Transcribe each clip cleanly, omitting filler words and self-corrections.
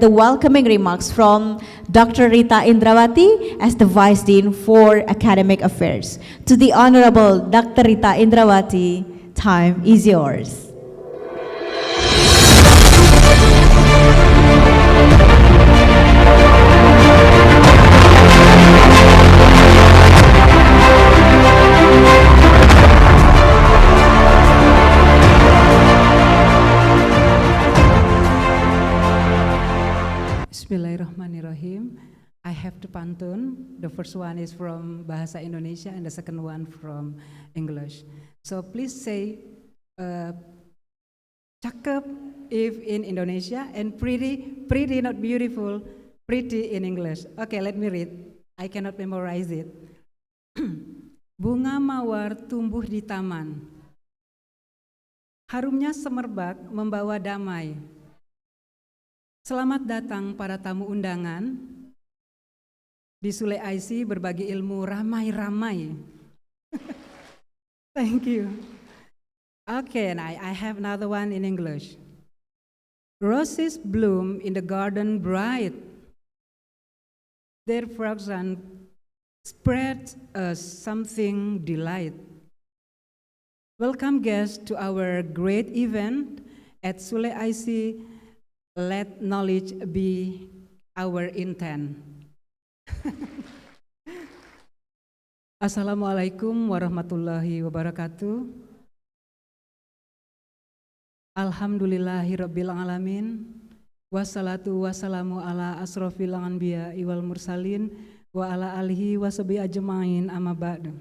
the welcoming remarks from Dr. Rita Indrawati as the Vice Dean for Academic Affairs. To the Honorable Dr. Rita Indrawati, time is yours. Bismillahirrahmanirrahim. I have two pantun. The first one is from Bahasa Indonesia and the second one from English. So please say cakep if in Indonesia and pretty not beautiful, pretty in English. Okay, let me read. I cannot memorize it. Bunga mawar tumbuh di taman. Harumnya semerbak membawa damai. Selamat datang para tamu undangan. Di SULE IC berbagi ilmu ramai-ramai. Thank you. Okay, and I have another one in English. Roses bloom in the garden bright. Their fragrance spreads us something delight. Welcome guests to our great event at SULE IC. Let knowledge be our intent. Assalamualaikum warahmatullahi wabarakatuh. Alhamdulillahirabbil alamin. Wassalatu wassalamu ala asrofil anbiya wal mursalin wa ala alihi washabi ajmain amma ba'du.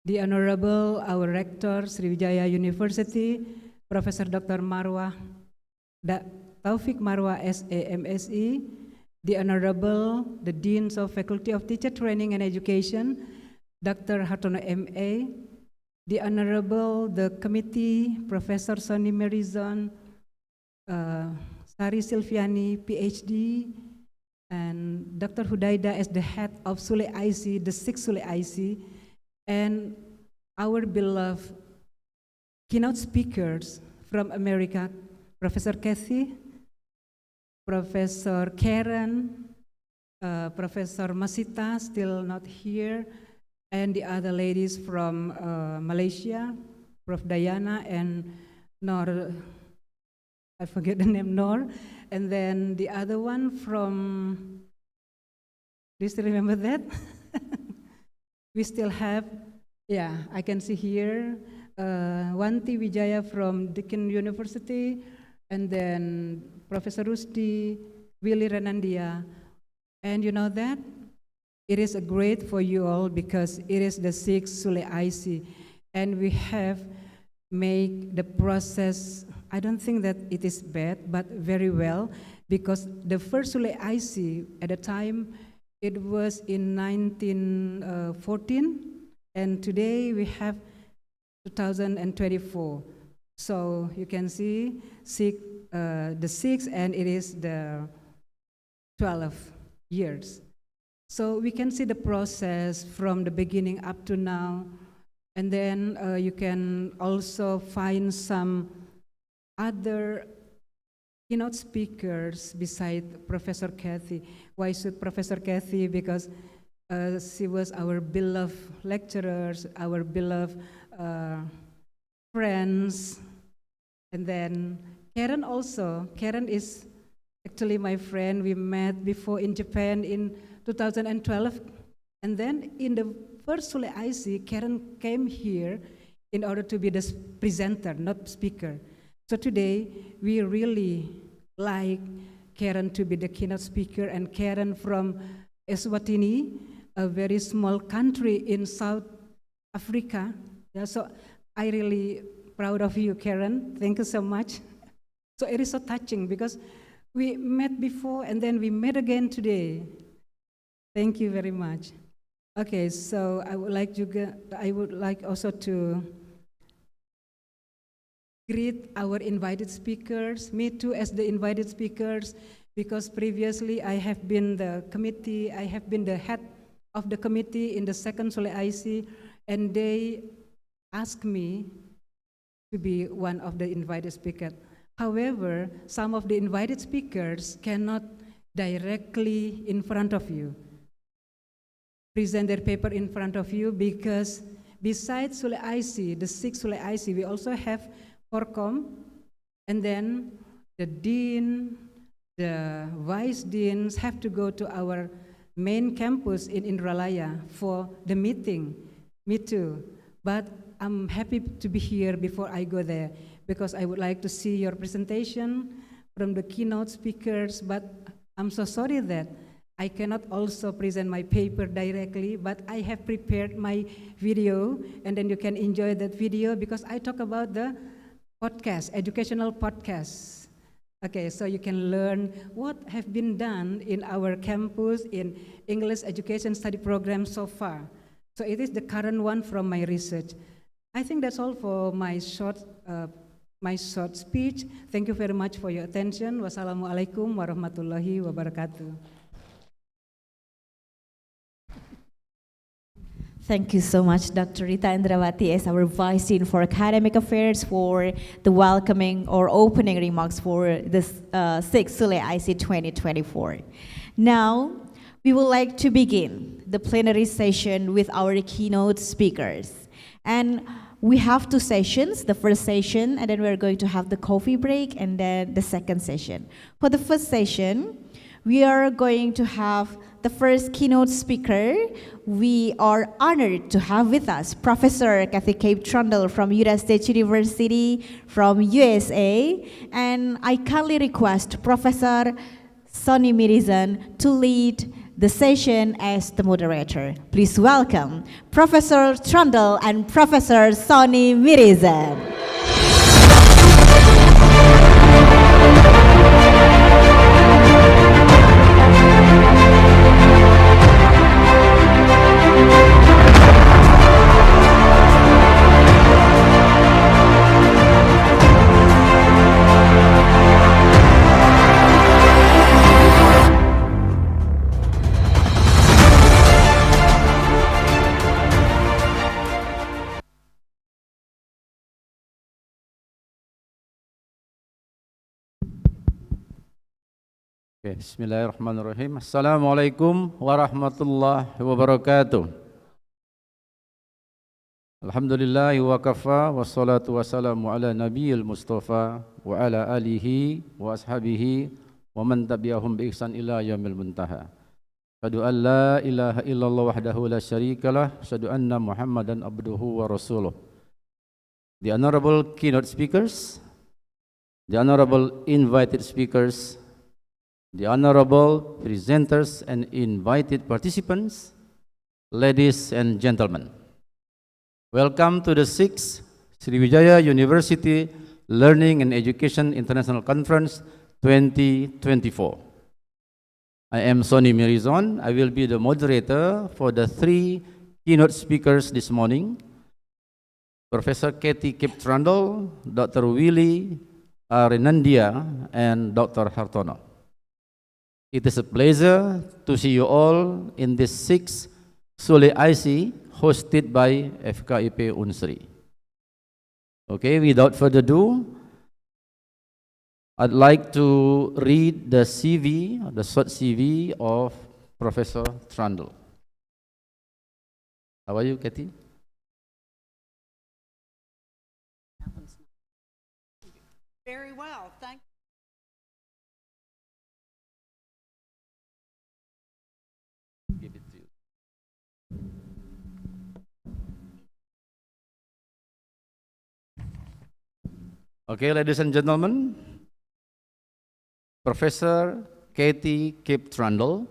The Honorable our Rector Sriwijaya University, Professor Dr. Marwah Taufik Marwah SAMSE, the Honorable the Deans of Faculty of Teacher Training and Education, Dr. Hartono MA, the Honorable the Committee, Professor Sonny Merizon, Sari Silviani, PhD, and Dr. Hudaida as the head of SULE IC, the 6th SULE IC, and our beloved keynote speakers from America, Professor Kathy, Professor Karen, Professor Masita, still not here, and the other ladies from Malaysia, Prof. Dayana and Nor, I forget the name, Nor, and then the other one from, do you still remember that? We still have, yeah, I can see here, Wanti Wijaya from Deakin University, and then Professor Rusdi, Willy Renandia. And you know that? It is a great for you all because it is the 6th SULE IC. And we have made the process, I don't think that it is bad, but very well, because the first SULE IC at the time, it was in 1914, and today we have 2024. So you can see the 6th, and it is the 12 years. So we can see the process from the beginning up to now, and then you can also find some other keynote speakers beside Professor Kathy. Why should Professor Kathy? Because she was our beloved lecturers, our beloved friends, and then Karen also. Karen is actually my friend. We met before in Japan in 2012, and then in the first SULE IC, Karen came here in order to be the presenter, not speaker. So today, we really like Karen to be the keynote speaker, and Karen from Eswatini, a very small country in South Africa. Yeah, so I really proud of you, Karen. Thank you so much. So it is so touching because we met before and then we met again today. Thank you very much. Okay, so I would like also to greet our invited speakers, me too as the invited speakers, because previously I have been the head of the committee in the 2nd SULE IC, and they asked me to be one of the invited speakers. However, some of the invited speakers cannot directly in front of you present their paper in front of you, because besides SULE IC, the 6 SULE IC, we also have Forcom, and then the dean, the vice deans have to go to our main campus in Indralaya for the meeting. Me too. But I'm happy to be here before I go there, because I would like to see your presentation from the keynote speakers, but I'm so sorry that I cannot also present my paper directly, but I have prepared my video, and then you can enjoy that video, because I talk about the podcast, educational podcast. Okay, so you can learn what have been done in our campus in English education study program so far. So it is the current one from my research. I think that's all for my short speech. Thank you very much for your attention. Wassalamualaikum warahmatullahi wabarakatuh. Thank you so much, Dr. Rita Indrawati, as our Vice Dean for Academic Affairs, for the welcoming or opening remarks for this 6th SULE IC 2024. Now, we would like to begin the plenary session with our keynote speakers. And we have 2 sessions, the first session, and then we're going to have the coffee break, and then the second session. For the first session, we are going to have the first keynote speaker. We are honored to have with us Professor Kathy Cape Trundle from Utah State University from USA. And I kindly request Professor Sonny Mirizan to lead the session as the moderator. Please welcome Professor Trundle and Professor Sonny Mirizan. Okay, bismillahirrahmanirrahim. Assalamualaikum warahmatullahi wabarakatuh. Alhamdulillah wa kafa, wassalatu wassalamu ala nabiyil mustafa wa ala alihi wa ashabihi wa man tabi'ahum bi ihsan ila yaumil muntaha. Asyhadu an la ilaha illallah wahdahu la syarikalah, asyhadu anna Muhammadan abduhu wa rasuluh. The honorable keynote speakers, the honorable invited speakers, the honorable presenters and invited participants, ladies and gentlemen. Welcome to the 6th Sriwijaya University Learning and Education International Conference 2024. I am Sonny Mirizan. I will be the moderator for the 3 keynote speakers this morning. Professor Kathy Cape Trundle, Dr. Willy Renandia, and Dr. Hartono. It is a pleasure to see you all in this 6th SULE IC hosted by FKIP UNSRI. Okay, without further ado, I'd like to read the CV, the short CV of Professor Trundle. How are you, Kathy? Very well, thank you. Give it to you. Okay, ladies and gentlemen, Professor Kathy Cape Trundle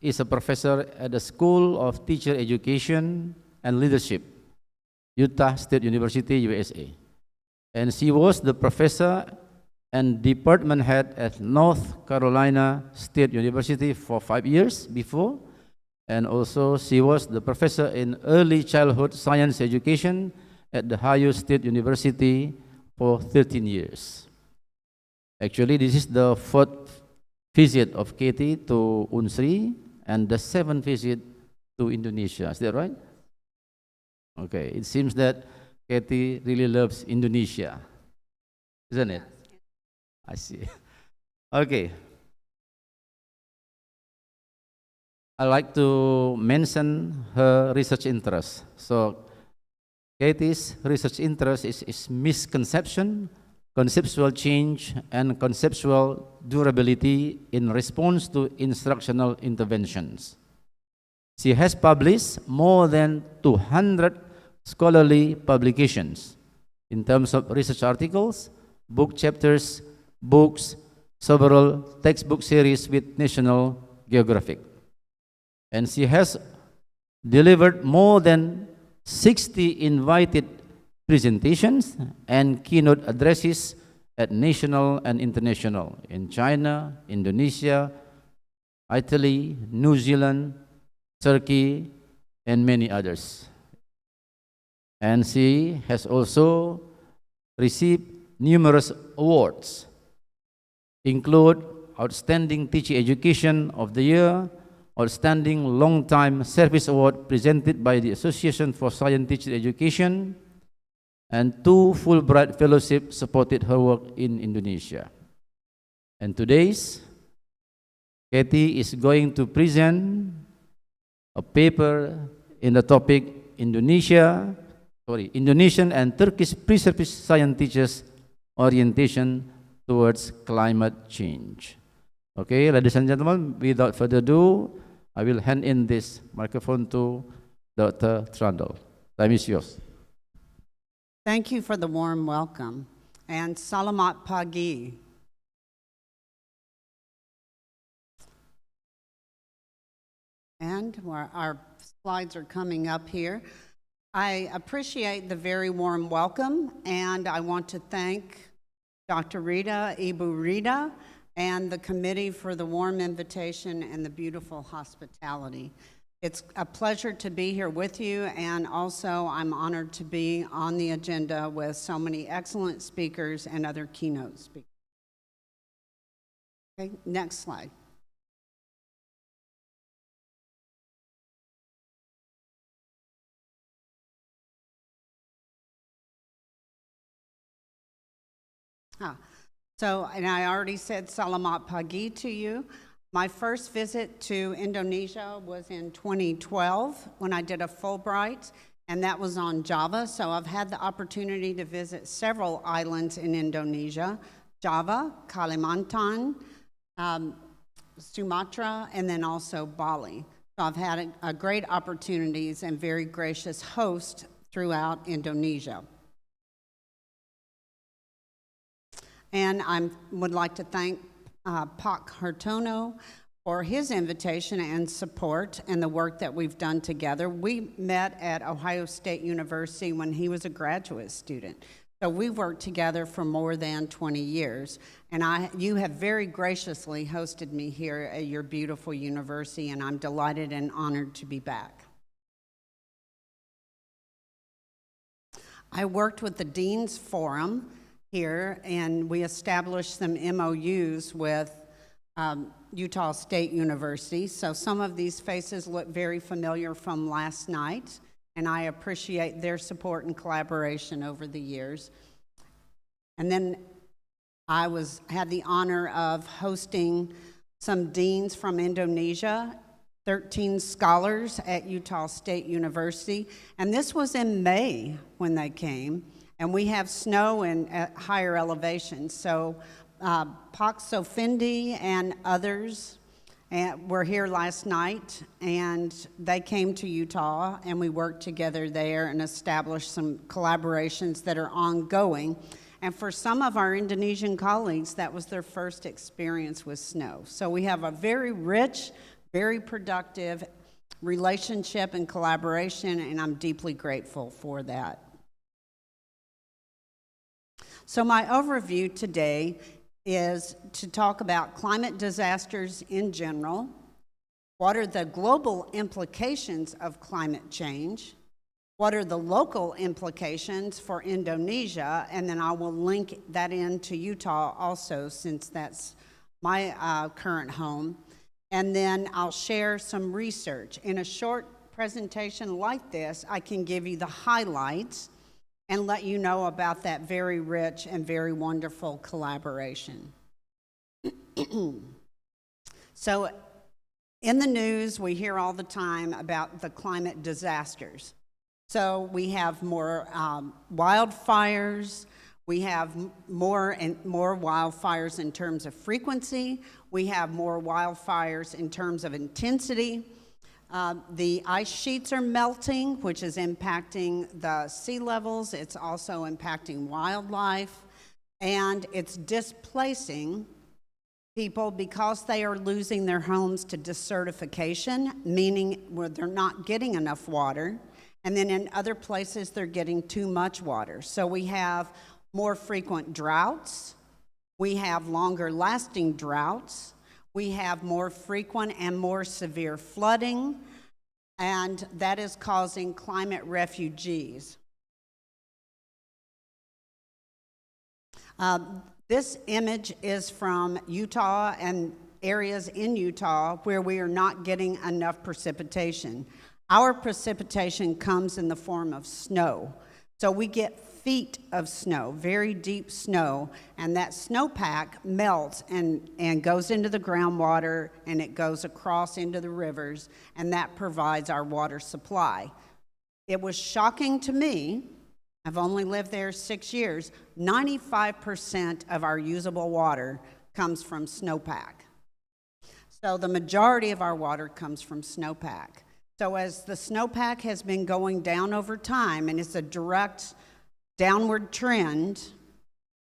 is a professor at the School of Teacher Education and Leadership, Utah State University, USA. And she was the professor and department head at North Carolina State University for 5 years before, and also she was the professor in early childhood science education at the Ohio State University for 13 years. Actually, this is the 4th visit of Kathy to UNSRI and the 7th visit to Indonesia. Is that right? Okay, it seems that Kathy really loves Indonesia, isn't it? I see. Okay. I like to mention her research interest. So Katie's research interest is misconception, conceptual change, and conceptual durability in response to instructional interventions. She has published more than 200 scholarly publications in terms of research articles, book chapters, books, several textbook series with National Geographic. And she has delivered more than 60 invited presentations and keynote addresses at national and international in China, Indonesia, Italy, New Zealand, Turkey, and many others. And she has also received numerous awards, include Outstanding Teaching Education of the Year, Outstanding Long Time Service Award presented by the Association for Science Teacher Education, and 2 Fulbright Fellowships supported her work in Indonesia. And today's Katie is going to present a paper in the topic Indonesian and Turkish pre-service science teachers orientation towards climate change. Okay, ladies and gentlemen, without further ado, I will hand in this microphone to Dr. Trundle. Time is yours. Thank you for the warm welcome, and Salamat Pagi. And our slides are coming up here. I appreciate the very warm welcome, and I want to thank Dr. Rita, Ibu Rita, and the committee for the warm invitation and the beautiful hospitality. It's a pleasure to be here with you, and also I'm honored to be on the agenda with so many excellent speakers and other keynote speakers. Okay, next slide. And I already said Salamat Pagi to you. My first visit to Indonesia was in 2012 when I did a Fulbright, and that was on Java. So I've had the opportunity to visit several islands in Indonesia: Java, Kalimantan, Sumatra, and then also Bali. So I've had a great opportunities and very gracious host throughout Indonesia. And I would like to thank Pak Hartono for his invitation and support and the work that we've done together. We met at Ohio State University when he was a graduate student. So we've worked together for more than 20 years. And you have very graciously hosted me here at your beautiful university, and I'm delighted and honored to be back. I worked with the Dean's Forum here, and we established some MOUs with Utah State University. So some of these faces look very familiar from last night, and I appreciate their support and collaboration over the years. And then I had the honor of hosting some deans from Indonesia, 13 scholars at Utah State University, and this was in May when they came. And we have snow at higher elevations. So Pak Sofindi and others were here last night, and they came to Utah, and we worked together there and established some collaborations that are ongoing. And for some of our Indonesian colleagues, that was their first experience with snow. So we have a very rich, very productive relationship and collaboration, and I'm deeply grateful for that. So my overview today is to talk about climate disasters in general, what are the global implications of climate change, what are the local implications for Indonesia, and then I will link that into Utah also, since that's my current home. And then I'll share some research. In a short presentation like this, I can give you the highlights and let you know about that very rich and very wonderful collaboration. So in the news, we hear all the time about the climate disasters. So we have more wildfires. We have more and more wildfires in terms of frequency. We have more wildfires in terms of intensity. The ice sheets are melting, which is impacting the sea levels. It's also impacting wildlife, and it's displacing people because they are losing their homes to desertification, meaning where they're not getting enough water, and then in other places they're getting too much water. So we have more frequent droughts, we have longer lasting droughts, we have more frequent and more severe flooding, and that is causing climate refugees. This image is from Utah and areas in Utah where we are not getting enough precipitation. Our precipitation comes in the form of snow. So we get feet of snow, very deep snow, and that snowpack melts and goes into the groundwater, and it goes across into the rivers, and that provides our water supply. It was shocking to me. I've only lived there 6 years. 95% of our usable water comes from snowpack. So the majority of our water comes from snowpack. So as the snowpack has been going down over time, and it's a direct downward trend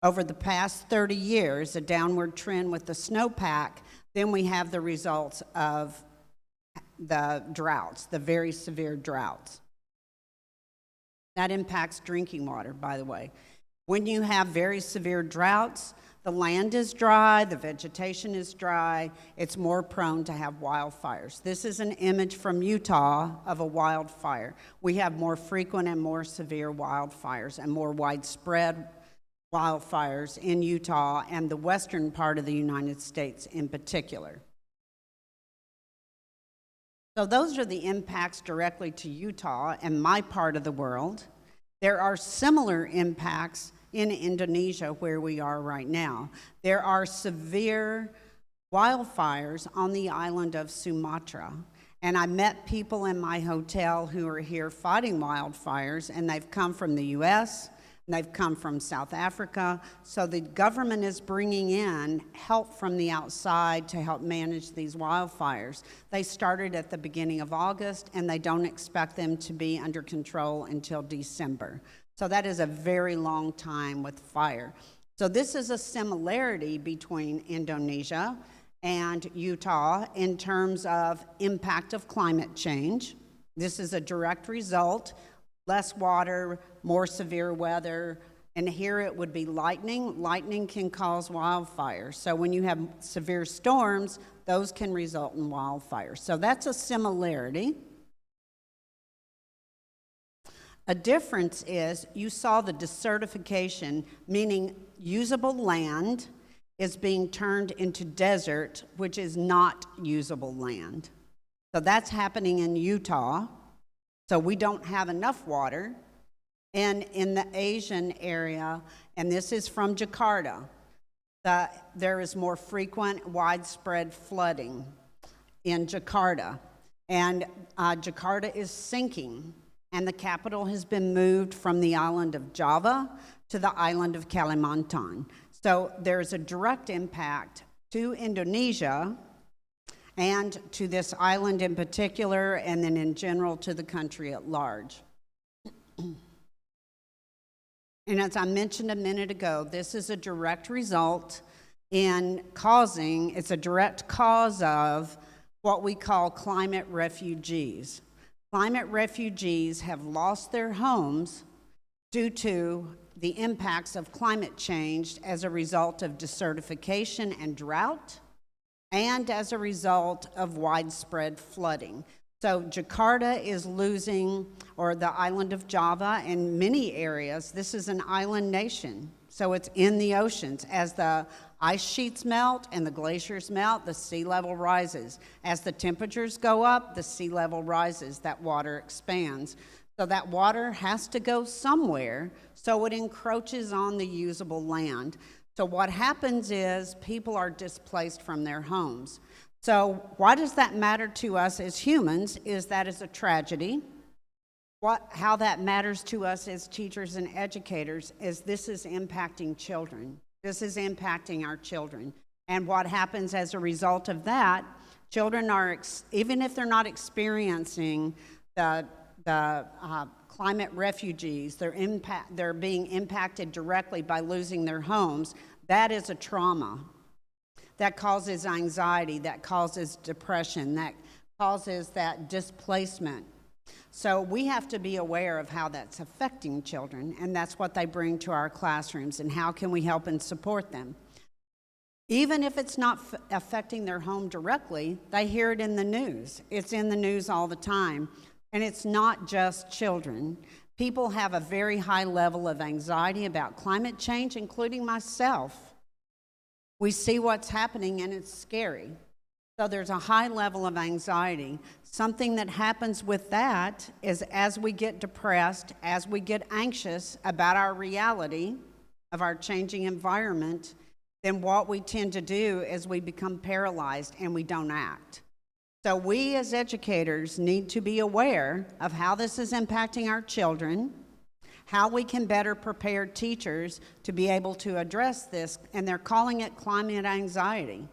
over the past 30 years, a downward trend with the snowpack, then we have the results of the droughts, the very severe droughts. That impacts drinking water, by the way. When you have very severe droughts, the land is dry, the vegetation is dry, it's more prone to have wildfires. This is an image from Utah of a wildfire. We have more frequent and more severe wildfires and more widespread wildfires in Utah and the western part of the United States in particular. So those are the impacts directly to Utah and my part of the world. There are similar impacts in Indonesia where we are right now. There are severe wildfires on the island of Sumatra. And I met people in my hotel who are here fighting wildfires, and they've come from the US, and they've come from South Africa. So the government is bringing in help from the outside to help manage these wildfires. They started at the beginning of August, and they don't expect them to be under control until December. So that is a very long time with fire. So this is a similarity between Indonesia and Utah in terms of impact of climate change. This is a direct result. Less water, more severe weather, and here it would be lightning. Lightning can cause wildfires. So when you have severe storms, those can result in wildfires. So that's a similarity. A difference is you saw the desertification, meaning usable land is being turned into desert, which is not usable land. So that's happening in Utah. So we don't have enough water. And in the Asian area, and this is from Jakarta, there is more frequent, widespread flooding in Jakarta. And Jakarta is sinking, and the capital has been moved from the island of Java to the island of Kalimantan. So there's a direct impact to Indonesia and to this island in particular, and then in general to the country at large. And as I mentioned a minute ago, this is a direct result it's a direct cause of what we call climate refugees. Climate refugees have lost their homes due to the impacts of climate change as a result of desertification and drought, and as a result of widespread flooding. So Jakarta is losing, or the island of Java in many areas, this is an island nation. So it's in the oceans. As the ice sheets melt and the glaciers melt, the sea level rises. As the temperatures go up, the sea level rises, that water expands. So that water has to go somewhere, so it encroaches on the usable land. So what happens is people are displaced from their homes. So why does that matter to us as humans? Is that is a tragedy. How that matters to us as teachers and educators is this is impacting children. This is impacting our children. And what happens as a result of that, children are, even if they're not experiencing the climate refugees, they're being impacted directly by losing their homes. That is a trauma. That causes anxiety, that causes depression, that causes that displacement. So we have to be aware of how that's affecting children, and that's what they bring to our classrooms, and how can we help and support them. Even if it's not affecting their home directly, they hear it in the news. It's in the news all the time. And it's not just children. People have a very high level of anxiety about climate change, including myself. We see what's happening and it's scary. So there's a high level of anxiety. Something that happens with that is as we get depressed, as we get anxious about our reality of our changing environment, then what we tend to do is we become paralyzed and we don't act. So we as educators need to be aware of how this is impacting our children, how we can better prepare teachers to be able to address this, and they're calling it climate anxiety.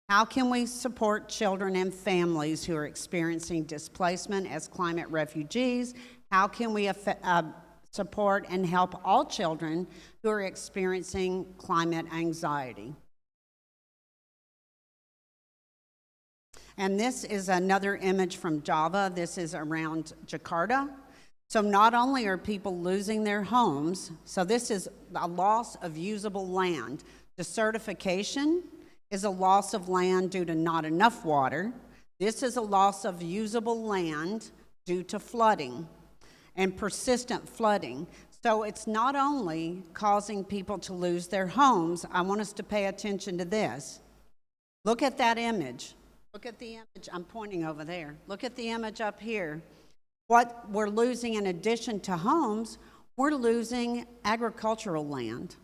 How can we support children and families who are experiencing displacement as climate refugees? How can we support and help all children who are experiencing climate anxiety? And this is another image from Java. This is around Jakarta. So not only are people losing their homes, so this is a loss of usable land. Desertification is a loss of land due to not enough water. This is a loss of usable land due to flooding and persistent flooding. So it's not only causing people to lose their homes. I want us to pay attention to this. Look at that image. Look at the image. I'm pointing over there. Look at the image up here. What we're losing in addition to homes, we're losing agricultural land.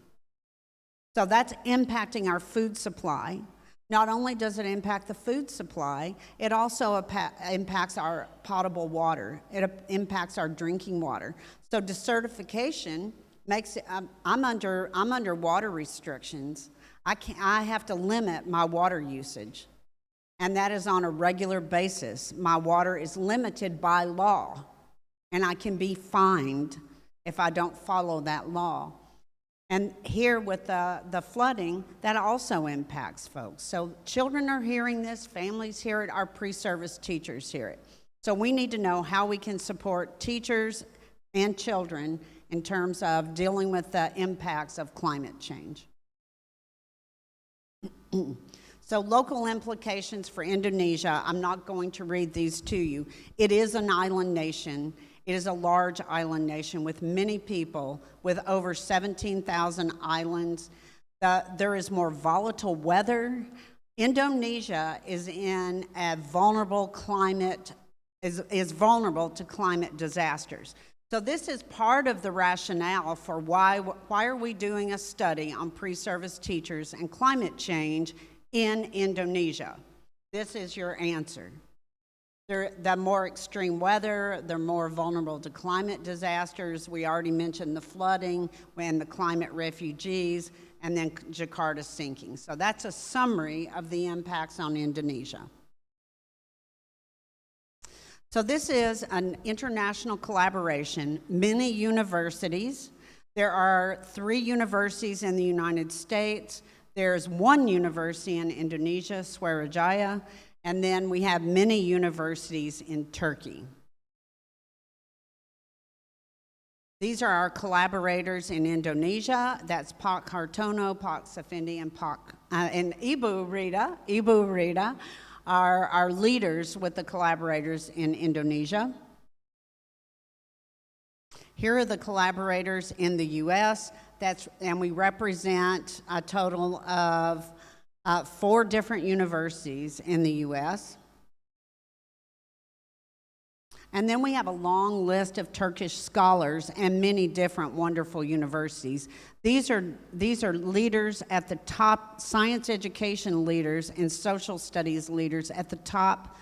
So that's impacting our food supply. Not only does it impact the food supply, it also impacts our potable water. It impacts our drinking water. So desertification makes it, I'm under water restrictions. I have to limit my water usage. And that is on a regular basis. My water is limited by law, and I can be fined if I don't follow that law. And here with the flooding, that also impacts folks. So children are hearing this, families hear it, our pre-service teachers hear it. So we need to know how we can support teachers and children in terms of dealing with the impacts of climate change. So local implications for Indonesia, I'm not going to read these to you. It is an island nation. It is a large island nation with many people, with over 17,000 islands. There is more volatile weather. Indonesia is in a vulnerable climate, is vulnerable to climate disasters. So this is part of the rationale for why are we doing a study on pre-service teachers and climate change in Indonesia. This is your answer. The more extreme weather, they're more vulnerable to climate disasters. We already mentioned the flooding and the climate refugees, and then Jakarta sinking. So that's a summary of the impacts on Indonesia. So this is an international collaboration. Many universities. There are 3 universities in the United States. There's 1 university in Indonesia, Sriwijaya, and then we have many universities in Turkey. These are our collaborators in Indonesia. That's Pak Hartono, Pak Safindi, and Ibu Rita. Ibu Rita are our leaders with the collaborators in Indonesia. Here are the collaborators in the U.S. And we represent a total of 4 different universities in the U.S. And then we have a long list of Turkish scholars and many different wonderful universities. These are leaders at the top, science education leaders and social studies leaders at the top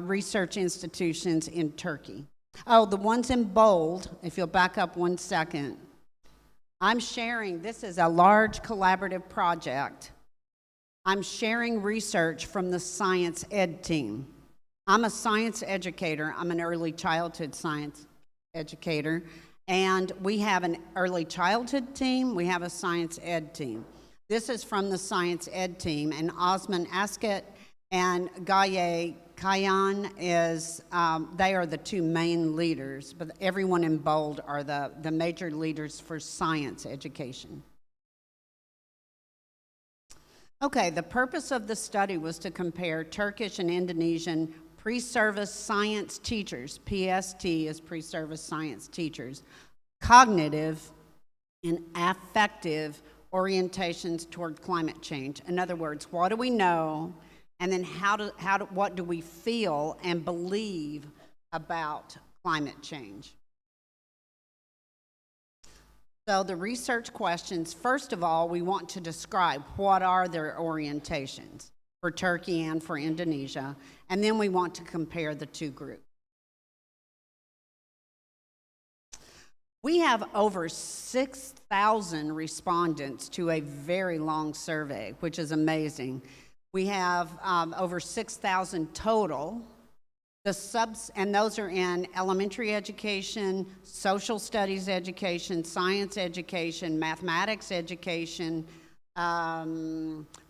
research institutions in Turkey. Oh, the ones in bold, if you'll back up 1 second. I'm sharing, this is a large collaborative project. I'm sharing research from the science ed team. I'm a science educator. I'm an early childhood science educator. And we have an early childhood team. We have a science ed team. This is from the science ed team. And Osman Asket and Gaye Kayan they are the two main leaders. But everyone in bold are the major leaders for science education. Okay, the purpose of the study was to compare Turkish and Indonesian pre-service science teachers, PST is pre-service science teachers, cognitive and affective orientations toward climate change. In other words, what do we know, and then what do we feel and believe about climate change? So the research questions, first of all, we want to describe what are their orientations for Turkey and for Indonesia, and then we want to compare the two groups. We have over 6,000 respondents to a very long survey, which is amazing. We have over 6,000 total. And those are in elementary education, social studies education, science education, mathematics education,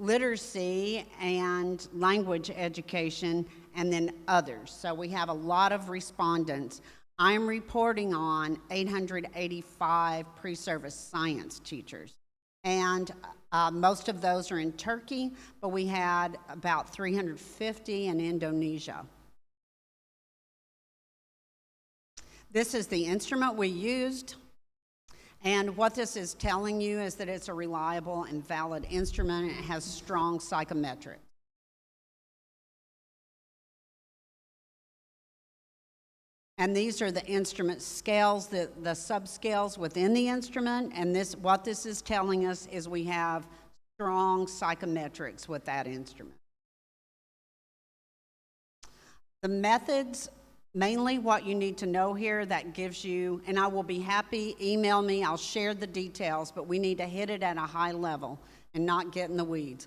literacy and language education, and then others. So we have a lot of respondents. I'm reporting on 885 pre-service science teachers. And most of those are in Turkey, but we had about 350 in Indonesia. This is the instrument we used, and what this is telling you is that it's a reliable and valid instrument, and it has strong psychometrics. And these are the instrument scales, the subscales within the instrument, and what this is telling us is we have strong psychometrics with that instrument. The methods, mainly what you need to know here that gives you, and I will be happy, email me, I'll share the details, but we need to hit it at a high level and not get in the weeds.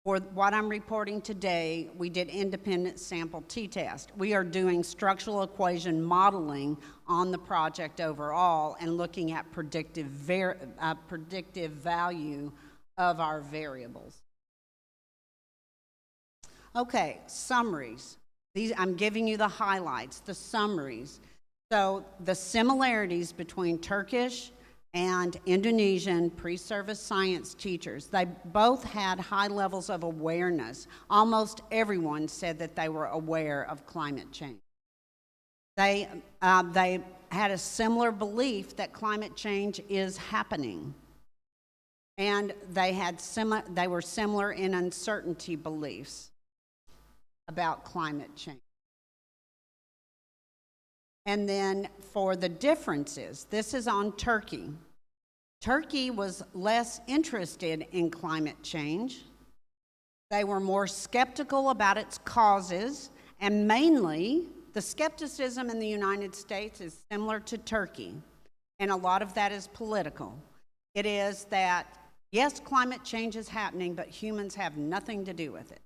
For what I'm reporting today, we did independent sample t-test. We are doing structural equation modeling on the project overall and looking at predictive value of our variables. Okay, summaries. I'm giving you the highlights, the summaries. So the similarities between Turkish and Indonesian pre-service science teachers, they both had high levels of awareness. Almost everyone said that they were aware of climate change. They had a similar belief that climate change is happening. And they were similar in uncertainty beliefs about climate change. And then for the differences, this is on Turkey. Turkey was less interested in climate change. They were more skeptical about its causes, and mainly the skepticism in the United States is similar to Turkey, and a lot of that is political. It is that, yes, climate change is happening, but humans have nothing to do with it.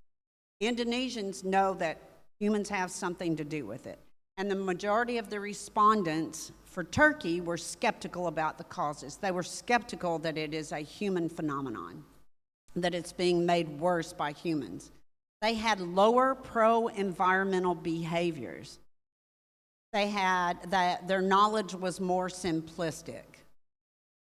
Indonesians know that humans have something to do with it. And the majority of the respondents for Turkey were skeptical about the causes. They were skeptical that it is a human phenomenon, that it's being made worse by humans. They had lower pro-environmental behaviors. Their knowledge was more simplistic.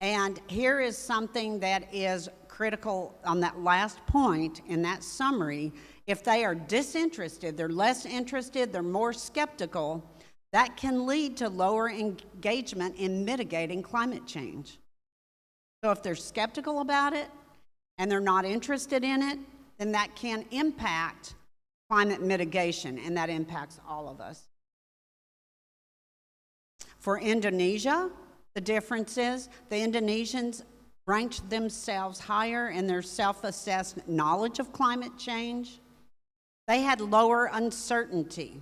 And here is something that is critical on that last point in that summary. If they are disinterested, they're less interested, they're more skeptical, that can lead to lower engagement in mitigating climate change. So if they're skeptical about it and they're not interested in it, then that can impact climate mitigation, and that impacts all of us. For Indonesia, the difference is the Indonesians ranked themselves higher in their self-assessed knowledge of climate change. They had lower uncertainty.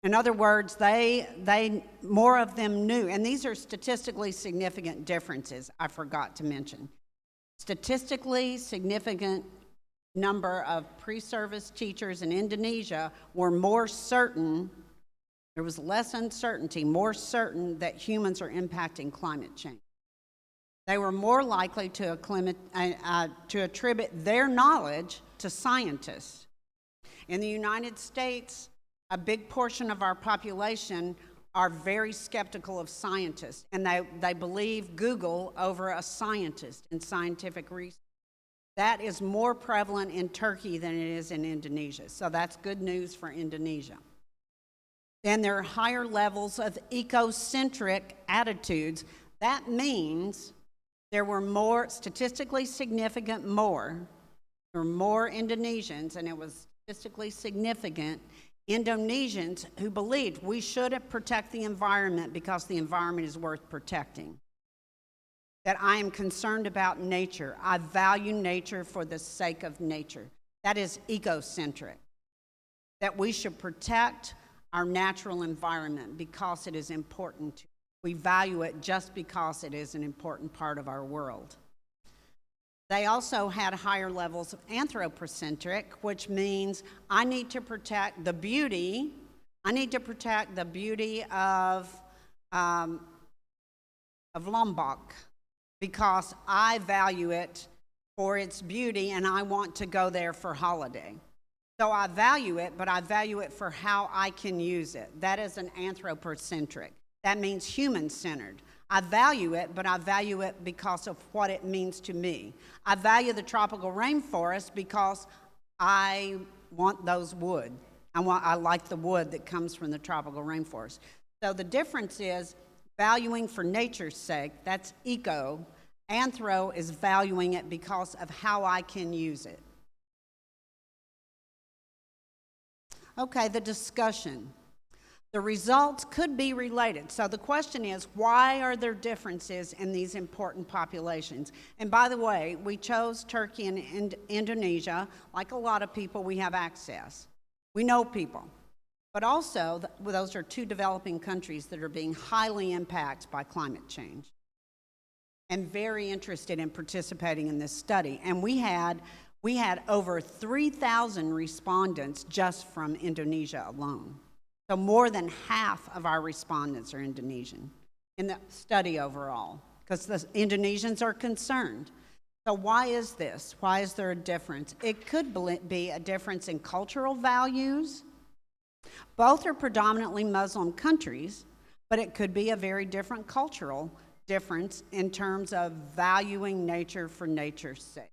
In other words, more of them knew, and these are statistically significant differences I forgot to mention. Statistically significant number of pre-service teachers in Indonesia were more certain, there was less uncertainty, more certain that humans are impacting climate change. They were more likely to attribute their knowledge to scientists. In the United States, a big portion of our population are very skeptical of scientists, and they believe Google over a scientist in scientific research. That is more prevalent in Turkey than it is in Indonesia, so that's good news for Indonesia. Then there are higher levels of ecocentric attitudes. That means there were more, statistically significant more, there were more Indonesians, and it was statistically significant Indonesians who believed we should protect the environment because the environment is worth protecting. That I am concerned about nature. I value nature for the sake of nature. That is ecocentric. That we should protect our natural environment because it is important to us. We value it just because it is an important part of our world. They also had higher levels of anthropocentric, which means I need to protect the beauty. I need to protect the beauty of Lombok because I value it for its beauty and I want to go there for holiday. So I value it, but I value it for how I can use it. That is an anthropocentric. That means human-centered. I value it, but I value it because of what it means to me. I value the tropical rainforest because I want those wood. I like the wood that comes from the tropical rainforest. So the difference is valuing for nature's sake, that's eco. Anthro is valuing it because of how I can use it. Okay, the discussion. The results could be related. So the question is, why are there differences in these important populations? And by the way, we chose Turkey and Indonesia. Like a lot of people, we have access. We know people. But also, those are two developing countries that are being highly impacted by climate change and very interested in participating in this study. And we had over 3,000 respondents just from Indonesia alone. So more than half of our respondents are Indonesian in the study overall, because the Indonesians are concerned. So why is this? Why is there a difference? It could be a difference in cultural values. Both are predominantly Muslim countries, but it could be a very different cultural difference in terms of valuing nature for nature's sake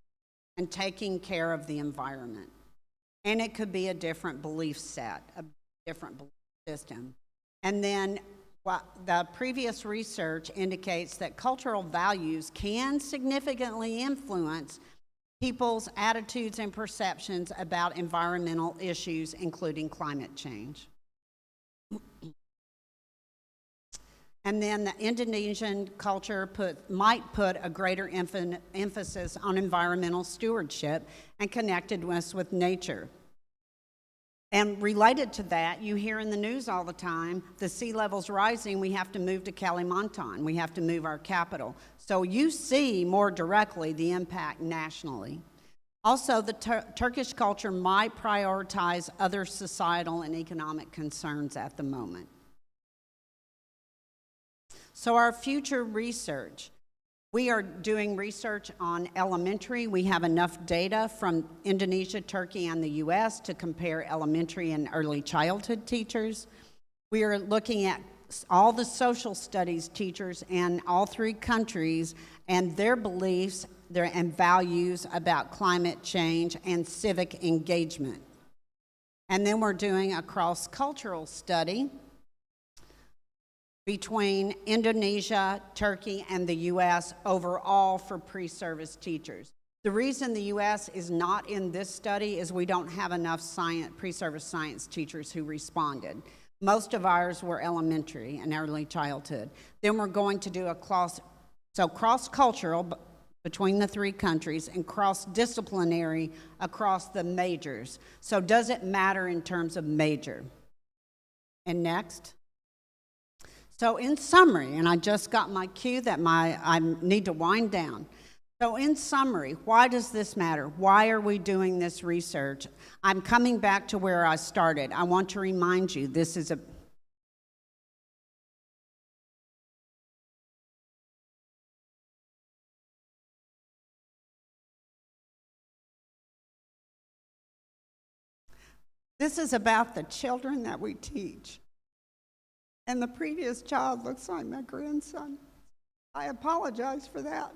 and taking care of the environment. And it could be a different belief set, a different belief system. And then the previous research indicates that cultural values can significantly influence people's attitudes and perceptions about environmental issues, including climate change. And then the Indonesian culture might put a greater emphasis on environmental stewardship and connectedness with nature. And related to that, you hear in the news all the time, the sea level's rising, we have to move to Kalimantan, we have to move our capital. So you see more directly the impact nationally. Also, the Turkish culture might prioritize other societal and economic concerns at the moment. So our future research. We are doing research on elementary. We have enough data from Indonesia, Turkey, and the US to compare elementary and early childhood teachers. We are looking at all the social studies teachers in all three countries and their beliefs and values about climate change and civic engagement. And then we're doing a cross-cultural study between Indonesia, Turkey, and the US overall for pre-service teachers. The reason the US is not in this study is we don't have enough pre-service science teachers who responded. Most of ours were elementary and early childhood. Then we're going to do cross-cultural between the three countries and cross-disciplinary across the majors. So does it matter in terms of major? And next. So in summary, and I just got my cue that I need to wind down. So in summary, why does this matter? Why are we doing this research? I'm coming back to where I started. I want to remind you, this is about the children that we teach. And the previous child looks like my grandson. I apologize for that.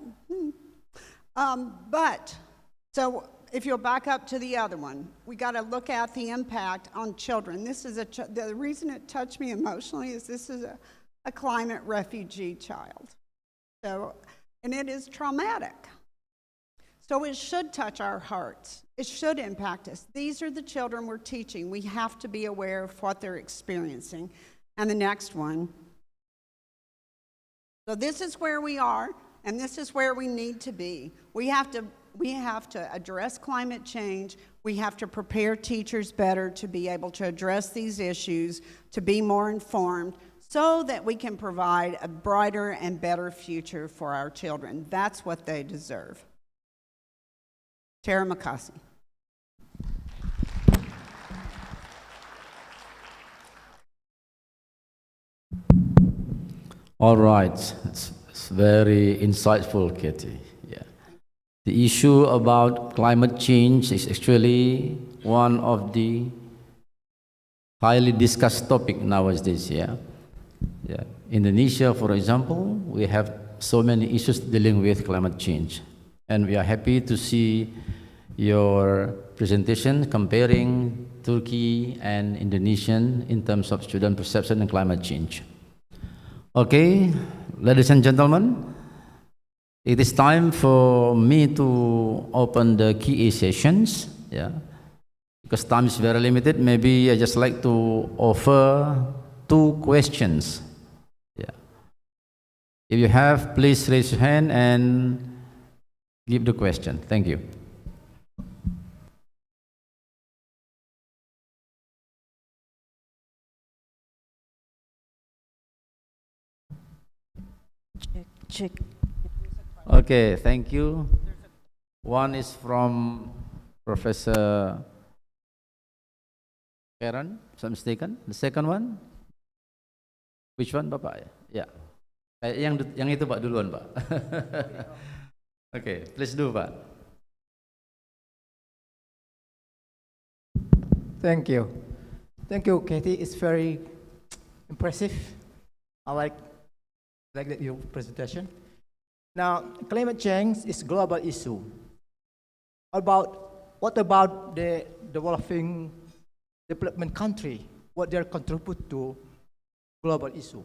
So if you'll back up to the other one, we got to look at the impact on children. This is the reason it touched me emotionally is this is a climate refugee child. So, and it is traumatic. So it should touch our hearts. It should impact us. These are the children we're teaching. We have to be aware of what they're experiencing. And the next one. So this is where we are, and this is where we need to be. We have to address climate change. We have to prepare teachers better to be able to address these issues, to be more informed, so that we can provide a brighter and better future for our children. That's what they deserve. Tara Makasi. All right, it's very insightful, Katie. Yeah, the issue about climate change is actually one of the highly discussed topic nowadays. Yeah. Indonesia, for example, we have so many issues dealing with climate change, and we are happy to see your presentation comparing Turkey and Indonesian in terms of student perception and climate change. Okay, ladies and gentlemen, it is time for me to open the QA sessions. Yeah, because time is very limited. Maybe I just like to offer 2 questions. Yeah, if you have, please raise your hand and give the question. Thank you. Check. Okay, thank you. One is from Professor Karen, if I'm mistaken. The second one, which one, Bapak? Yeah. Yang itu Pak duluan, Pak. Okay, please do, Pak. Thank you. Thank you, Katie. It's very impressive. I like your presentation. Now, climate change is global issue. What about the developing development country? What they contribute to global issue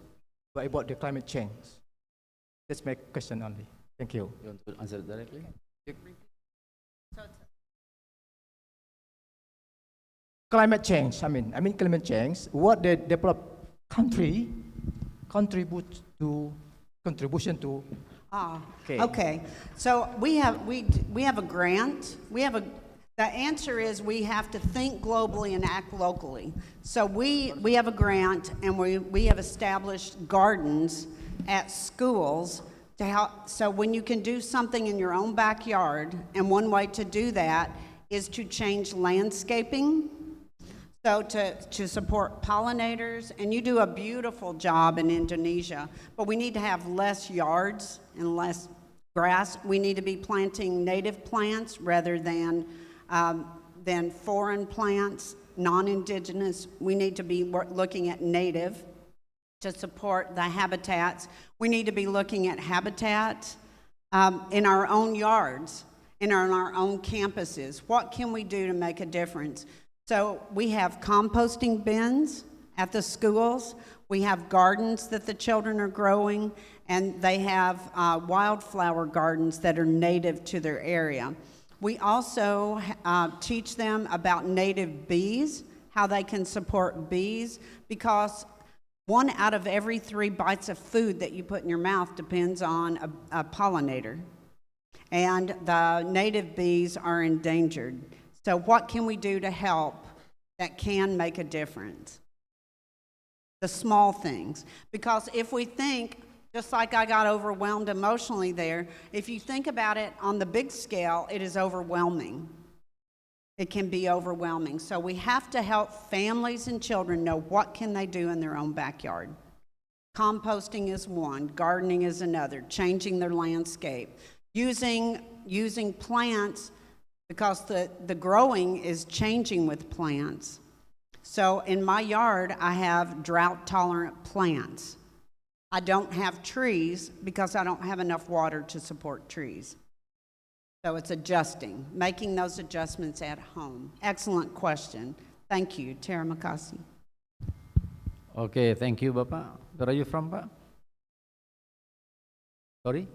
about the climate change? That's my question only. Thank you. You want to answer it directly? Climate change. I mean climate change. What the developed country contribution to. Okay. So we have a grant. The answer is we have to think globally and act locally. So we have a grant, and we have established gardens at schools to help. So when you can do something in your own backyard, and one way to do that is to change landscaping. So to support pollinators, and you do a beautiful job in Indonesia, but we need to have less yards and less grass. We need to be planting native plants rather than foreign plants, non-indigenous. We need to be looking at native to support the habitats. We need to be looking at habitats in our own yards, in our own campuses. What can we do to make a difference? So we have composting bins at the schools. We have gardens that the children are growing, and they have wildflower gardens that are native to their area. We also teach them about native bees, how they can support bees, because 1 out of every 3 bites of food that you put in your mouth depends on a pollinator. And the native bees are endangered. So what can we do to help that can make a difference? The small things. Because if we think, just like I got overwhelmed emotionally there, if you think about it on the big scale, it is overwhelming. It can be overwhelming. So we have to help families and children know what can they do in their own backyard. Composting is one, gardening is another, changing their landscape, using plants, because the growing is changing with plants. So in my yard, I have drought-tolerant plants. I don't have trees because I don't have enough water to support trees. So it's adjusting, making those adjustments at home. Excellent question. Thank you. Terima kasih. Okay, thank you, Bapak. Where are you from, Pak? Sorry?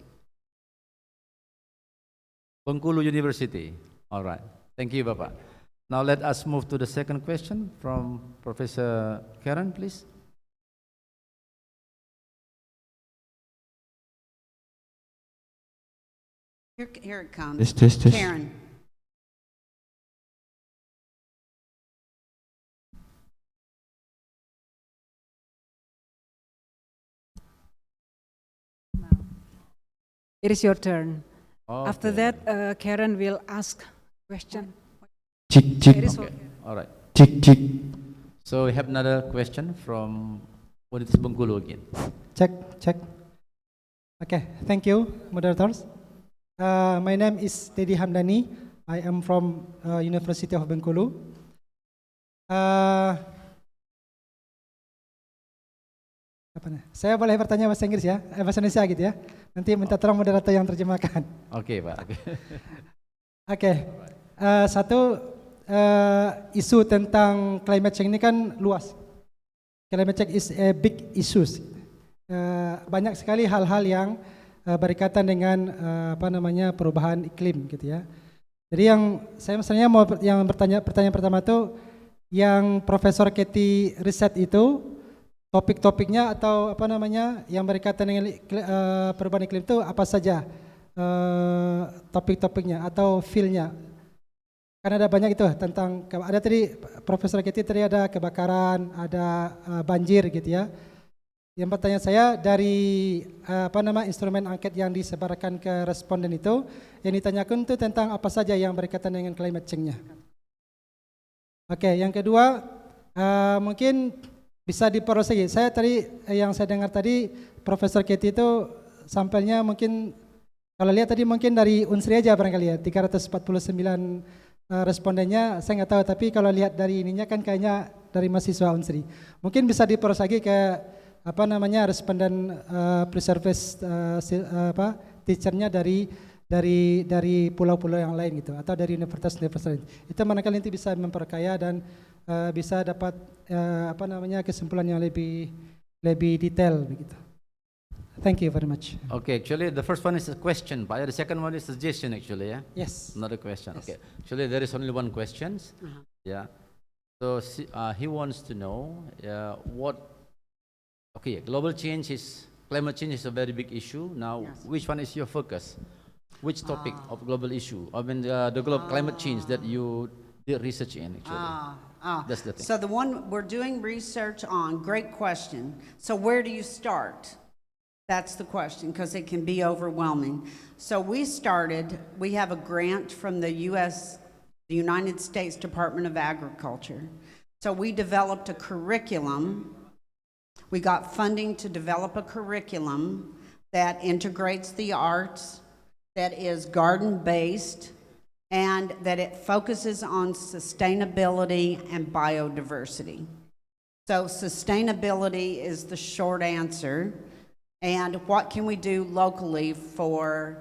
Bengkulu University. All right. Thank you, Bapak. Now let us move to the second question from Professor Karen, please. Here it comes. Test. Karen. It is your turn. After Okay. that, Karen will ask question. Check. It is Okay. All right. Check. So we have another question from Universitas Bengkulu again. Check. Okay, thank you, moderators. My name is Teddy Hamdani. I am from University of Bengkulu. Saya boleh bertanya bahasa Inggris ya, bahasa Indonesia gitu ya. Nanti minta tolong moderator yang terjemahkan. Oke, Pak. Oke. Satu, isu tentang climate change ini kan luas. Climate change is a big issues. Banyak sekali hal-hal yang berkaitan dengan perubahan iklim gitu ya. Jadi yang saya misalnya mau pertanyaan pertama itu yang Profesor Katie riset itu topik-topiknya atau yang berkaitan dengan perubahan iklim itu apa saja topik-topiknya atau fieldnya? Karena ada banyak itu tentang, ada tadi Profesor Katie tadi ada kebakaran, ada banjir gitu ya. Yang pertanyaan saya dari instrumen angket yang disebarkan ke responden itu, yang ditanyakan itu tentang apa saja yang berkaitan dengan climate change-nya. Oke, yang kedua mungkin bisa diproses. Saya tadi yang saya dengar tadi Profesor Katie itu sampelnya mungkin kalau lihat tadi mungkin dari UNSRI aja barangkali ya, 349 respondennya saya nggak tahu, tapi kalau lihat dari ininya kan kayaknya dari mahasiswa UNSRI. Mungkin bisa diproses lagi ke responden pre-service teachernya dari pulau-pulau yang lain gitu, atau dari universitas lain. Itu manakala nanti bisa memperkaya dan bisa dapat kesimpulan yang lebih detail begitu. Thank you very much. Okay, actually the first one is a question, Pak. The second one is a suggestion actually, yeah? Yes. Not a question. Yes. Okay. Actually there is only one question. Yeah. So he wants to know global change climate change is a very big issue. Now, Yes. which one is your focus? Which topic of global issue? I mean, the global climate change that you did research in, actually. That's the thing. So the one we're doing research on, great question. So where do you start? That's the question, because it can be overwhelming. So we have a grant from the United States Department of Agriculture. So we developed a curriculum. We got funding to develop a curriculum that integrates the arts, that is garden-based, and that it focuses on sustainability and biodiversity. So sustainability is the short answer, and what can we do locally for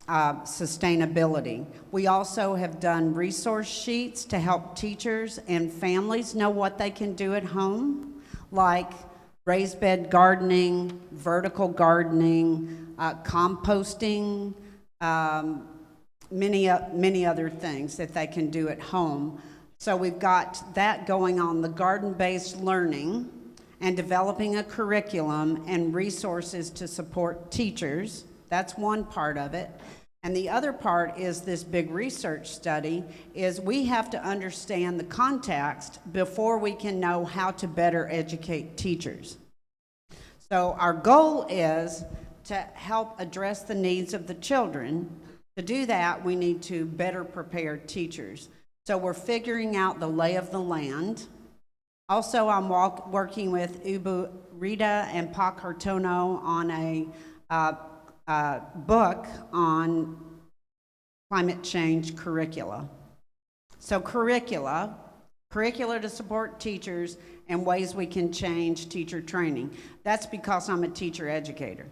sustainability? We also have done resource sheets to help teachers and families know what they can do at home, like raised bed gardening, vertical gardening, composting, many other things that they can do at home So we've got that going on, the garden-based learning and developing a curriculum and resources to support teachers. That's one part of it. And the other part is this big research study, is we have to understand the context before we can know how to better educate teachers. So our goal is to help address the needs of the children. To do that, we need to better prepare teachers. So we're figuring out the lay of the land. Also, I'm working with Ubu Rita and Pak Hartono on a book on climate change curricula. So curricula to support teachers and ways we can change teacher training. That's because I'm a teacher educator.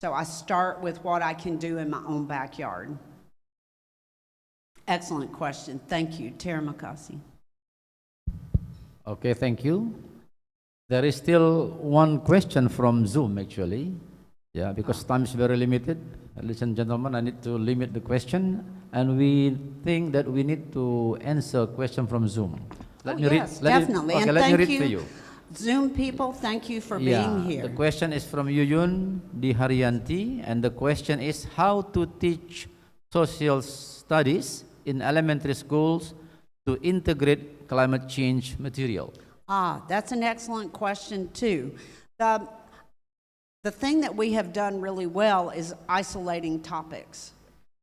So I start with what I can do in my own backyard. Excellent question. Thank you. Terima kasih. Okay, thank you. There is still one question from Zoom, actually. Yeah, because time is very limited. Ladies and gentlemen, I need to limit the question, and we think that we need to answer question from Zoom. Yes, definitely. Okay, And let me thank read you, to you. Zoom people, thank you for Yeah, being here. the question is from Yuyun Di Haryanti, and the question is how to teach social studies in elementary schools to integrate climate change material. That's an excellent question too. The thing that we have done really well is isolating topics.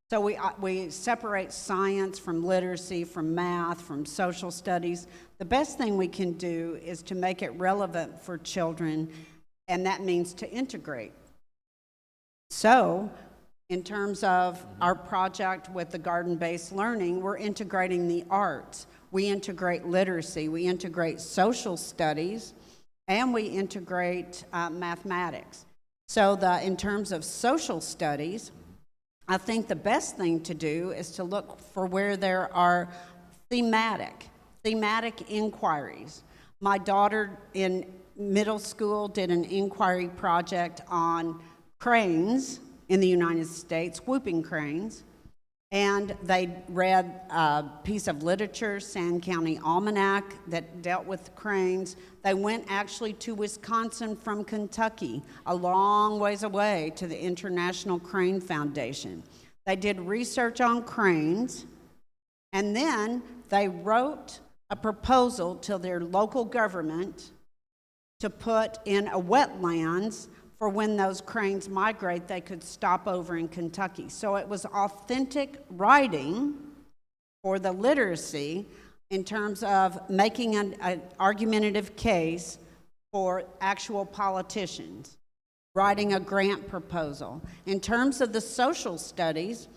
So we separate science from literacy, from math, from social studies. The best thing we can do is to make it relevant for children, and that means to integrate. So, in terms of our project with the garden-based learning, we're integrating the arts. We integrate literacy, we integrate social studies, and we integrate mathematics. So in terms of social studies, I think the best thing to do is to look for where there are thematic inquiries. My daughter in middle school did an inquiry project on cranes in the United States, whooping cranes, and they read a piece of literature, Sand County Almanac, that dealt with cranes. They went actually to Wisconsin from Kentucky, a long ways away, to the International Crane Foundation. They did research on cranes, and then they wrote a proposal to their local government to put in a wetlands for when those cranes migrate, they could stop over in Kentucky. So it was authentic writing for the literacy in terms of making an argumentative case for actual politicians, writing a grant proposal. In terms of the social studies,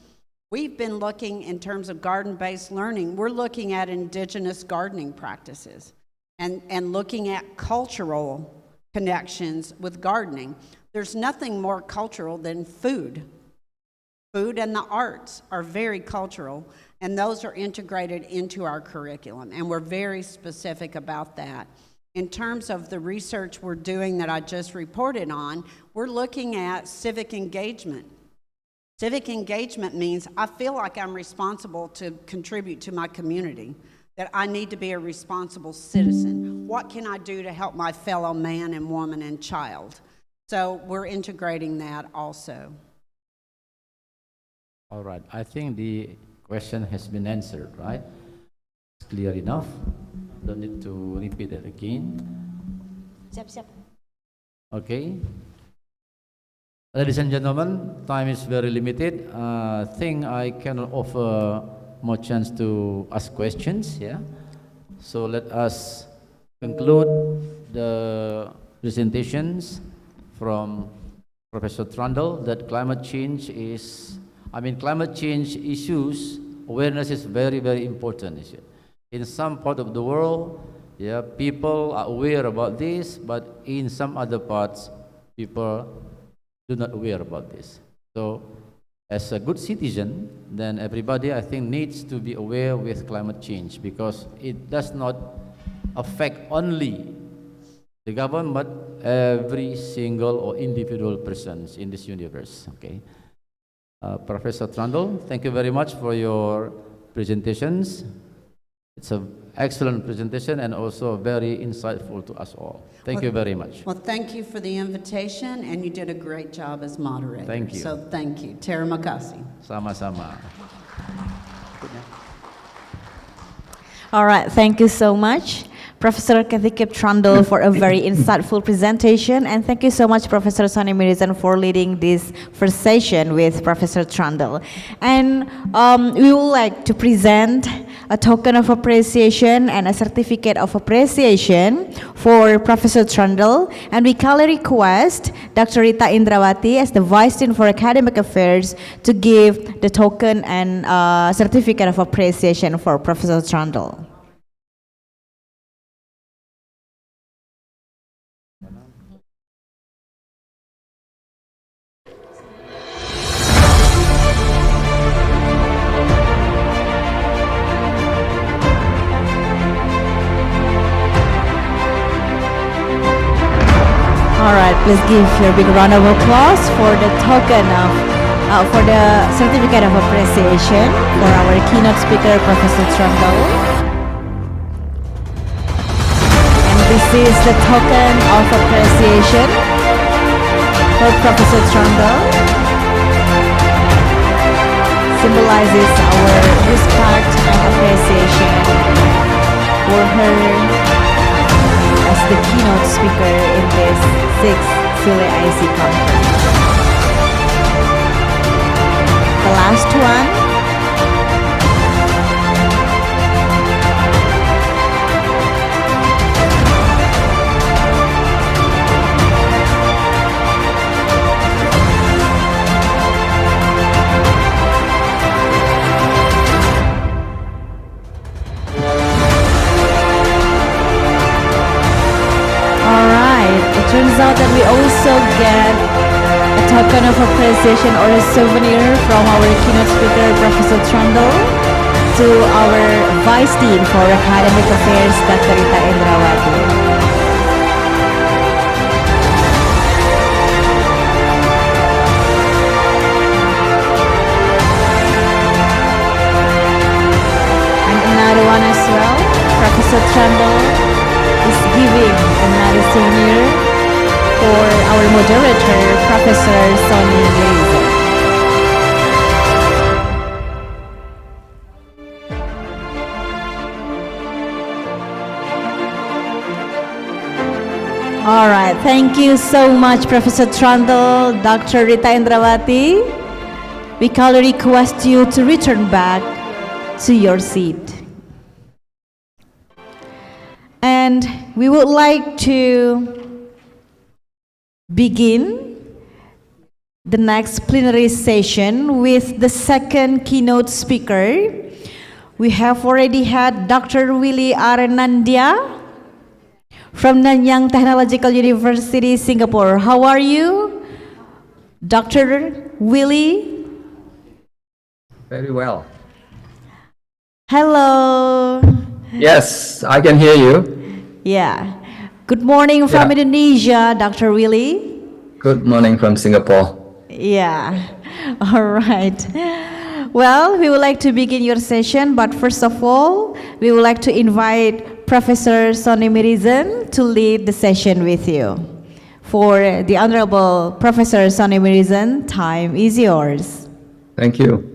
we've been looking in terms of garden-based learning, we're looking at indigenous gardening practices and looking at cultural connections with gardening. There's nothing more cultural than food. Food and the arts are very cultural, and those are integrated into our curriculum, and we're very specific about that. In terms of the research we're doing that I just reported on, we're looking at civic engagement. Civic engagement means I feel like I'm responsible to contribute to my community, that I need to be a responsible citizen. What can I do to help my fellow man and woman and child? So we're integrating that also. All right, I think the question has been answered, right? It's clear enough. Don't need to repeat it again. Siap-siap. Okay. Ladies and gentlemen, time is very limited. I think I cannot offer more chance to ask questions, yeah? So let us conclude the presentations from Professor Trundle that climate change issues, awareness is very, very important issue. In some part of the world, yeah, people are aware about this, but in some other parts, people do not aware about this. So, as a good citizen, then everybody, I think, needs to be aware with climate change because it does not affect only the government, but every single or individual persons in this universe. Okay, Professor Trundle, thank you very much for your presentations. It's an excellent presentation and also very insightful to us all. Thank you very much. Well, thank you for the invitation, and you did a great job as moderator. Thank you. So thank you. Terima kasih. Sama-sama. All right, thank you so much, Professor FKIP Trundle, for a very insightful presentation, and thank you so much, Professor Sonny Mirizan, for leading this first session with Professor Trundle. And we would like to present a token of appreciation and a certificate of appreciation for Professor Trundle, and we kindly request Dr. Rita Indrawati, as the Vice Dean for Academic Affairs, to give the token and certificate of appreciation for Professor Trundle. All right, please give your big round of applause for the token of, for the certificate of appreciation for our keynote speaker, Professor Trundle. And this is the token of appreciation for Professor Trundle. Symbolizes our respect and appreciation for her as the keynote speaker in this 6th SULE IC conference. The last one. Turns out that we also get a token of appreciation or a souvenir from our keynote speaker, Professor Trundle, to our Vice Dean for Academic Affairs, Dr. Rita Indrawati. And another one as well, Professor Trundle is giving another souvenir for our moderator, Professor Sonny Mirizan. All right, thank you so much, Professor Trundle, Dr. Rita Indrawati. We kindly request you to return back to your seat. And we would like to begin the next plenary session with the second keynote speaker. We have already had Dr. Willy Arenandia from Nanyang Technological University, Singapore. How are you, Dr. Willy? Very well. Hello. Yes, I can hear you. Yeah. Good morning from Indonesia, Dr. Willy. Good morning from Singapore. Yeah. All right. Well, we would like to begin your session, but first of all, we would like to invite Professor Sonny Mirizan to lead the session with you. For the Honorable Professor Sonny Mirizan, time is yours. Thank you.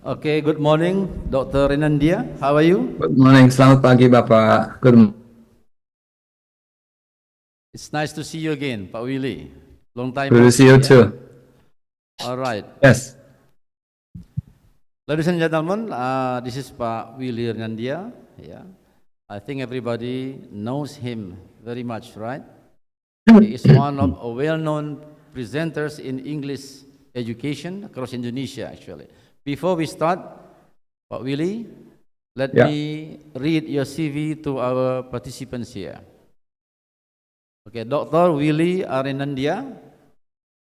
Okay, good morning, Dr. Renandia. How are you? Good morning. Selamat pagi, Bapak. It's nice to see you again, Pak Willy. Long time. Good to see you too. All right. Yes. Ladies and gentlemen, this is Pak Willy Renandia. Yeah, I think everybody knows him very much, right? He is one of a well-known presenters in English education across Indonesia, actually. Before we start, Pak Willy, let me read your CV to our participants here. Okay, Dr. Willy Arenandia.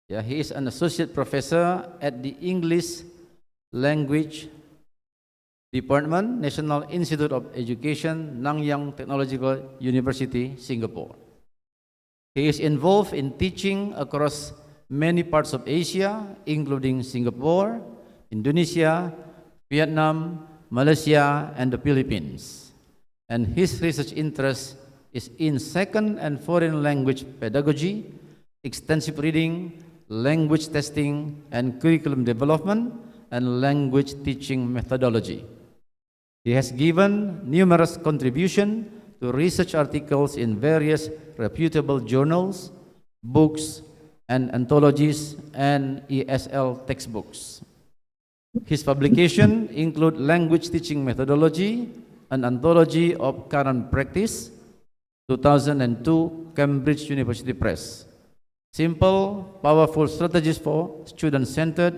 Yeah, he is an associate professor at the English Language Department, National Institute of Education, Nanyang Technological University, Singapore. He is involved in teaching across many parts of Asia, including Singapore, Indonesia, Vietnam, Malaysia, and the Philippines. And his research interest is in second and foreign language pedagogy, extensive reading, language testing, and curriculum development, and language teaching methodology. He has given numerous contributions to research articles in various reputable journals, books, and anthologies, and ESL textbooks. His publications include Language Teaching Methodology, an anthology of current practice, 2002, Cambridge University Press. Simple, Powerful Strategies for Student-Centered,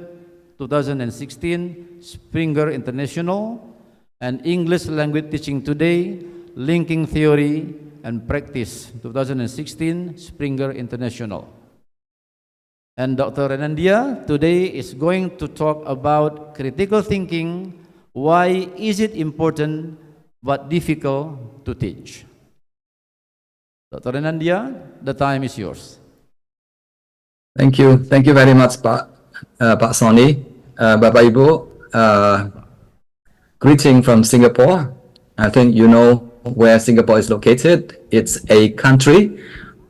2016, Springer International, and English Language Teaching Today, Linking Theory and Practice, 2016, Springer International. And Dr. Renandia today is going to talk about critical thinking. Why is it important but difficult to teach? Dr. Renandia, the time is yours. Thank you. Thank you very much, Pak Sony. Bapak Ibu, greeting from Singapore. I think you know where Singapore is located. It's a country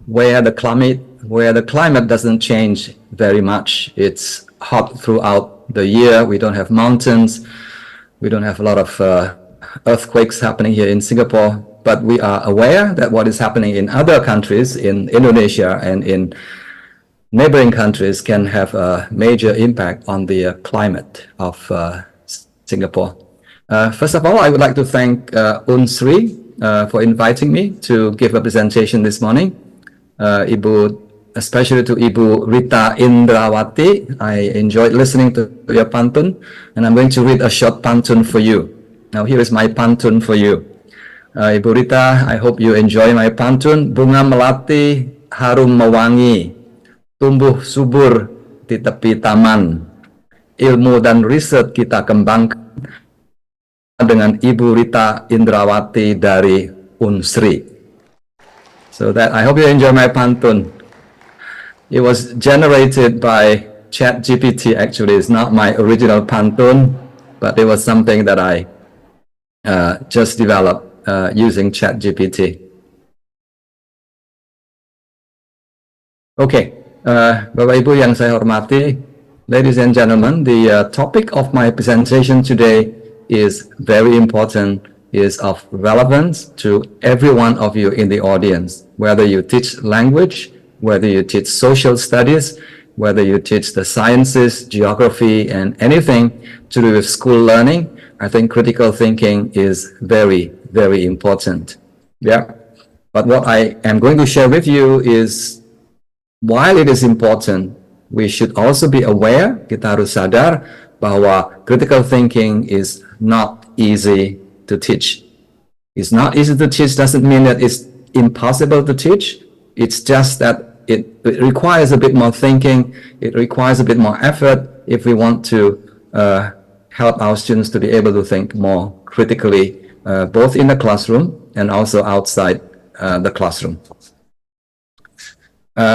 where the climate doesn't change very much. It's hot throughout the year. We don't have mountains. We don't have a lot of earthquakes happening here in Singapore. But we are aware that what is happening in other countries, in Indonesia and in neighboring countries, can have a major impact on the climate of Singapore. First of all, I would like to thank UNSRI for inviting me to give a presentation this morning. Especially to Ibu Rita Indrawati. I enjoyed listening to your pantun, and I'm going to read a short pantun for you. Now here is my pantun for you. Ibu Rita, I hope you enjoy my pantun. Bunga melati harum mewangi, tumbuh subur di tepi taman. Ilmu dan riset kita kembangkan dengan Ibu Rita Indrawati dari UNSRI. So that I hope you enjoy my pantun. It was generated by ChatGPT. Actually, it's not my original pantun, but it was something that I just developed using ChatGPT. Okay, Bapak Ibu yang saya hormati, ladies and gentlemen, the topic of my presentation today is very important, is of relevance to every one of you in the audience, whether you teach language, whether you teach social studies, whether you teach the sciences, geography, and anything to do with school learning. I think critical thinking is very, very important. Yeah. But what I am going to share with you is, while it is important, we should also be aware, kita harus sadar bahwa critical thinking is not easy to teach. It's not easy to teach doesn't mean that it's impossible to teach. It's just that it requires a bit more thinking. It requires a bit more effort if we want to help our students to be able to think more critically, both in the classroom and also outside the classroom.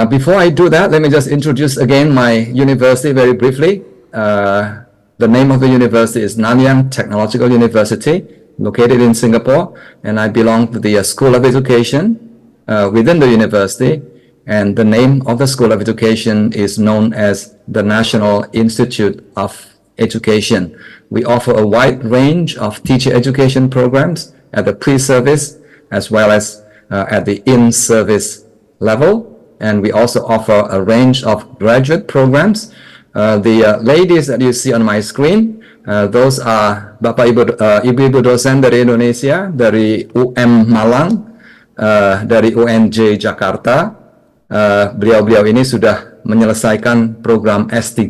Before I do that, let me just introduce again my university very briefly. The name of the university is Nanyang Technological University, located in Singapore, and I belong to the School of Education within the university, and the name of the School of Education is known as the National Institute of Education. We offer a wide range of teacher education programs at the pre-service as well as at the in-service level, and we also offer a range of graduate programs. The ladies that you see on my screen, those are Bapak Ibu dosen dari Indonesia, dari UM Malang, dari UNJ Jakarta. Beliau-beliau ini sudah menyelesaikan program S3.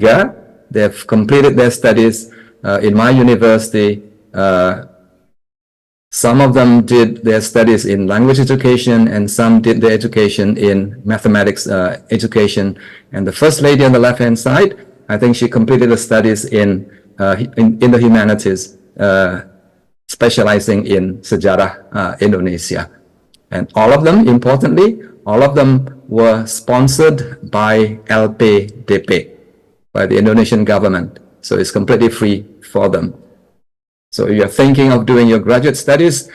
They've completed their studies in my university. Some of them did their studies in language education, and some did their education in mathematics education. And the first lady on the left-hand side, I think she completed the studies in the humanities, specializing in sejarah Indonesia. And all of them, importantly, all of them were sponsored by LPDP, by the Indonesian government. So it's completely free for them. So if you're thinking of doing your graduate studies,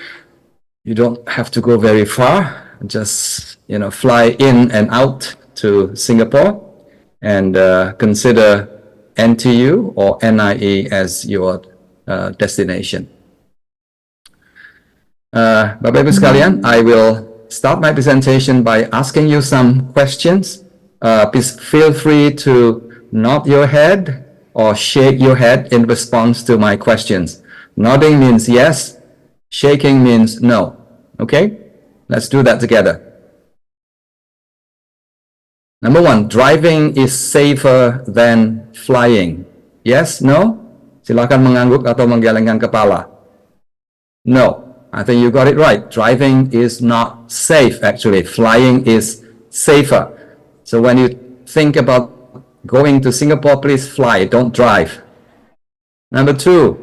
you don't have to go very far. Just, fly in and out to Singapore and consider NTU or NIE as your destination. Bapak Ibu sekalian, I will start my presentation by asking you some questions. Please feel free to nod your head or shake your head in response to my questions. Nodding means yes, shaking means no. Okay? Let's do that together. Number one, driving is safer than flying. Yes, no? Silakan mengangguk atau menggelengkan kepala. No. I think you got it right. Driving is not safe, actually. Flying is safer. So when you think about going to Singapore, please fly, don't drive. Number two,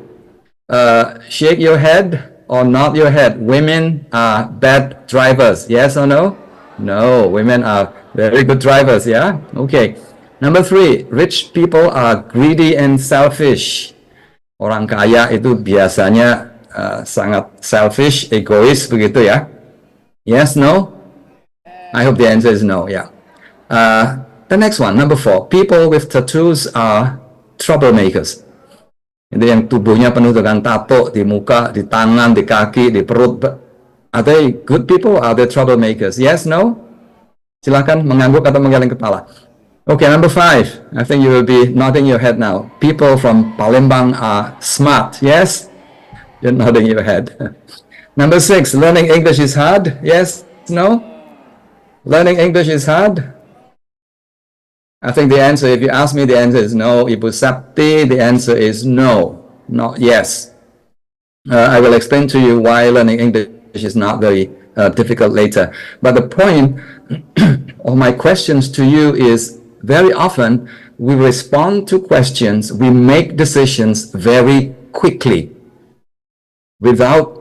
shake your head or nod your head. Women are bad drivers. Yes or no? No, women are very good drivers, yeah? Okay. Number three, rich people are greedy and selfish. Orang kaya itu biasanya sangat selfish, egois begitu ya. Yes, no? I hope the answer is no, yeah. The next one, number four, people with tattoos are troublemakers. Itu yang tubuhnya penuh dengan tato di muka, di tangan, di kaki, di perut. Are they good people or are they troublemakers? Yes, no? Silakan mengangguk atau menggeleng kepala. Okay, number five, I think you will be nodding your head now. People from Palembang are smart, yes? You're nodding your head. Number six, learning English is hard. Yes? No? Learning English is hard? I think the answer, if you ask me, the answer is no. Ibu Sapti, the answer is no, not yes. I will explain to you why learning English is not very difficult later. But the point of my questions to you is very often we respond to questions, we make decisions very quickly, without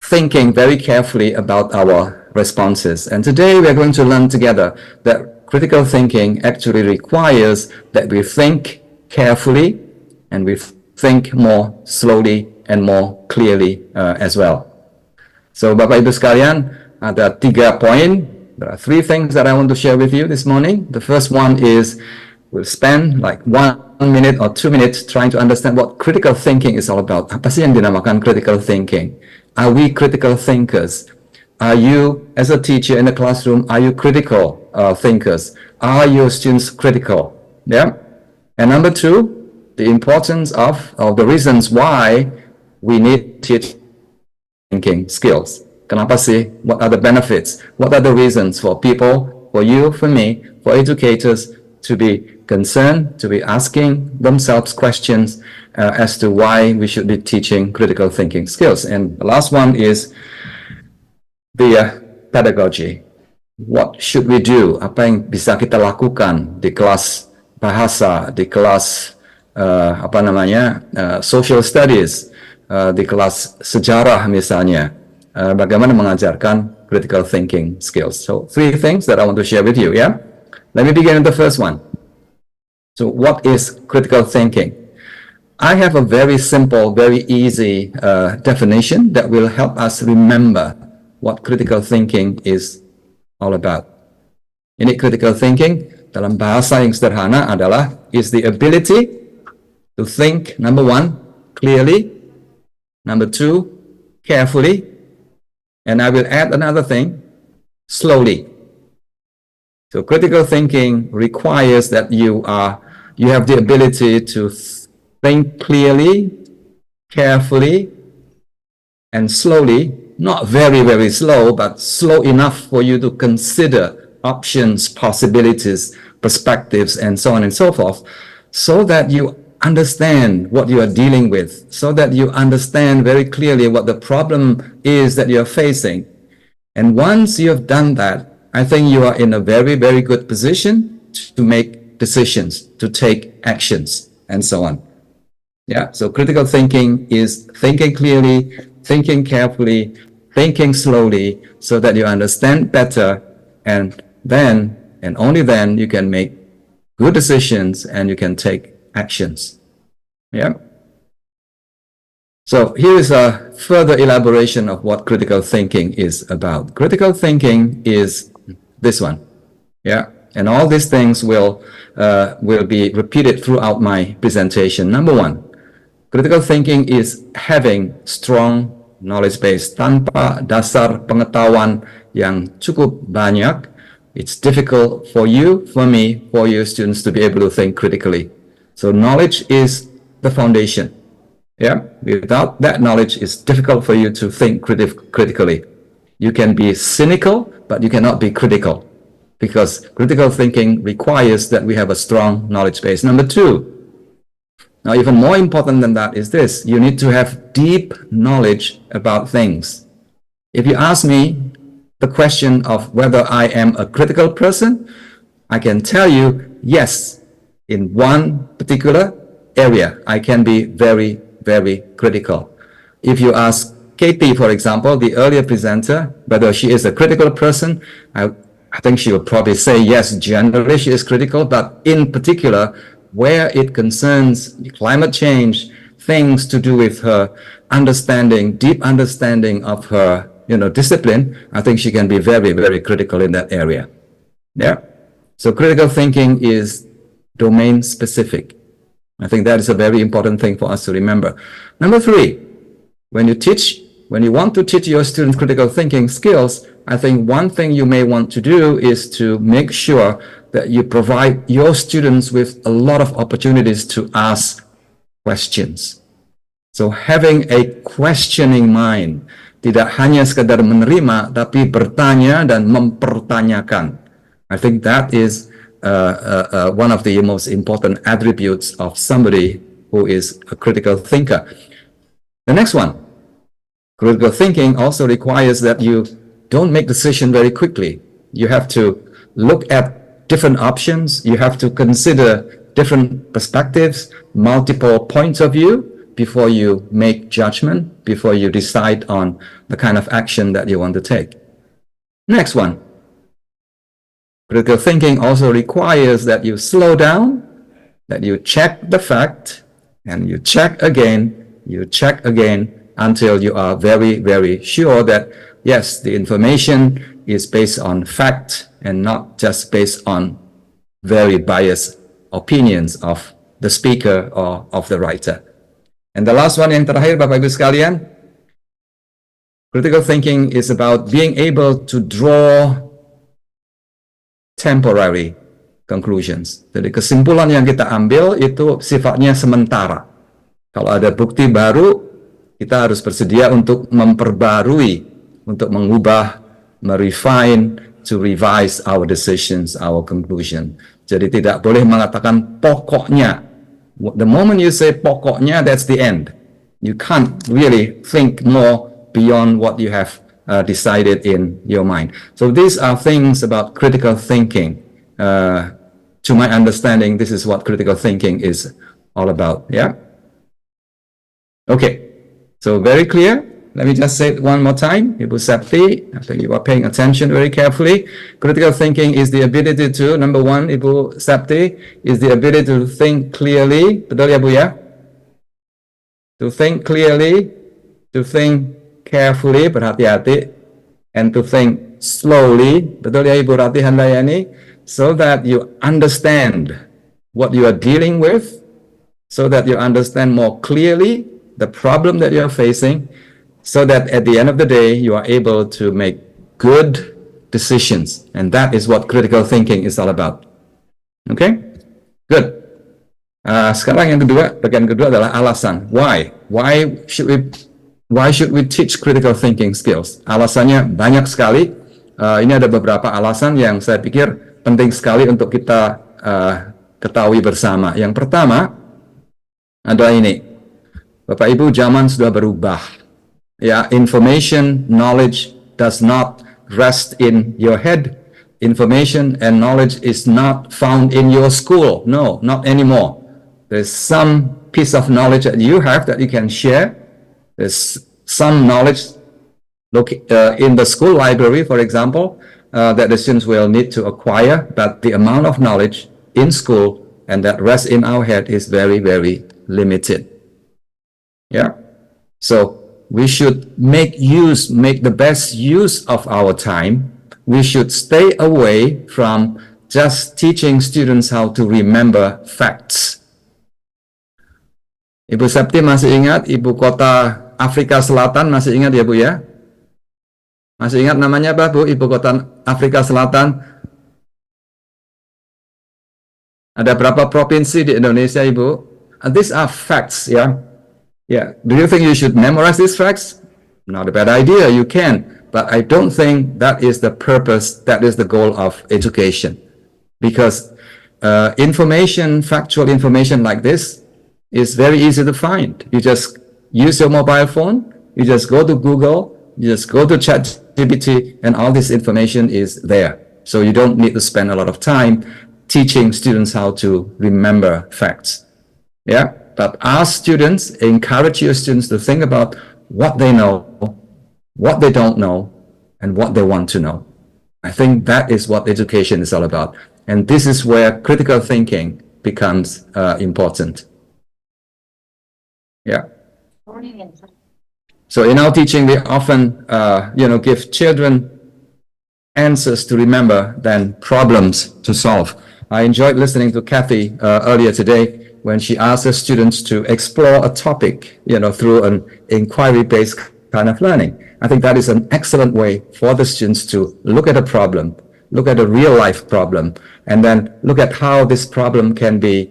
thinking very carefully about our responses. And today we're going to learn together that critical thinking actually requires that we think carefully and we think more slowly and more clearly as well. So Bapak Ibu sekalian, ada 3 poin. There are 3 things that I want to share with you this morning. The first one is we'll spend like 1 minute or 2 minutes trying to understand what critical thinking is all about. Apa sih yang dinamakan critical thinking? Are we critical thinkers? Are you, as a teacher in the classroom, are you critical thinkers? Are your students critical? Yeah. And number 2, the importance of the reasons why we need teach thinking skills. Kenapa sih? What are the benefits? What are the reasons for people, for you, for me, for educators to be concerned, to be asking themselves questions as to why we should be teaching critical thinking skills. And the last one is the pedagogy. What should we do? Apa yang bisa kita lakukan di kelas bahasa, di kelas social studies, di kelas sejarah misalnya. Bagaimana mengajarkan critical thinking skills. So 3 things that I want to share with you, yeah? Let me begin with the first one. So what is critical thinking? I have a very simple, very easy definition that will help us remember what critical thinking is all about. Ini critical thinking dalam bahasa yang sederhana adalah is the ability to think, number 1, clearly, number 2, carefully, and I will add another thing, slowly. So critical thinking requires that you have the ability to think clearly, carefully, and slowly, not very, very slow, but slow enough for you to consider options, possibilities, perspectives, and so on and so forth, so that you understand what you are dealing with, so that you understand very clearly what the problem is that you're facing. And once you have done that, I think you are in a very, very good position to make decisions, to take actions, and so on. Yeah, so critical thinking is thinking clearly, thinking carefully, thinking slowly, so that you understand better, and then, and only then, you can make good decisions and you can take actions. Yeah. So here is a further elaboration of what critical thinking is about. Critical thinking is this one, yeah, and all these things will be repeated throughout my presentation. Number one, critical thinking is having strong knowledge base. Tanpa dasar pengetahuan yang cukup banyak, it's difficult for you, for me, for your students to be able to think critically. So knowledge is the foundation. Yeah, without that knowledge, it's difficult for you to think critically. You can be cynical, but you cannot be critical, because critical thinking requires that we have a strong knowledge base. Number two, now even more important than that is this: you need to have deep knowledge about things. If you ask me the question of whether I am a critical person, I can tell you yes, in one particular area, I can be very, very critical. If you ask Katie, for example, the earlier presenter, whether she is a critical person, I think she will probably say yes, generally she is critical, but in particular, where it concerns climate change, things to do with her understanding, deep understanding of her, discipline, I think she can be very, very critical in that area. Yeah. So critical thinking is domain specific. I think that is a very important thing for us to remember. Number three, when you want to teach your students critical thinking skills, I think one thing you may want to do is to make sure that you provide your students with a lot of opportunities to ask questions. So having a questioning mind, tidak hanya sekadar menerima, tapi bertanya dan mempertanyakan. I think that is one of the most important attributes of somebody who is a critical thinker. The next one, critical thinking also requires that you don't make decisions very quickly. You have to look at different options. You have to consider different perspectives, multiple points of view before you make judgment, before you decide on the kind of action that you want to take. Next one. Critical thinking also requires that you slow down, that you check the fact, and you check again until you are very, very sure that, yes, the information is based on fact and not just based on very biased opinions of the speaker or of the writer. And the last one, yang terakhir, Bapak Ibu sekalian, critical thinking is about being able to draw temporary conclusions. Jadi kesimpulan yang kita ambil itu sifatnya sementara. Kalau ada bukti baru, kita harus bersedia untuk memperbarui, untuk mengubah, merefine, to revise our decisions, our conclusion. Jadi tidak boleh mengatakan pokoknya. The moment you say pokoknya, that's the end. You can't really think more beyond what you have decided in your mind. So these are things about critical thinking. To my understanding, this is what critical thinking is all about. Yeah? Okay. So very clear. Let me just say it one more time. Ibu Septi, I think you are paying attention very carefully. Critical thinking is the ability to, number one, Ibu Septi, is the ability to think clearly. Betul ya, Bu ya? To think clearly, to think carefully, berhati-hati, and to think slowly. Betul ya, Ibu Rati Handayani? So that you understand what you are dealing with, so that you understand more clearly the problem that you are facing, so that at the end of the day, you are able to make good decisions. And that is what critical thinking is all about. Okay? Good. Sekarang yang kedua, bagian kedua adalah alasan. Why? Why should we teach critical thinking skills? Alasannya banyak sekali. Ini ada beberapa alasan yang saya pikir penting sekali untuk kita ketahui bersama. Yang pertama adalah ini. Bapak Ibu, zaman sudah berubah. Yeah, information, knowledge does not rest in your head. Information and knowledge is not found in your school. No, not anymore. There's some piece of knowledge that you have that you can share. There's some knowledge in the school library, for example, that the students will need to acquire, but the amount of knowledge in school and that rests in our head is very, very limited. Yeah. So we should make the best use of our time. We should stay away from just teaching students how to remember facts. Ibu Septi masih ingat ibu kota Afrika Selatan, masih ingat ya Bu ya? Masih ingat namanya apa Bu, ibu kota Afrika Selatan? Ada berapa provinsi di Indonesia Ibu? These are facts ya. Yeah. Do you think you should memorize these facts? Not a bad idea, you can. But I don't think that is the purpose, that is the goal of education. Because factual information like this is very easy to find. You just use your mobile phone, you just go to Google, you just go to ChatGPT, and all this information is there. So you don't need to spend a lot of time teaching students how to remember facts. Yeah, but ask students, encourage your students to think about what they know, what they don't know, and what they want to know. I think that is what education is all about. And this is where critical thinking becomes important. Yeah. So in our teaching, we often, give children answers to remember than problems to solve. I enjoyed listening to Kathy earlier today when she asked her students to explore a topic, through an inquiry-based kind of learning. I think that is an excellent way for the students to look at a problem, look at a real-life problem, and then look at how this problem can be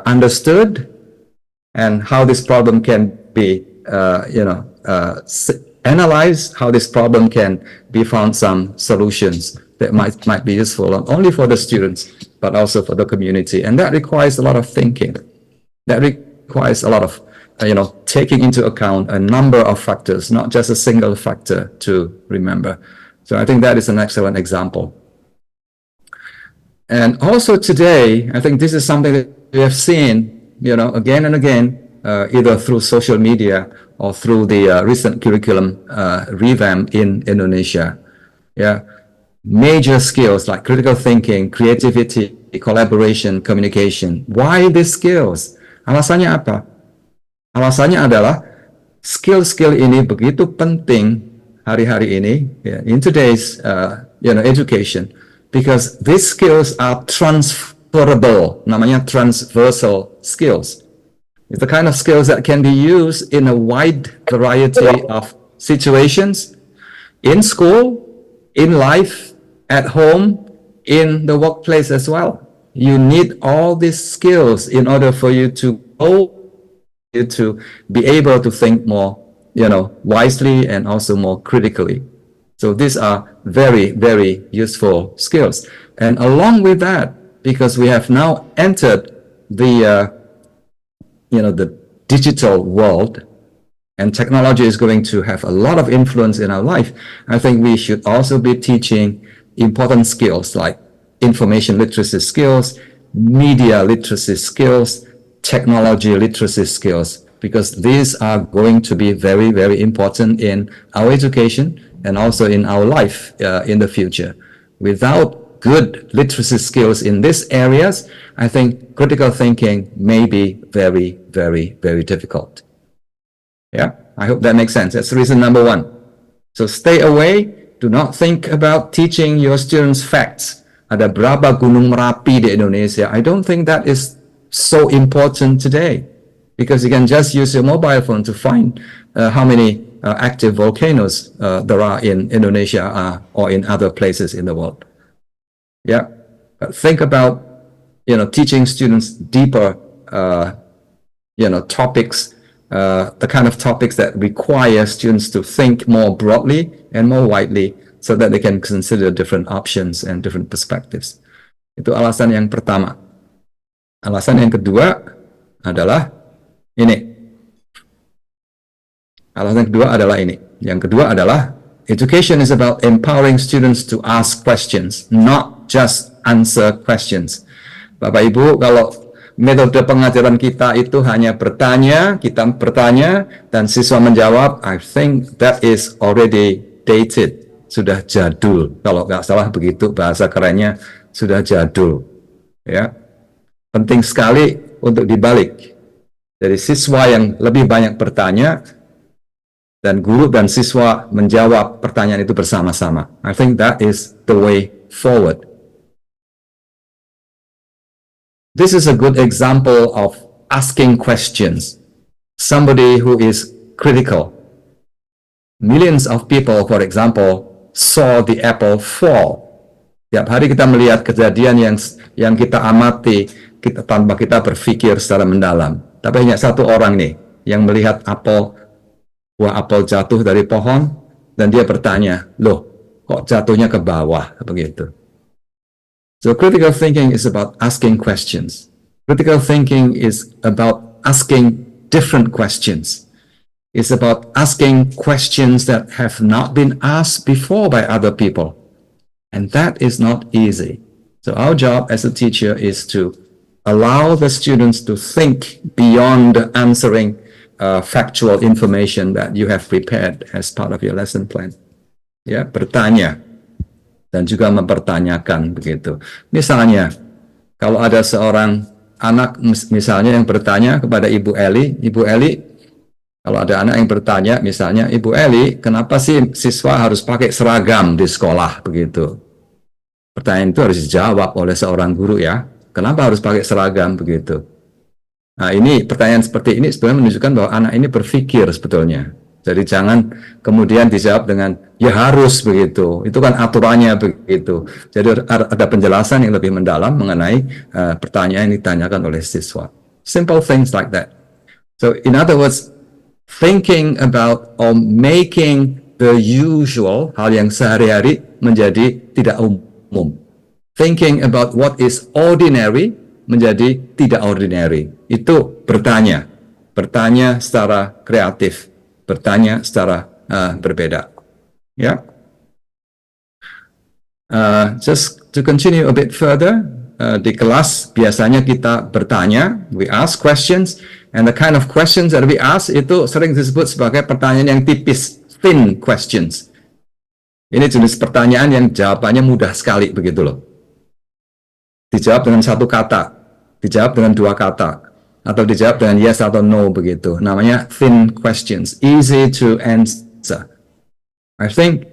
understood and how this problem can be, analyzed, how this problem can be found some solutions that might be useful not only for the students, but also for the community. And that requires a lot of thinking. That requires a lot of, taking into account a number of factors, not just a single factor to remember. So I think that is an excellent example. And also today, I think this is something that we have seen, again and again, either through social media or through the recent curriculum revamp in Indonesia. Yeah. Major skills like critical thinking, creativity, collaboration, communication. Why these skills? Alasannya apa? Alasannya adalah skill-skill ini begitu penting hari-hari ini, in today's education, because these skills are transferable, namanya transversal skills. It's the kind of skills that can be used in a wide variety of situations, in school, in life, at home, in the workplace as well. You need all these skills in order for you to be able to think more, wisely and also more critically. So these are very, very useful skills. And along with that, because we have now entered the digital world, and technology is going to have a lot of influence in our life, I think we should also be teaching important skills like information literacy skills, media literacy skills, technology literacy skills, because these are going to be very, very important in our education and also in our life in the future. Without good literacy skills in these areas, I think critical thinking may be very, very, very difficult. Yeah, I hope that makes sense. That's reason number one. So stay away. Do not think about teaching your students facts. Ada berapa gunung Merapi di Indonesia? I don't think that is so important today, because you can just use your mobile phone to find how many active volcanoes there are in Indonesia or in other places in the world. Yeah, but think about teaching students deeper topics. The kind of topics that require students to think more broadly and more widely so that they can consider different options and different perspectives. Itu alasan yang pertama. Alasan yang kedua adalah ini. Alasan kedua adalah ini. Yang kedua adalah education is about empowering students to ask questions, not just answer questions. Bapak Ibu, kalau metode pengajaran kita itu hanya bertanya, kita bertanya, dan siswa menjawab, I think that is already dated, sudah jadul. Kalau nggak salah begitu bahasa kerennya, sudah jadul. Ya, penting sekali untuk dibalik. Dari siswa yang lebih banyak bertanya, dan guru dan siswa menjawab pertanyaan itu bersama-sama. I think that is the way forward. This is a good example of asking questions. Somebody who is critical. Millions of people, for example, saw the apple fall. Tiap hari kita melihat kejadian yang kita amati tanpa kita berpikir secara mendalam. Tapi hanya satu orang nih yang melihat buah apel jatuh dari pohon, dan dia bertanya, loh, kok jatuhnya ke bawah, begitu. So critical thinking is about asking questions. Critical thinking is about asking different questions. It's about asking questions that have not been asked before by other people. And that is not easy. So our job as a teacher is to allow the students to think beyond answering factual information that you have prepared as part of your lesson plan. Ya, bertanya dan juga mempertanyakan begitu. Misalnya, kalau ada seorang anak misalnya yang bertanya kepada Ibu Eli, kalau ada anak yang bertanya misalnya, Ibu Eli, kenapa sih siswa harus pakai seragam di sekolah begitu? Pertanyaan itu harus dijawab oleh seorang guru ya. Kenapa harus pakai seragam begitu? Nah, ini pertanyaan seperti ini sebenarnya menunjukkan bahwa anak ini berpikir sebetulnya. Jadi jangan kemudian dijawab dengan ya harus begitu. Itu kan aturannya begitu. Jadi ada penjelasan yang lebih mendalam mengenai pertanyaan yang ditanyakan oleh siswa. Simple things like that. So in other words, thinking about or making the usual, hal yang sehari-hari menjadi tidak umum. Thinking about what is ordinary menjadi tidak ordinary. Itu bertanya secara kreatif, bertanya secara berbeda. Ya. Just to continue a bit further, di kelas biasanya kita bertanya, we ask questions, and the kind of questions that we ask itu sering disebut sebagai pertanyaan yang tipis, thin questions. Ini jenis pertanyaan yang jawabannya mudah sekali begitu loh. Dijawab dengan satu kata, dijawab dengan dua kata, atau dijawab dengan yes atau no begitu. Namanya thin questions, easy to answer. I think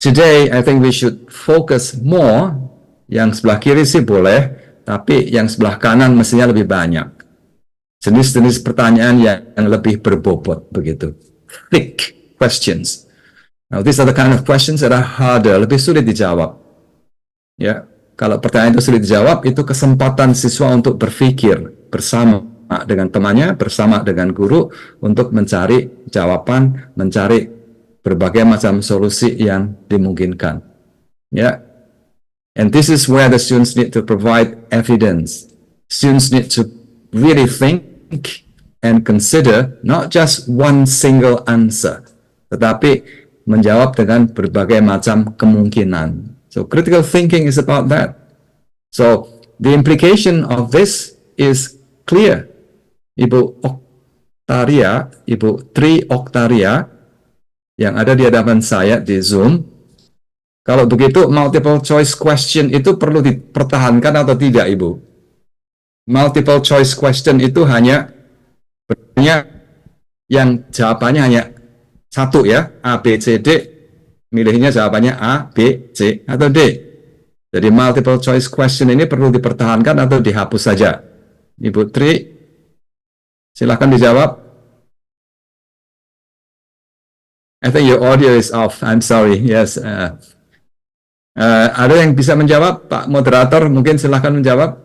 today we should focus more. Yang sebelah kiri sih boleh, tapi yang sebelah kanan mestinya lebih banyak. Jenis-jenis pertanyaan yang lebih berbobot begitu. Thick questions. Now these are the kind of questions that are harder, lebih sulit dijawab. Ya. Kalau pertanyaan itu sulit dijawab, itu kesempatan siswa untuk berpikir bersama dengan temannya, bersama dengan guru, untuk mencari jawaban, mencari berbagai macam solusi yang dimungkinkan. Ya, and this is where the students need to provide evidence. Students need to really think and consider not just one single answer, tetapi menjawab dengan berbagai macam kemungkinan. So critical thinking is about that. So the implication of this is clear. Ibu Tri Oktaria yang ada di hadapan saya di Zoom, kalau begitu multiple choice question itu perlu dipertahankan atau tidak, Ibu? Multiple choice question itu hanya yang jawabannya hanya satu ya, A, B, C, D. Milihnya jawabannya A, B, C, atau D. Jadi multiple choice question ini perlu dipertahankan atau dihapus saja. Ibu Tri, silahkan dijawab. I think your audio is off. I'm sorry. Yes. Ada yang bisa menjawab? Pak Moderator, mungkin silahkan menjawab.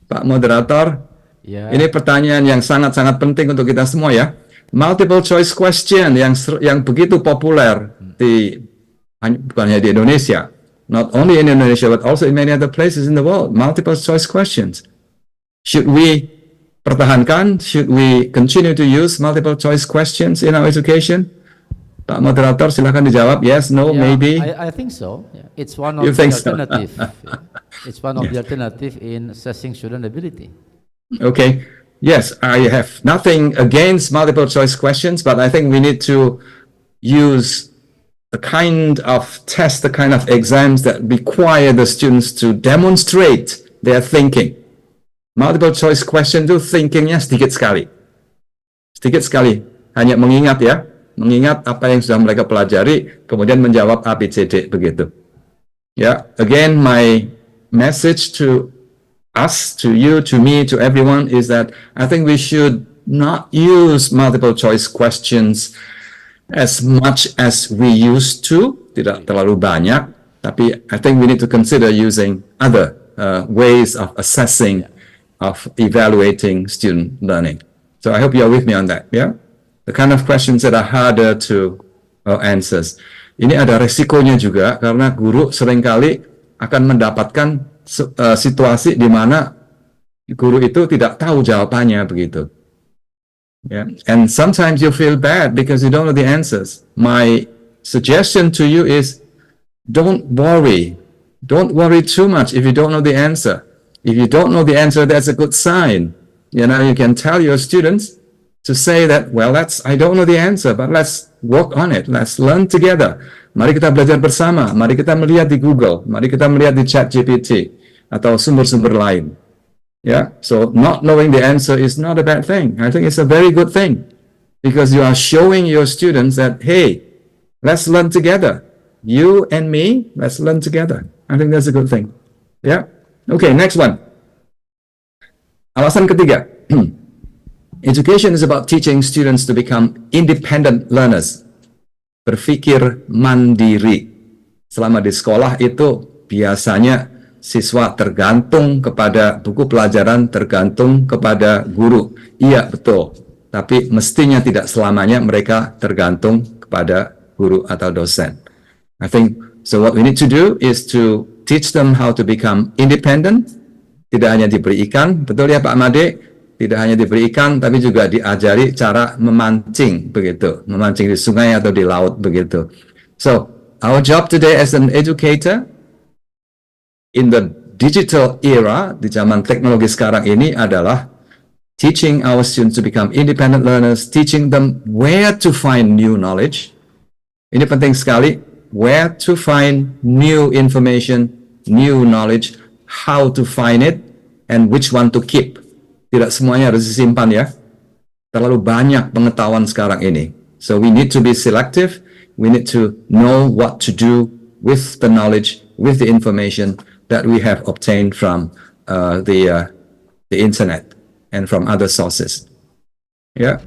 Pak Moderator, ini pertanyaan yang sangat-sangat penting untuk kita semua ya. Multiple choice question yang begitu populer bukan hanya di Indonesia, not only in Indonesia but also in many other places in the world. Multiple choice questions. Should we pertahankan? Should we continue to use multiple choice questions in our education? Pak Moderator, silakan dijawab. Yes, no, maybe. I think so. Yeah. It's one of You the think so? alternative. It's one of the alternative in assessing student ability. Okay. Yes, I have nothing against multiple choice questions, but I think we need to use the kind of test, the kind of exams that require the students to demonstrate their thinking. Multiple choice question itu thinkingnya sedikit sekali. Sedikit sekali. hanya mengingat ya, mengingat apa yang sudah mereka pelajari, kemudian menjawab A, B, C, D, begitu. Ya, again, my message to us, to you, to me, to everyone is that I think we should not use multiple choice questions as much as we used to, tidak terlalu banyak, tapi I think we need to consider using other ways of assessing, of evaluating student learning. So I hope you are with me on that, yeah? The kind of questions that are harder to answers. Ini ada resikonya juga, karena guru seringkali akan mendapatkan situasi di mana guru itu tidak tahu jawabannya, begitu. Yeah. And sometimes you feel bad because you don't know the answers. My suggestion to you is don't worry. Don't worry too much if you don't know the answer. If you don't know the answer, that's a good sign. You know, you can tell your students to say that, well, I don't know the answer, but let's work on it. Let's learn together. Mari kita belajar bersama. Mari kita melihat di Google. Mari kita melihat di ChatGPT atau sumber-sumber lain. Yeah, so not knowing the answer is not a bad thing. I think it's a very good thing because you are showing your students that, hey, let's learn together. You and me, let's learn together. I think that's a good thing. Yeah. Okay, next one. Alasan ketiga. Education is about teaching students to become independent learners. Berpikir mandiri. Selama di sekolah itu biasanya siswa tergantung kepada buku pelajaran, tergantung kepada guru. Iya, betul. Tapi mestinya tidak selamanya mereka tergantung kepada guru atau dosen. I think, so what we need to do is to teach them how to become independent. Tidak hanya diberi ikan, betul ya Pak Made? Tidak hanya diberi ikan, tapi juga diajari cara memancing, begitu. Memancing di sungai atau di laut, begitu. So, our job today as an educator, in the digital era, di zaman teknologi sekarang ini adalah teaching our students to become independent learners, teaching them where to find new knowledge. Ini penting sekali, where to find new information, new knowledge, how to find it, and which one to keep. Tidak semuanya harus disimpan ya. Terlalu banyak pengetahuan sekarang ini. So we need to be selective, we need to know what to do with the knowledge, with the information that we have obtained from the internet and from other sources. Yeah,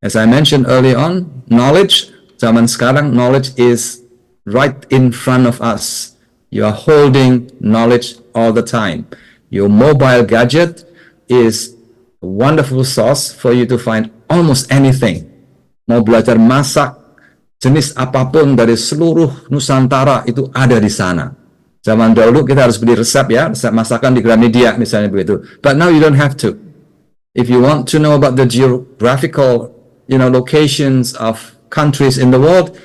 as I mentioned early on, knowledge, zaman sekarang, knowledge is right in front of us. You are holding knowledge all the time. Your mobile gadget is a wonderful source for you to find almost anything. Mau belajar masak, jenis apapun dari seluruh Nusantara itu ada di sana. Zaman dahulu kita harus beli resep ya, resep masakan di Gramedia misalnya begitu. But now you don't have to. If you want to know about the geographical, locations of countries in the world,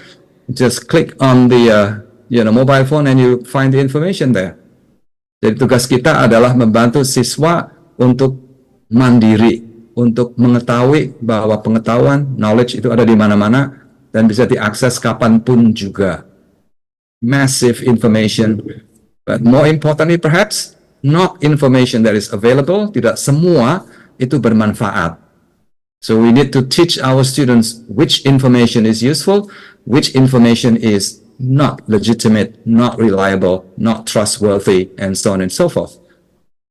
just click on the, mobile phone and you find the information there. Jadi tugas kita adalah membantu siswa untuk mandiri, untuk mengetahui bahwa pengetahuan, knowledge itu ada di mana-mana dan bisa diakses kapanpun juga. Massive information, but more importantly perhaps, not information that is available, tidak semua itu bermanfaat. So we need to teach our students which information is useful, which information is not legitimate, not reliable, not trustworthy, and so on and so forth.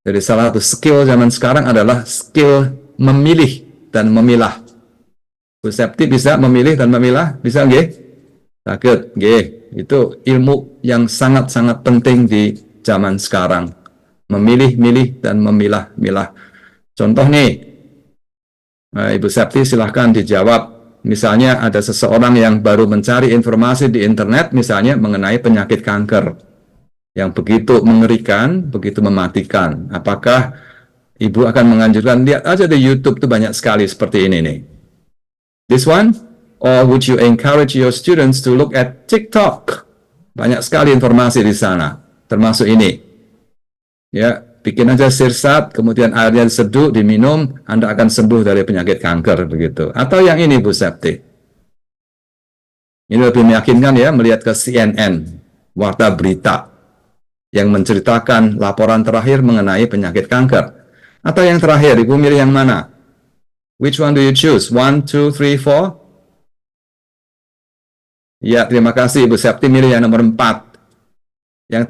Jadi salah satu skill zaman sekarang adalah skill memilih dan memilah. Bu Septi bisa memilih dan memilah? Bisa nggih? Sakit, nggih. Itu ilmu yang sangat-sangat penting di zaman sekarang. Memilih-milih dan memilah-milah. Contoh nih, Ibu Septi silahkan dijawab. Misalnya ada seseorang yang baru mencari informasi di internet, misalnya mengenai penyakit kanker. Yang begitu mengerikan, begitu mematikan. Apakah Ibu akan menganjurkan, lihat aja di YouTube tuh banyak sekali seperti ini nih. This one? Or would you encourage your students to look at TikTok? Banyak sekali informasi di sana, termasuk ini. Ya, bikin aja sirsat, kemudian airnya diseduh, diminum, Anda akan sembuh dari penyakit kanker, begitu. Atau yang ini, Bu Septi. Ini lebih meyakinkan ya, melihat ke CNN, warta berita, yang menceritakan laporan terakhir mengenai penyakit kanker. Atau yang terakhir, Ibu milih yang mana? Which one do you choose? 1, 2, 3, 4? Ya, terima kasih Ibu Septi milih yang nomor 4. Yang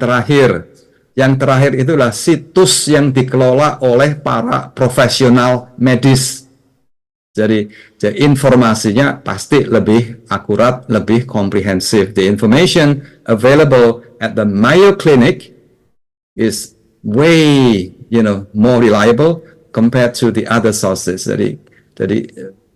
terakhir itulah situs yang dikelola oleh para profesional medis. Jadi informasinya pasti lebih akurat, lebih komprehensif. The information available at the Mayo Clinic is way, more reliable compared to the other sources. Jadi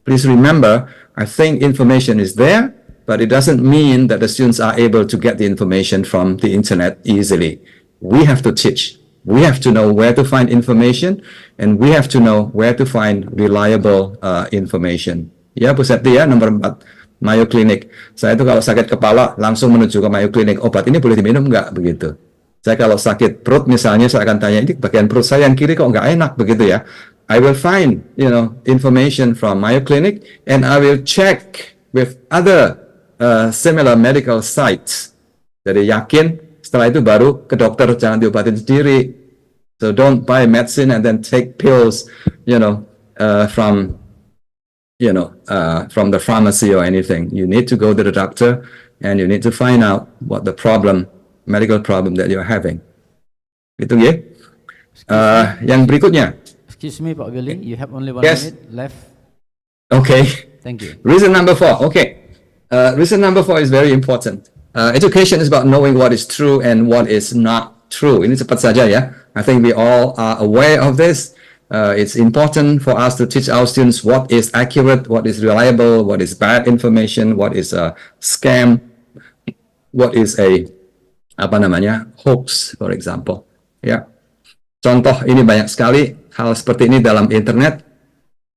please remember, I think information is there, but it doesn't mean that the students are able to get the information from the internet easily. We have to teach. We have to know where to find information, and we have to know where to find reliable information. Ya, Bu Septi ya, nomor 4, Mayo Clinic. Saya itu kalau sakit kepala langsung menuju ke Mayo Clinic. Obat ini boleh diminum nggak? Begitu. Saya kalau sakit perut misalnya, saya akan tanya, ini bagian perut saya yang kiri kok nggak enak, begitu ya. I will find, information from Mayo Clinic, and I will check with other similar medical sites. Jadi yakin, setelah itu baru ke dokter, jangan diobatin sendiri. So don't buy medicine and then take pills, from the pharmacy or anything. You need to go to the doctor and you need to find out what the medical problem that you're having. Itu ya. Yang berikutnya. Excuse me, Pak Billy, you have only 1 Yes. minute left. Okay. Thank you. Reason number 4. Okay. Reason number 4 is very important. Education is about knowing what is true and what is not true. Ini cepat saja ya. I think we all are aware of this. It's important for us to teach our students what is accurate, what is reliable, what is bad information, what is a scam, what is a hoax, for example. Ya. Contoh ini banyak sekali hal seperti ini dalam internet.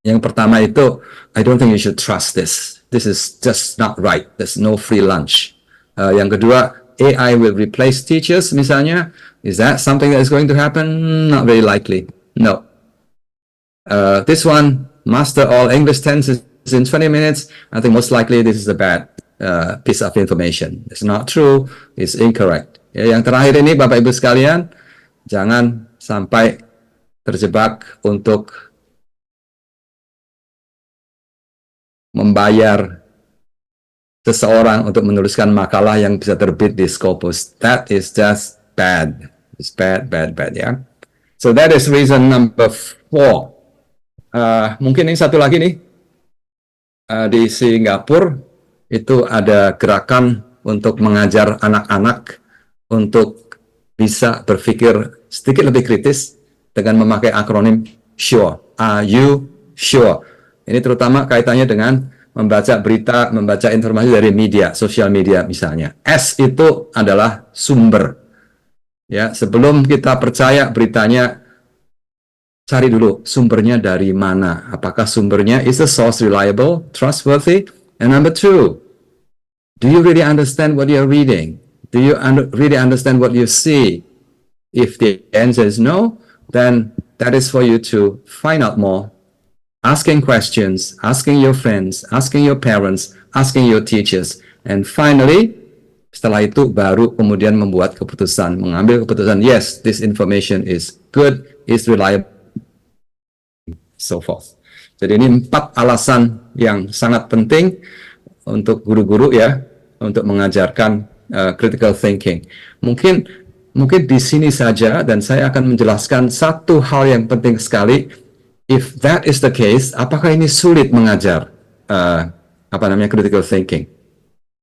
Yang pertama itu, I don't think you should trust this. This is just not right. There's no free lunch. Yang kedua, AI will replace teachers misalnya. Is that something that is going to happen? Not very likely. No. This one, master all English tenses in 20 minutes. I think most likely this is a bad piece of information. It's not true. It's incorrect. Ya, yang terakhir ini, Bapak Ibu sekalian, jangan sampai terjebak untuk membayar seseorang untuk menuliskan makalah yang bisa terbit di Scopus. That is just bad. It's bad, ya. So that is reason number 4. Mungkin ini satu lagi nih. Di Singapura itu ada gerakan untuk mengajar anak-anak untuk bisa berpikir sedikit lebih kritis dengan memakai akronim SURE. Are you sure? Ini terutama kaitannya dengan membaca berita, membaca informasi dari media, sosial media misalnya. S itu adalah sumber. Ya, sebelum kita percaya beritanya, cari dulu sumbernya dari mana. Apakah sumbernya is the source reliable, trustworthy? And number 2, do you really understand what you're reading? Do you really understand what you see? If the answer is no, then that is for you to find out more. Asking questions, asking your friends, asking your parents, asking your teachers. And finally, setelah itu baru kemudian membuat keputusan, mengambil keputusan, yes, this information is good, is reliable, so forth. Jadi ini 4 alasan yang sangat penting untuk guru-guru ya, untuk mengajarkan critical thinking. Mungkin di sini saja, dan saya akan menjelaskan satu hal yang penting sekali. If that is the case, apakah ini sulit mengajar critical thinking?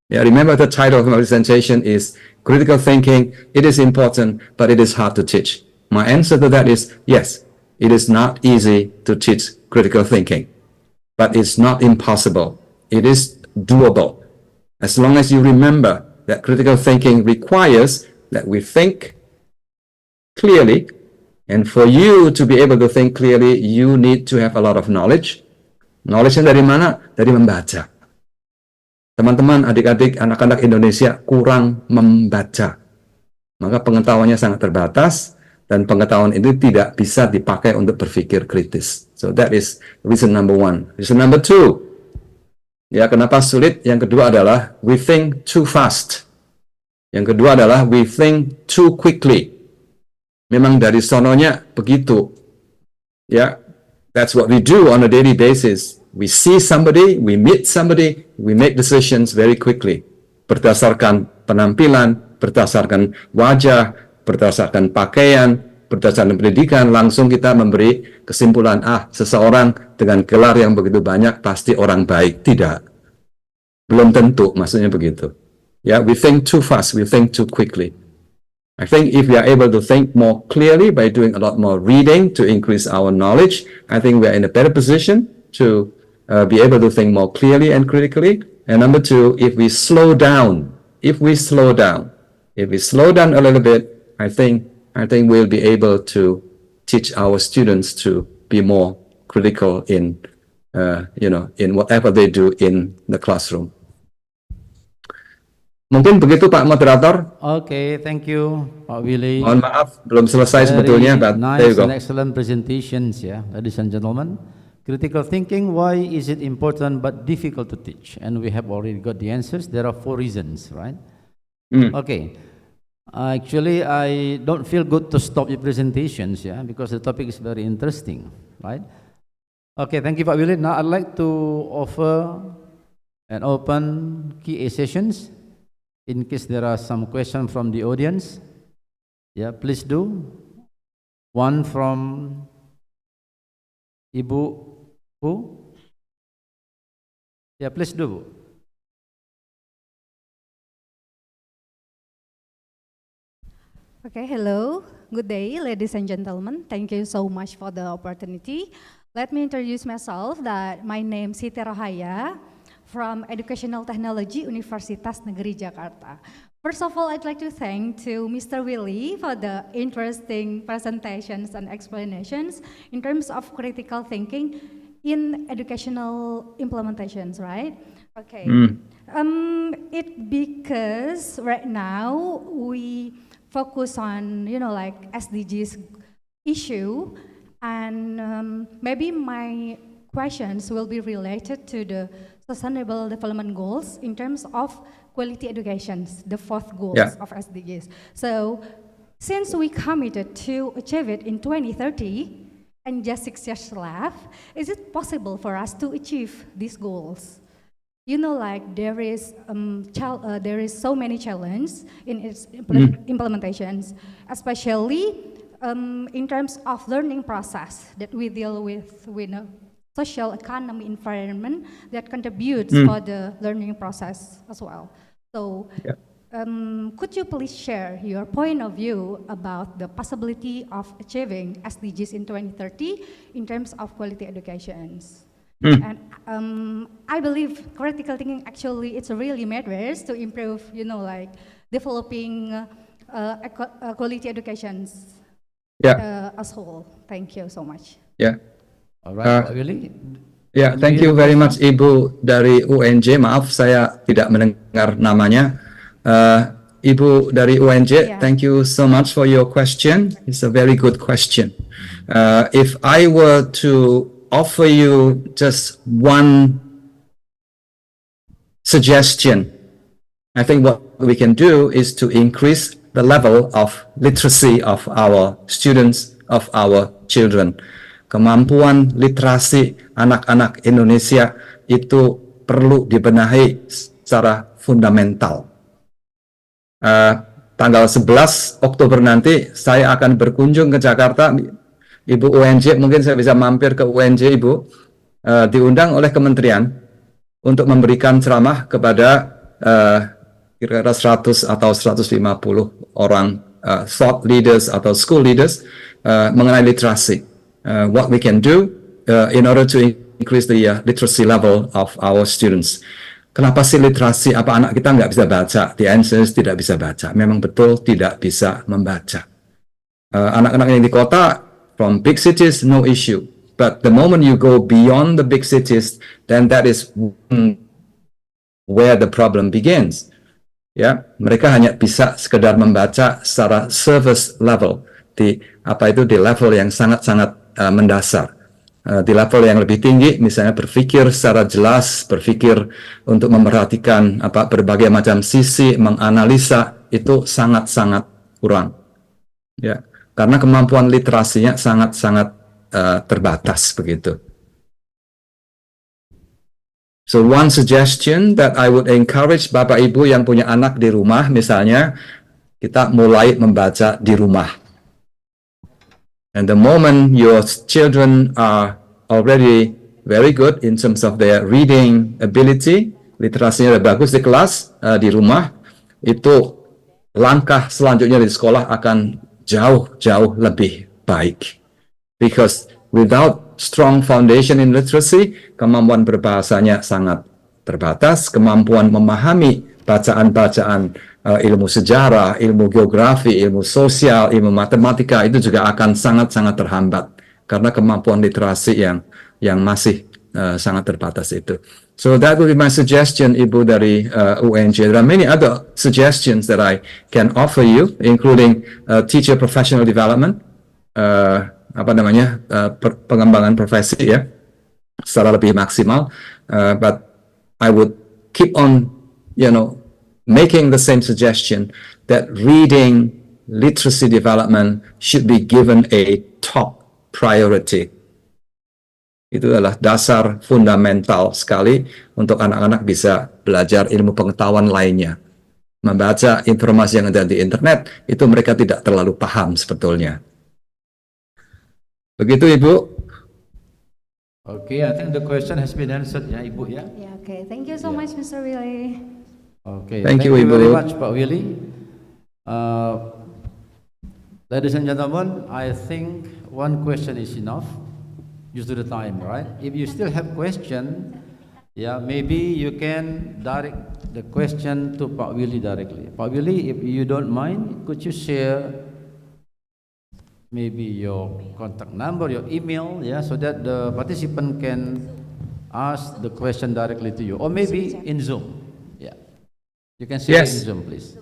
Yeah, remember the title of my presentation is critical thinking. It is important, but it is hard to teach. My answer to that is yes. It is not easy to teach critical thinking, but it's not impossible. It is doable. As long as you remember that critical thinking requires that we think clearly. And for you to be able to think clearly, you need to have a lot of knowledge. Knowledge-nya dari mana? Dari membaca. Teman-teman, adik-adik, anak-anak Indonesia kurang membaca. Maka pengetahuannya sangat terbatas, dan pengetahuan itu tidak bisa dipakai untuk berpikir kritis. So that is reason number 1. Reason number 2. Ya, kenapa sulit? Yang kedua adalah we think too fast. Yang kedua adalah we think too quickly. Memang dari sononya begitu. Ya, That's what we do on a daily basis. We see somebody, we meet somebody, we make decisions very quickly. Berdasarkan penampilan, berdasarkan wajah, berdasarkan pakaian, berdasarkan pendidikan, langsung kita memberi kesimpulan, seseorang dengan gelar yang begitu banyak pasti orang baik. Tidak. Belum tentu, maksudnya begitu. Yeah, we think too fast, we think too quickly. I think if we are able to think more clearly by doing a lot more reading to increase our knowledge, I think we are in a better position to be able to think more clearly and critically. And number two, if we slow down a little bit, I think we'll be able to teach our students to be more critical in in whatever they do in the classroom. Mungkin begitu Pak Moderator. Okay, thank you Pak Willy. Mohon maaf belum selesai sebetulnya, but there you Nice go. and excellent presentations, ladies and gentlemen. Critical thinking, why is it important but difficult to teach? And we have already got the answers. There are 4 reasons, right? Okay. Actually, I don't feel good to stop your presentations, because the topic is very interesting, right? Okay, thank you Pak Willy. Now I'd like to offer an open Q&A sessions. In case there are some questions from the audience, please do. One from Ibu who? Please do, Bu. Okay, hello. Good day, ladies and gentlemen. Thank you so much for the opportunity. Let me introduce myself. That my name is Siti Rohaya from Educational Technology Universitas Negeri Jakarta. First of all, I'd like to thank to Mr. Willy for the interesting presentations and explanations in terms of critical thinking in educational implementations, right? Okay. It because right now we focus on like SDGs issue, and maybe my questions will be related to the Sustainable Development Goals in terms of quality education, the 4th goals of SDGs. So, since we committed to achieve it in 2030, and just 6 years left, is it possible for us to achieve these goals? Like there is so many challenges in its implementations, especially in terms of learning process that we deal with social economy environment that contributes for the learning process as well. So, could you please share your point of view about the possibility of achieving SDGs in 2030 in terms of quality educations? And I believe critical thinking actually it's really matters to improve, like developing quality educations as whole. Thank you so much. All right, Pak Willy. Thank you very much Ibu dari UNJ. Maaf saya tidak mendengar namanya. Ibu dari UNJ, thank you so much for your question. It's a very good question. If I were to offer you just one suggestion, I think what we can do is to increase the level of literacy of our students, of our children. Kemampuan literasi anak-anak Indonesia itu perlu dibenahi secara fundamental. Tanggal 11 Oktober nanti saya akan berkunjung ke Jakarta. Ibu UNJ, mungkin saya bisa mampir ke UNJ, Ibu. Diundang oleh kementerian untuk memberikan ceramah kepada kira-kira 100 atau 150 orang thought leaders atau school leaders mengenai literasi. What we can do in order to increase the literacy level of our students. Kenapa sih literasi? Apa anak kita nggak bisa baca? The answer is tidak bisa baca. Memang betul tidak bisa membaca. Anak-anak yang di kota, from big cities, no issue. But the moment you go beyond the big cities, then that is where the problem begins. Mereka hanya bisa sekedar membaca secara service level, di level yang sangat-sangat mendasar. Di level yang lebih tinggi, misalnya berpikir secara jelas, berpikir untuk memperhatikan berbagai macam sisi, menganalisa, itu sangat-sangat kurang. Karena kemampuan literasinya sangat-sangat terbatas begitu. So one suggestion that I would encourage Bapak Ibu yang punya anak di rumah, misalnya kita mulai membaca di rumah. And the moment your children are already very good in terms of their reading ability, literasinya udah bagus di kelas, di rumah, itu langkah selanjutnya di sekolah akan jauh lebih baik. Because without strong foundation in literacy, kemampuan berbahasanya sangat terbatas, kemampuan memahami bacaan-bacaan ilmu sejarah, ilmu geografi, ilmu sosial, ilmu matematika itu juga akan sangat-sangat terhambat karena kemampuan literasi yang masih sangat terbatas itu. So that would be my suggestion, Ibu dari UNJ. There are many other suggestions that I can offer you, including teacher professional development, pengembangan profesi ya, secara lebih maksimal. But I would keep on, making the same suggestion that reading literacy development should be given a top priority. Itu adalah dasar fundamental sekali untuk anak-anak bisa belajar ilmu pengetahuan lainnya. Membaca informasi yang ada di internet, itu mereka tidak terlalu paham sebetulnya. Begitu, Ibu. Okay, I think the question has been answered, ya, Ibu, ya. Yeah, okay. Thank you so much, Mr. Willy. Okay, Thank you, very Ibu. much, Pak Willy. Ladies and gentlemen, I think one question is enough due to the time, right? If you still have question, maybe you can direct the question to Pak Willy directly. Pak Willy, if you don't mind, could you share maybe your contact number, your email, so that the participant can ask the question directly to you, or maybe in Zoom. You can share in Zoom, please.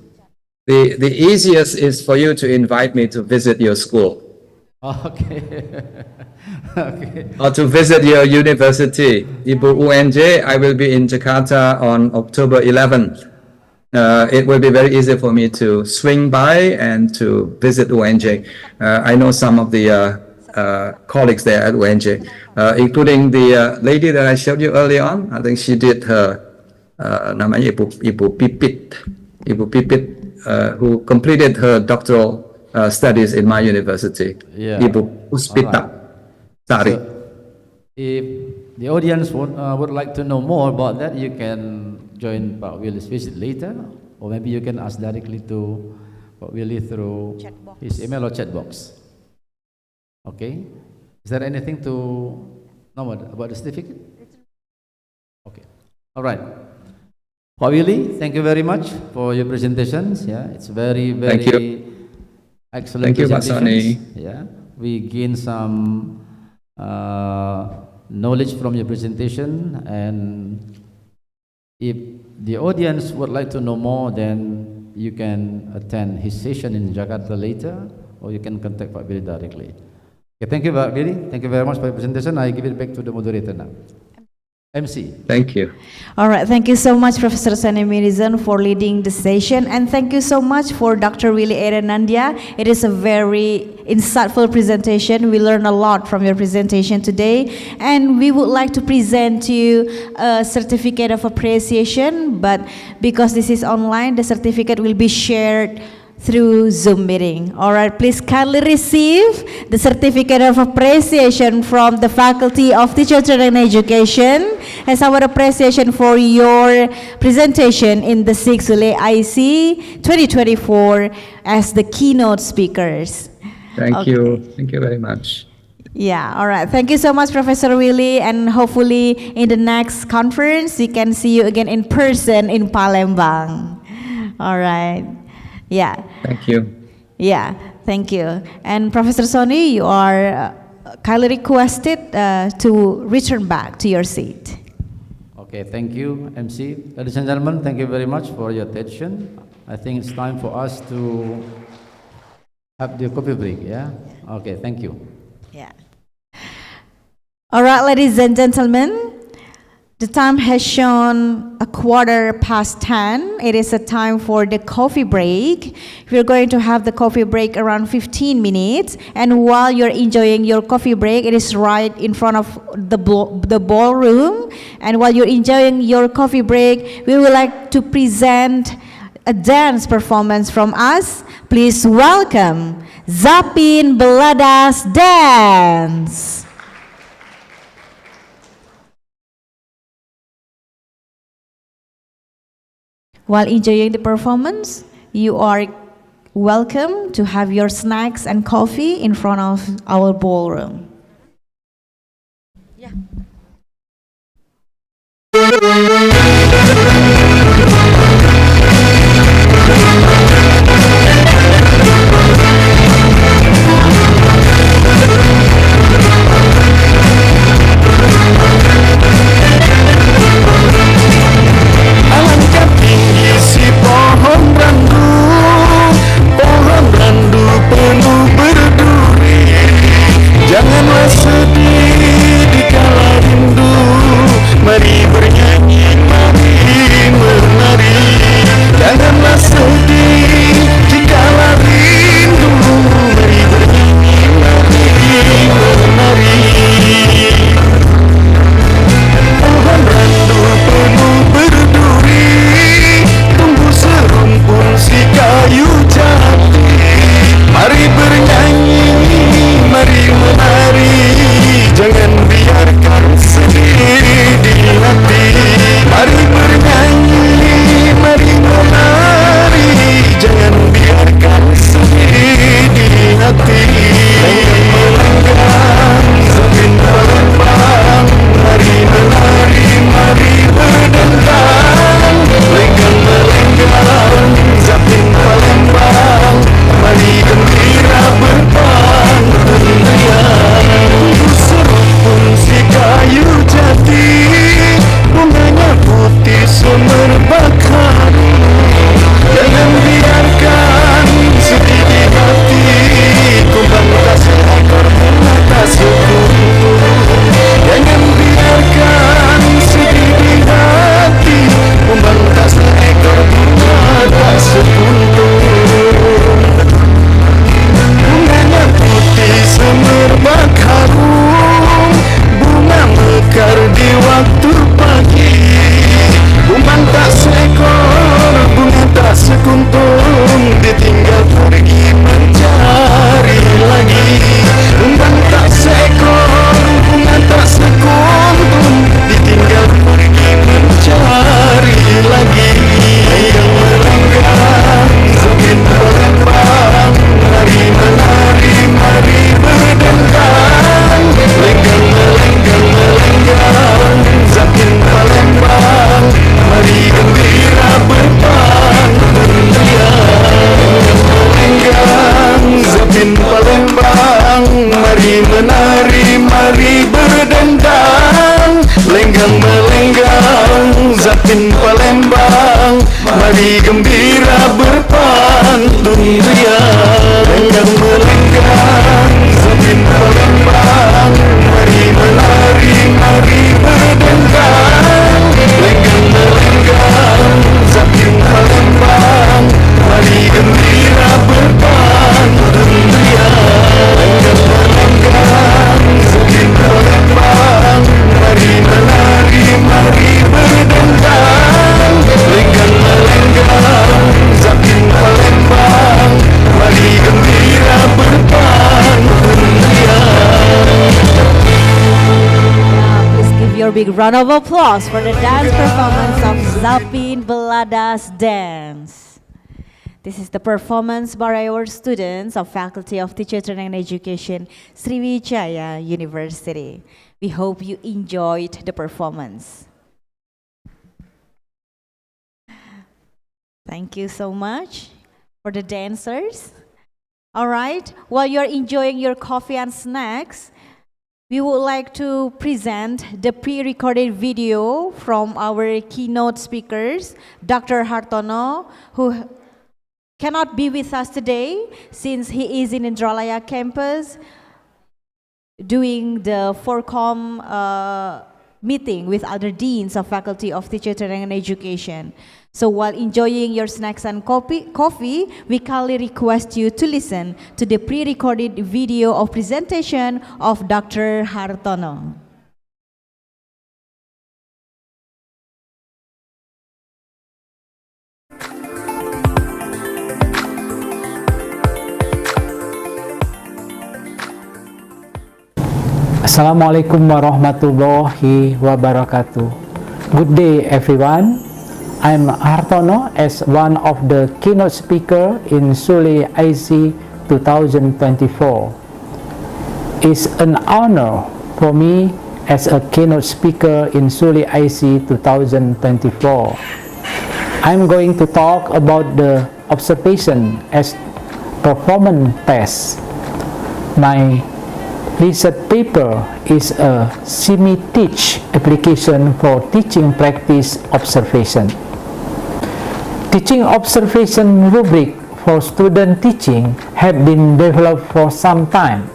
The easiest is for you to invite me to visit your school. Okay. Okay. Or to visit your university. Ibu UNJ, I will be in Jakarta on October 11th. It will be very easy for me to swing by and to visit UNJ. I know some of the colleagues there at UNJ, including the lady that I showed you earlier on. I think she did her namanya Ibu Pipit, who completed her doctoral studies in my university. Ibu Puspita Sari. So, if the audience would like to know more about that, you can join Pak Willy's visit later, or maybe you can ask directly to Pak Willy through his email or chat box. Okay. Is there anything to know about the certificate? Okay. All right. Pak Willy, thank you very much for your presentations. It's very excellent. Thank you, Pak Soni. We gain some knowledge from your presentation, and if the audience would like to know more, then you can attend his session in Jakarta later, or you can contact Pak Willy directly. Okay, thank you, Pak Willy. Thank you very much for your presentation. I give it back to the moderator now. MC. Thank you. All right, thank you so much, Professor Sani Mirizan, for leading the session, and thank you so much for Dr. Willy Erenandia. It is a very insightful presentation. We learned a lot from your presentation today, and we would like to present to you a certificate of appreciation, but because this is online, the certificate will be shared through Zoom meeting. All right, please kindly receive the certificate of appreciation from the Faculty of Teacher Training and Education as our appreciation for your presentation in the 6th SULE IC 2024 as the keynote speakers. Thank you. Thank you very much. Yeah, all right. Thank you so much, Professor Willy, and hopefully in the next conference, we can see you again in person in Palembang. All right. Yeah. Thank you. Yeah, thank you. And Professor Soni, you are kindly requested to return back to your seat. Okay, thank you, MC. Ladies and gentlemen, thank you very much for your attention. I think it's time for us to have the coffee break, Okay, thank you. Yeah. All right, ladies and gentlemen, The time has shown 10:15. It is a time for the coffee break. We're going to have the coffee break around 15 minutes. And while you're enjoying your coffee break, it is right in front of the ballroom. And while you're enjoying your coffee break, we would like to present a dance performance from us. Please welcome Zapin Beladas Dance. While enjoying the performance, you are welcome to have your snacks and coffee in front of our ballroom. Yeah. Janganlah sedih di kala rindu, mari bernyanyi, mari menari. Janganlah sedih di kala rindu, mari bernyanyi, mari menari. Pohon randu penuh berduri, tumbuh serumpun si kayu jati. Mari bernyanyi, mari menari, jangan biarkan sedih di hati. Mari bernyanyi, mari menari, jangan biarkan sedih di hati. Lenggang-melenggang, Zapin Palembang, mari menari, mari berdendang. Lenggang-melenggang, Zapin Palembang, mari gembira berpantun riang. Serumpun si kayu jati, bunganya putih semerbak haru. Jangan biarkan sedih di hati, kumbang tak seekor bunga tak sekuntum. Jangan biarkan sedih di hati, kumbang tak seekor bunga tak sekuntum. Bunganya putih semerbak harum, bunga mekar di waktu pagi. Kumbang tak seekor, bunga tak sekuntum, ditinggal pergi mencari lagi. Kumbang tak seekor, bunga tak sekuntum, ditinggal pergi mencari lagi. Lenggang-melenggang, Zapin Palembang, mari menari, mari berdendang. Lenggang-melenggang, melenggang, Zapin Palembang, mari gembira berpantun riang. Lenggang-melenggang, Zapin Palembang, mari menari, mari berdendang. Lenggang-melenggang, Zapin Palembang, mari gembira berpantun riang. Lenggang-melenggang, Zapin Palembang, mari menari, mari berdendang. Lenggang-melenggang, Zapin Palembang, mari gembira berpantun riang. Lenggang-melenggang, Zapin Palembang, mari menari, mari berdendang. Lenggang-melenggang, Zapin Palembang, mari gembira berpantun riang. Please give your big round of applause for the dance performance of Zapin Beladas Dance. This is the performance by our students of Faculty of Teacher Training and Education, Sriwijaya University. We hope you enjoyed the performance. Thank you so much for the dancers. All right, while you're enjoying your coffee and snacks, we would like to present the pre-recorded video from our keynote speakers, Dr. Hartono, who cannot be with us today since he is in Indralaya campus doing the 4Com meeting with other deans of Faculty of Teacher Training and Education. So while enjoying your snacks and coffee, we kindly request you to listen to the pre-recorded video of presentation of Dr. Hartono. Assalamualaikum warahmatullahi wabarakatuh. Good day everyone. I'm Hartono as one of the keynote speaker in SULE IC 2024. It's an honor for me as a keynote speaker in SULE IC 2024. I'm going to talk about the observation as performance test. My research paper is a semi-teach application for teaching practice observation. Teaching observation rubric for student teaching have been developed for some time,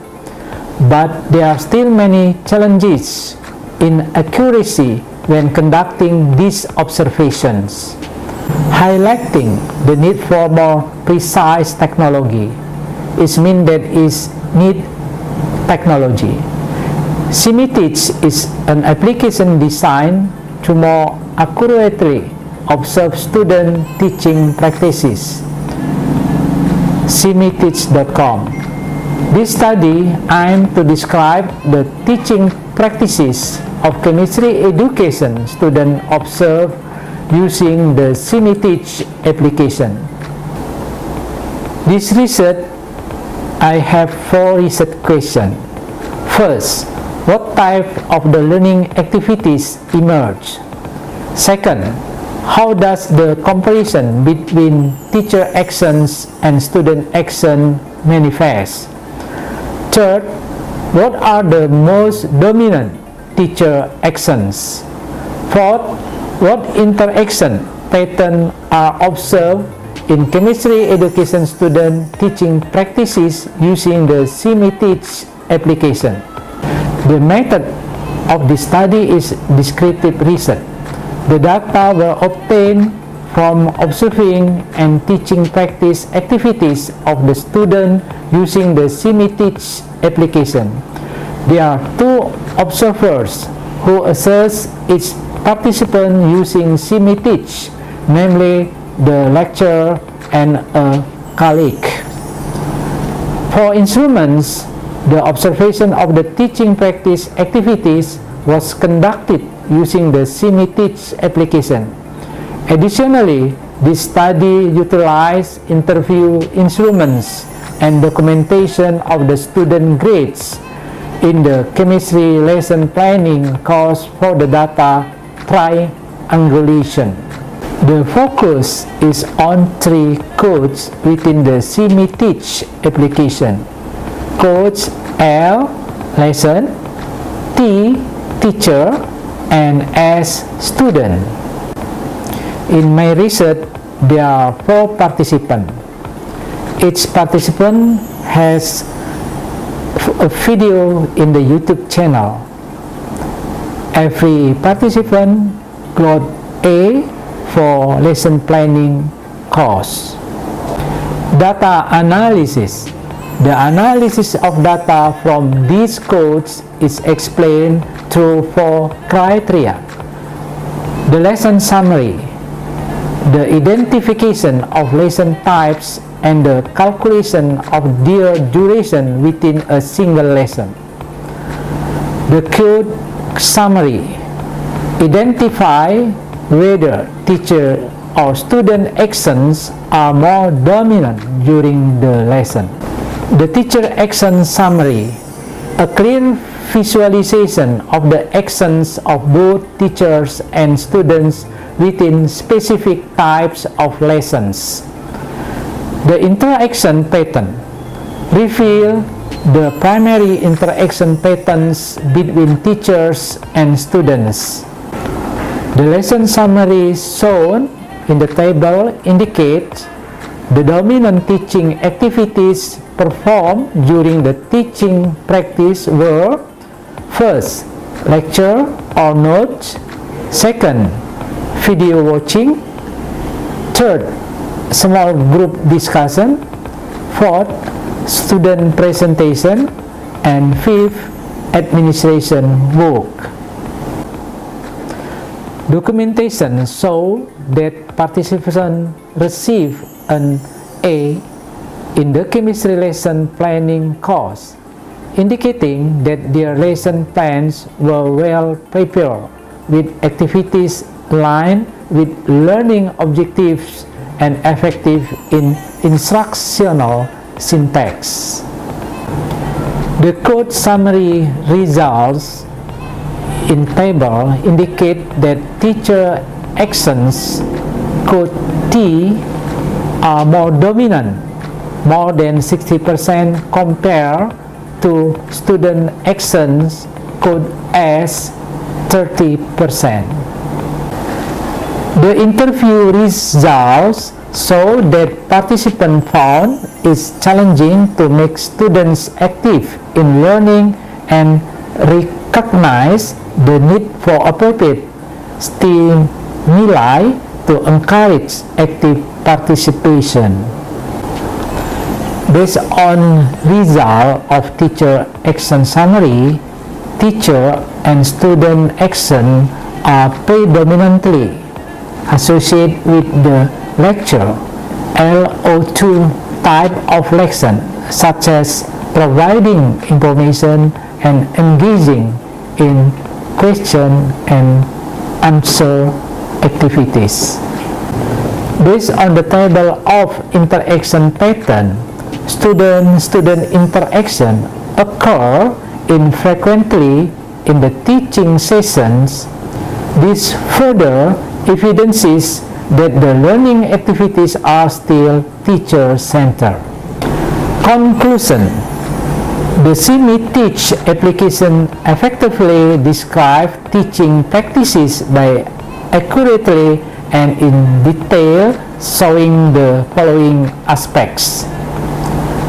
but there are still many challenges in accuracy when conducting these observations, highlighting the need for more precise technology. It means that is need technology. Semi-teach is an application designed to more accurately observe student teaching practices. Semiteach.com. This study aims to describe the teaching practices of chemistry education students observe using the Semi-teach application. This research, I have 4 research questions. First, what type of the learning activities emerge? Second, how does the comparison between teacher actions and student action manifest? Third, what are the most dominant teacher actions? Fourth, what interaction patterns are observed in chemistry education student teaching practices using the Semi-teach application? The method of the study is descriptive research. The data were obtained from observing and teaching practice activities of the student using the Semi-teach application. There are 2 observers who assess each participant using Semi-teach, namely the lecturer and a colleague. For instruments, the observation of the teaching practice activities was conducted using the Semi-teach application. Additionally, this study utilized interview instruments and documentation of the student grades in the chemistry lesson planning course for the data triangulation. The focus is on 3 codes within the Semi-teach application. Codes L, lesson, T, teacher, and S, student. In my research, there are 4 participants. Each participant has a video in the YouTube channel. Every participant got A for lesson planning course. Data analysis. The analysis of data from these codes is explained through 4 criteria. The lesson summary, the identification of lesson types, and the calculation of their duration within a single lesson. The code summary, identify whether teacher or student actions are more dominant during the lesson. The teacher action summary, a clear visualization of the actions of both teachers and students within specific types of lessons. The interaction pattern, reveal the primary interaction patterns between teachers and students. The lesson summary shown in the table indicates the dominant teaching activities performed during the teaching practice were: first, lecture or notes. Second, video watching. Third, small group discussion. Fourth, student presentation. And fifth, administration work. Documentation show that participants receive an A in the chemistry lesson planning course, indicating that their lesson plans were well prepared with activities aligned with learning objectives and effective in instructional syntax. The code summary results in table indicate that teacher actions code T are more dominant, more than 60% compared to student actions code S 30%. The interview results show that participants found it challenging to make students active in learning and recognize the need for appropriate stimuli to encourage active participation. Based on result of teacher action summary, teacher and student action are predominantly associated with the lecture LO2 type of lesson, such as providing information and engaging in question and answer activities. Based on the table of interaction pattern, student-student interaction occur infrequently in the teaching sessions. This further evidences that the learning activities are still teacher-centered. Conclusion: the SIMI-Teach application effectively describes teaching practices by accurately and in detail showing the following aspects.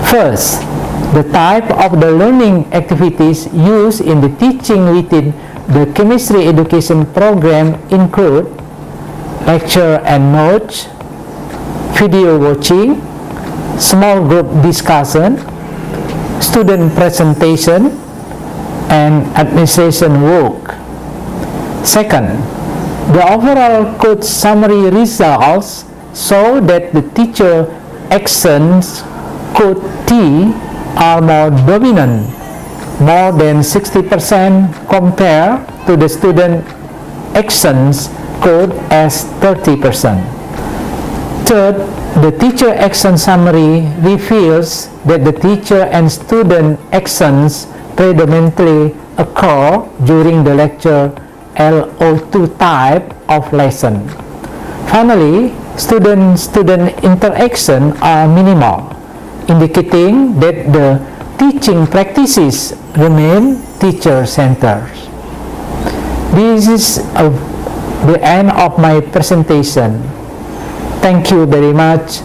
First, the type of the learning activities used in the teaching within the chemistry education program include lecture and notes, video watching, small group discussion, student presentation, and administration work. Second, the overall code summary results show that the teacher actions code T are more dominant, more than 60% compared to the student actions code as 30%. Third, the teacher action summary reveals that the teacher and student actions predominantly occur during the lecture LO2 type of lesson. Finally, student-student interaction are minimal, indicating that the teaching practices remain teacher-centered. This is the end of my presentation. Thank you very much.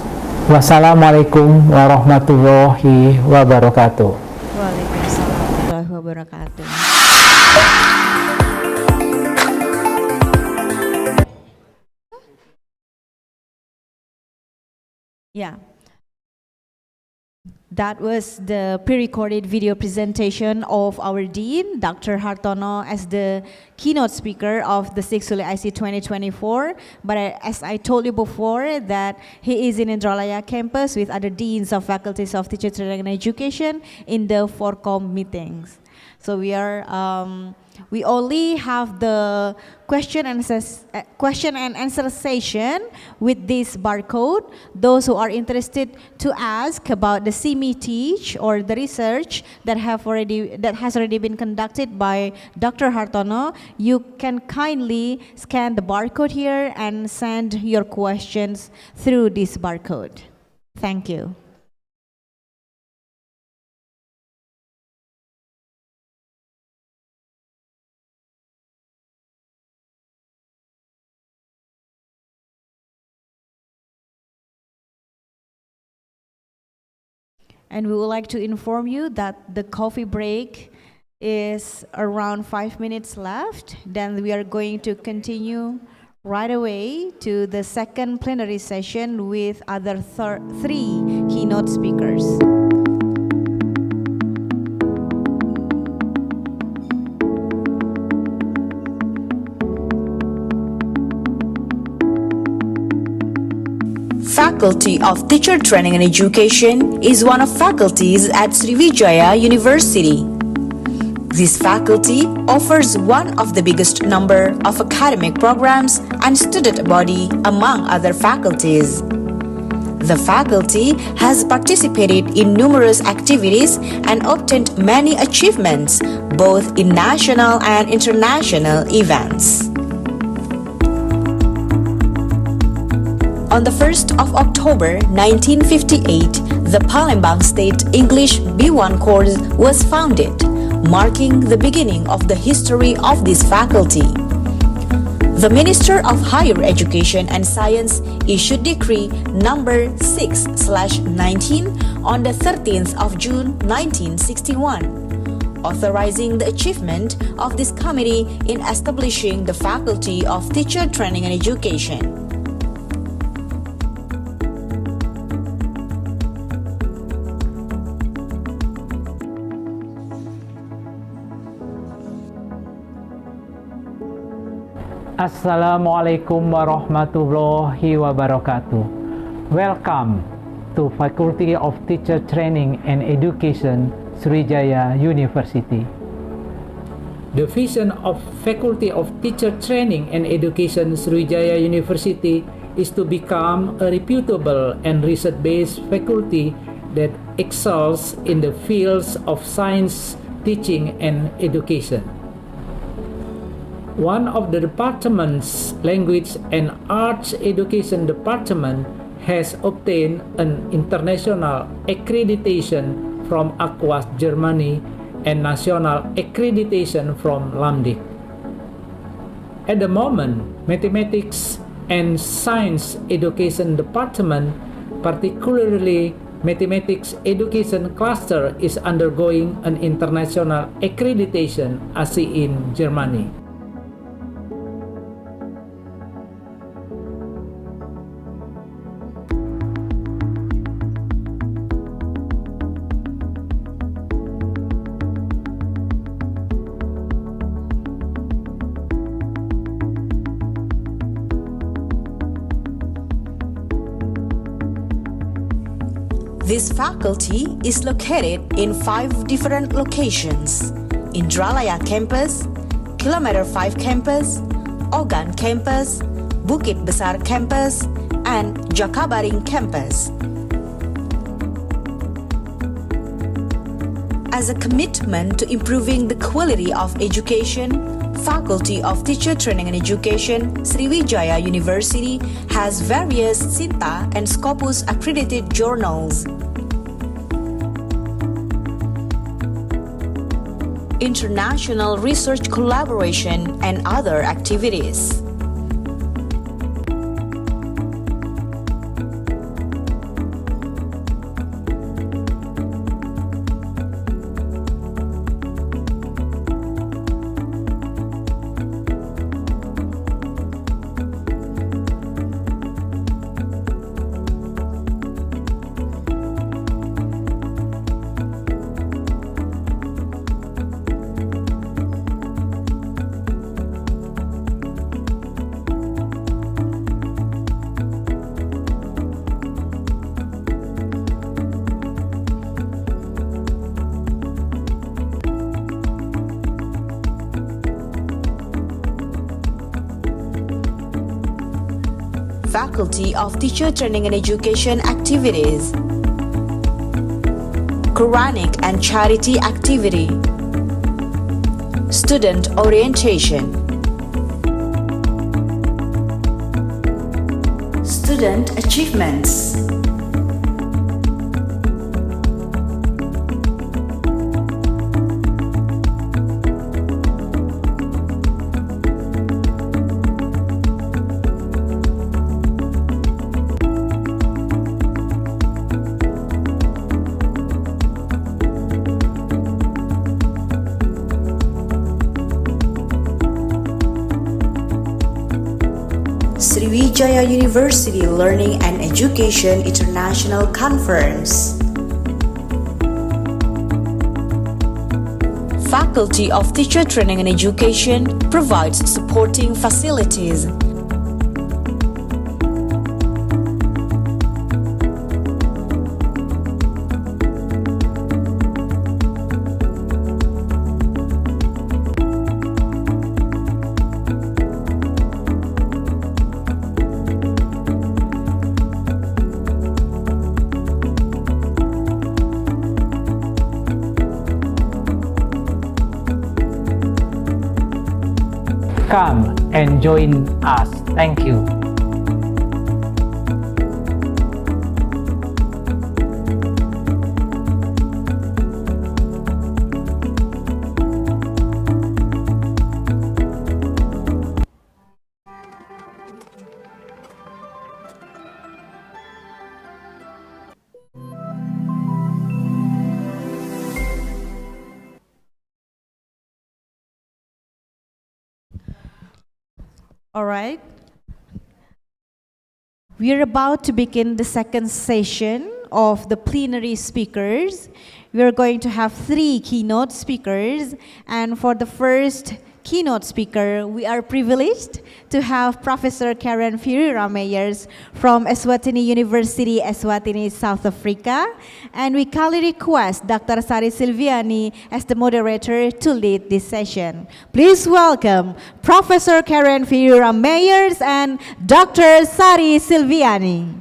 Wassalamualaikum warahmatullahi wabarakatuh. Waalaikumsalam warahmatullahi wabarakatuh. Yeah. That was the pre-recorded video presentation of our Dean, Dr. Hartono, as the keynote speaker of the 6th SULE IC 2024. But as I told you before, that he is in Indralaya campus with other deans of faculties of teacher training and education in the Forcom meetings. So we only have the question and answer session with this barcode. Those who are interested to ask about the SIMI-Teach or the research that has already been conducted by Dr. Hartono, you can kindly scan the barcode here and send your questions through this barcode. Thank you. And we would like to inform you that the coffee break is around 5 minutes left. Then we are going to continue right away to the second plenary session with other three keynote speakers. Faculty of Teacher Training and Education is one of faculties at Sriwijaya University. This faculty offers one of the biggest number of academic programs and student body among other faculties. The faculty has participated in numerous activities and obtained many achievements, both in national and international events. On the 1st of October 1958, the Palembang State English B1 course was founded, marking the beginning of the history of this faculty. The Minister of Higher Education and Science issued Decree number 6/19 on the 13th of June 1961, authorizing the achievement of this committee in establishing the Faculty of Teacher Training and Education. Assalamualaikum warahmatullahi wabarakatuh. Welcome to Faculty of Teacher Training and Education, Sriwijaya University. The vision of Faculty of Teacher Training and Education, Sriwijaya University is to become a reputable and research-based faculty that excels in the fields of science, teaching, and education. One of the departments, Language and Arts Education Department, has obtained an international accreditation from AQUAS Germany and national accreditation from LAMDIC. At the moment, Mathematics and Science Education Department, particularly Mathematics Education Cluster, is undergoing an international accreditation as in Germany. This faculty is located in 5 different locations: Indralaya Campus, Kilometer 5 Campus, Ogan Campus, Bukit Besar Campus, and Jakabaring Campus. As a commitment to improving the quality of education, Faculty of Teacher Training and Education, Sriwijaya University has various SINTA and Scopus accredited journals, international research collaboration, and other activities. Faculty of Teacher Training and Education activities: Quranic and Charity Activity, Student Orientation, Student Achievements, Sriwijaya University Learning and Education International Conference. Faculty of Teacher Training and Education provides supporting facilities. Come and join us. Thank you. All right. We're about to begin the second session of the plenary speakers. We're going to have 3 keynote speakers, and for the first keynote speaker, we are privileged to have Professor Karen Meyers from Eswatini University, Eswatini, South Africa, and we kindly request Dr. Sari Silviani as the moderator to lead this session. Please welcome Professor Karen Meyers and Dr. Sari Silviani.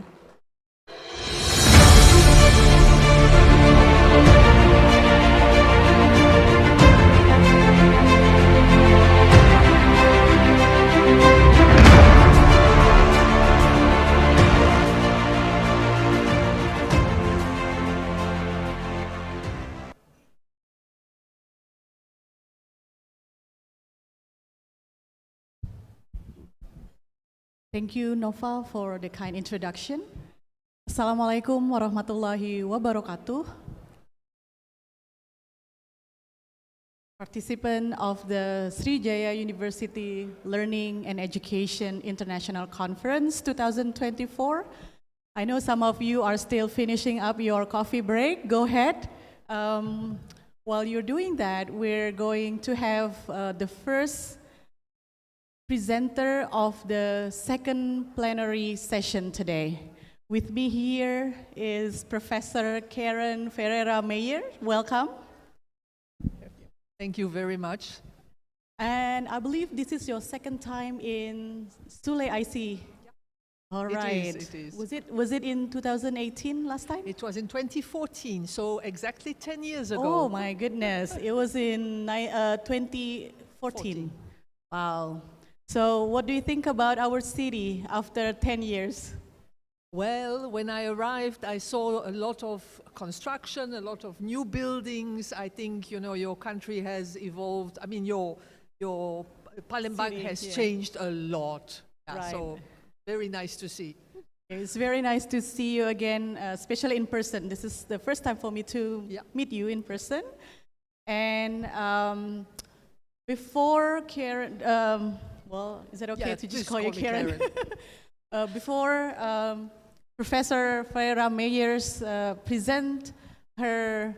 Thank you, Nova, for the kind introduction. Assalamualaikum warahmatullahi wabarakatuh. Participant of the Sriwijaya University Learning and Education International Conference 2024. I know some of you are still finishing up your coffee break. Go ahead. While you're doing that, we're going to have the first presenter of the second plenary session today. With me here is Professor Karen Meyers. Welcome. Thank you very much. And I believe this is your second time in SULE IC. All right. It is. Was it in 2018 last time? It was in 2014, so exactly 10 years ago. Oh my goodness. It was in 2014. Wow. So what do you think about our city after 10 years? Well, when I arrived, I saw a lot of construction, a lot of new buildings. I think, you know, your country has evolved. I mean, your Palembang City, has yeah. changed a lot. Yeah, Right. So very nice to see. It's very nice to see you again, especially in person. This is the first time for me to meet you in person. And before Karen, well, is it okay to just call you Karen? Before Professor Meyers present her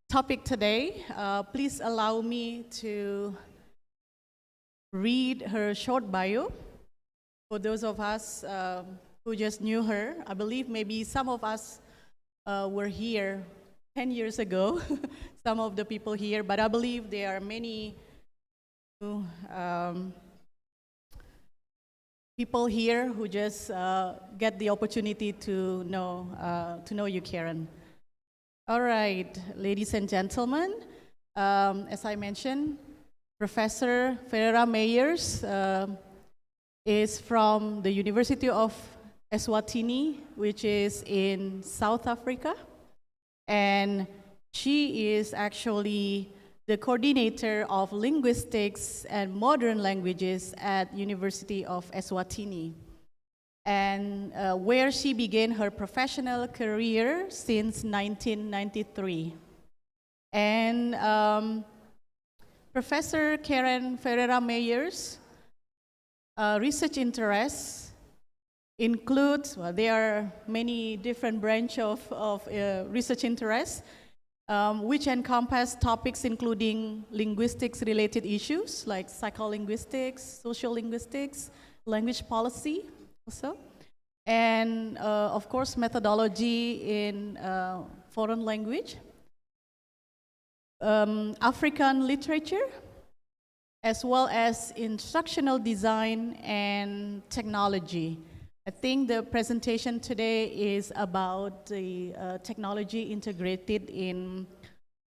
topic today, please allow me to read her short bio. For those of us who just knew her, I believe maybe some of us were here 10 years ago, some of the people here, but I believe there are many people here who just get the opportunity to know you, Karen. All right, ladies and gentlemen, as I mentioned, Professor Meyers is from the University of Eswatini, which is in South Africa, and she is actually the coordinator of linguistics and modern languages at University of Eswatini, and where she began her professional career since 1993. And Professor Karen Meyers' research interests includes, well, there are many different branches of research interests, which encompass topics including linguistics-related issues like psycholinguistics, social linguistics, language policy also, and of course methodology in foreign language, African literature, as well as instructional design and technology. I think the presentation today is about the technology integrated in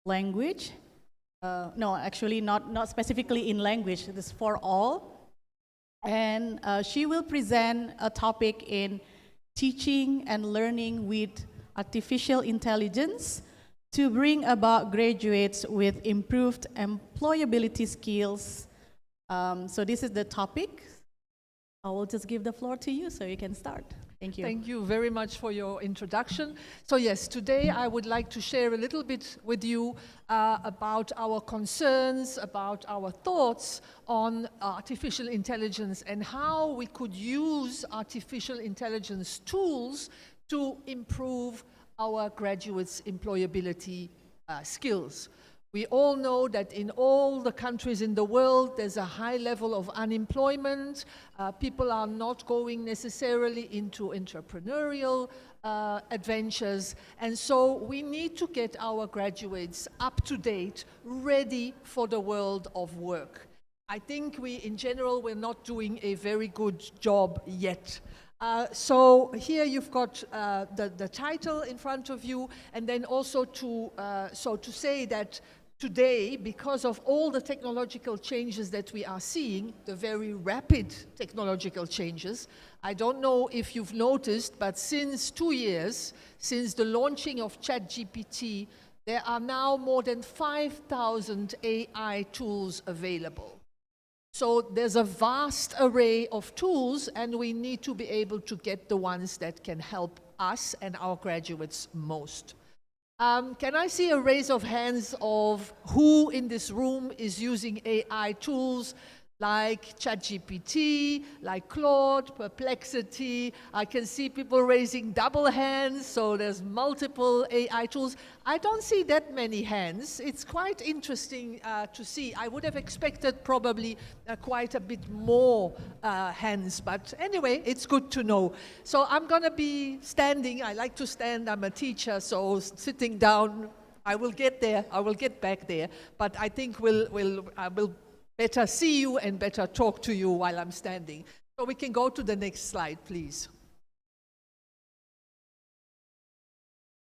language. No, actually not specifically in language, this is for all. And she will present a topic in teaching and learning with artificial intelligence to bring about graduates with improved employability skills. So this is the topic. I will just give the floor to you so you can start. Thank you. Thank you very much for your introduction. So yes, today I would like to share a little bit with you about our concerns, about our thoughts on artificial intelligence and how we could use artificial intelligence tools to improve our graduates' employability skills. We all know that in all the countries in the world, there's a high level of unemployment. People are not going necessarily into entrepreneurial adventures. And so we need to get our graduates up to date, ready for the world of work. I think in general, we're not doing a very good job yet. So here you've got the title in front of you, and then also to say that today, because of all the technological changes that we are seeing, the very rapid technological changes, I don't know if you've noticed, but since 2 years, since the launching of ChatGPT, there are now more than 5,000 AI tools available. So there's a vast array of tools, and we need to be able to get the ones that can help us and our graduates most. Can I see a raise of hands of who in this room is using AI tools like ChatGPT, like Claude, Perplexity? I can see people raising double hands, so there's multiple AI tools. I don't see that many hands. It's quite interesting to see. I would have expected probably quite a bit more hands, but anyway, it's good to know. So I'm gonna be standing. I like to stand, I'm a teacher, so sitting down, I will get there, I will get back there, but I think I will better see you and better talk to you while I'm standing. So we can go to the next slide, please.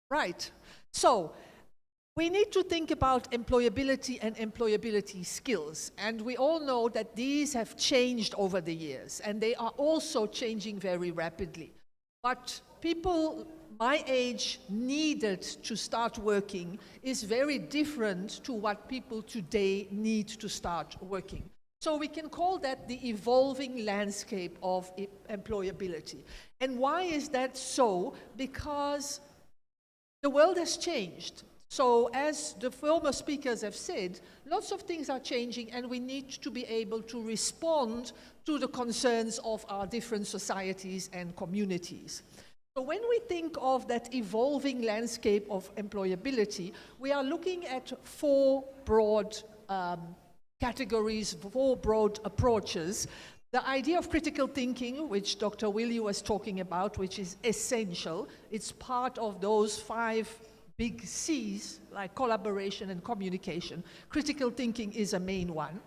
Right. So we need to think about employability and employability skills. And we all know that these have changed over the years, and they are also changing very rapidly. But people my age needed to start working is very different to what people today need to start working. So we can call that the evolving landscape of employability. And why is that so? Because the world has changed. So as the former speakers have said, lots of things are changing, and we need to be able to respond to the concerns of our different societies and communities. So when we think of that evolving landscape of employability, we are looking at four broad categories, four broad approaches. The idea of critical thinking, which Dr. Willie was talking about, which is essential. It's part of those 5 big C's, like collaboration and communication. Critical thinking is a main one.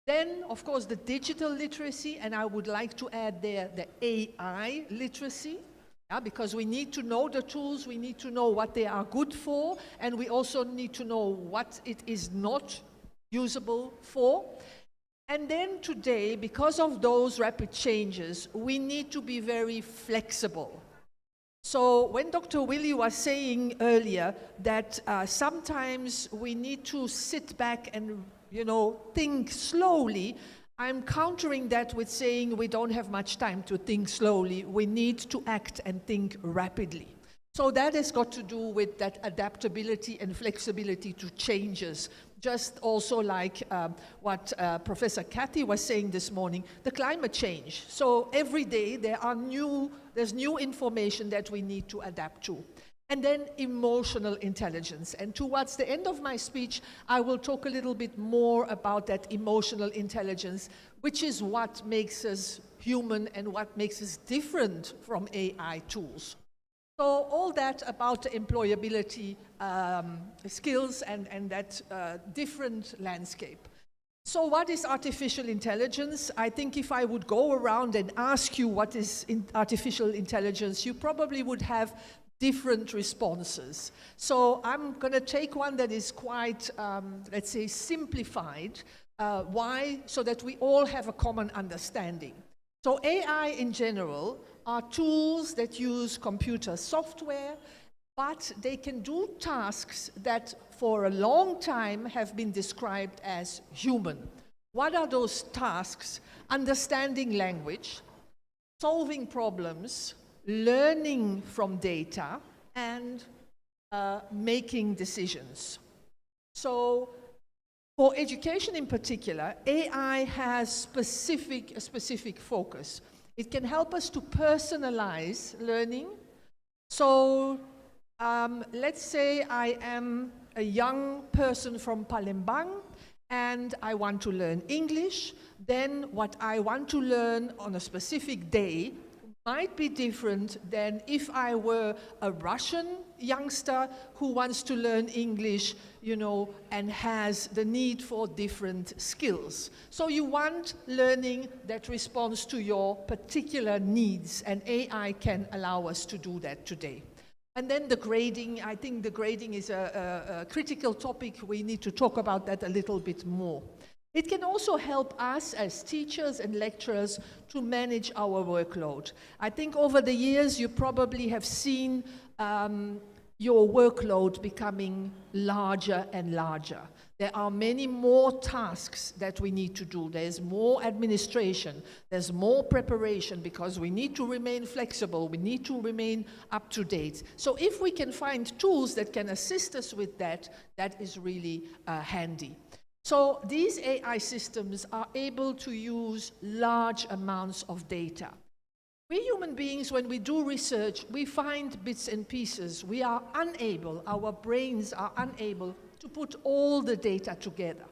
Then, of course, the digital literacy, and I would like to add there the AI literacy. Because we need to know the tools, we need to know what they are good for, and we also need to know what it is not usable for. And then today, because of those rapid changes, we need to be very flexible. So when Dr. Willie was saying earlier that sometimes we need to sit back and, think slowly, I'm countering that with saying we don't have much time to think slowly. We need to act and think rapidly. So that has got to do with that adaptability and flexibility to changes. Just also like what Professor Kathy was saying this morning, the climate change. So every day there's new information that we need to adapt to. And then emotional intelligence. And towards the end of my speech, I will talk a little bit more about that emotional intelligence, which is what makes us human and what makes us different from AI tools. So all that about the employability skills and that different landscape. So what is artificial intelligence? I think if I would go around and ask you what is artificial intelligence, you probably would have different responses. So I'm going to take one that is quite, let's say, simplified. Why? So that we all have a common understanding. So AI in general are tools that use computer software, but they can do tasks that for a long time have been described as human. What are those tasks? Understanding language, solving problems, learning from data, and making decisions. So for education in particular, AI has a specific focus. It can help us to personalize learning. So let's say I am a young person from Palembang and I want to learn English. Then what I want to learn on a specific day might be different than if I were a Russian youngster who wants to learn English, you know, and has the need for different skills. So you want learning that responds to your particular needs, and AI can allow us to do that today. And then the grading, I think the grading is a critical topic. We need to talk about that a little bit more. It can also help us as teachers and lecturers to manage our workload. I think over the years you probably have seen your workload becoming larger and larger. There are many more tasks that we need to do. There's more administration, there's more preparation because we need to remain flexible, we need to remain up to date. So if we can find tools that can assist us with that, that is really handy. So these AI systems are able to use large amounts of data. We human beings, when we do research, we find bits and pieces. We are unable, our brains are unable to put all the data together.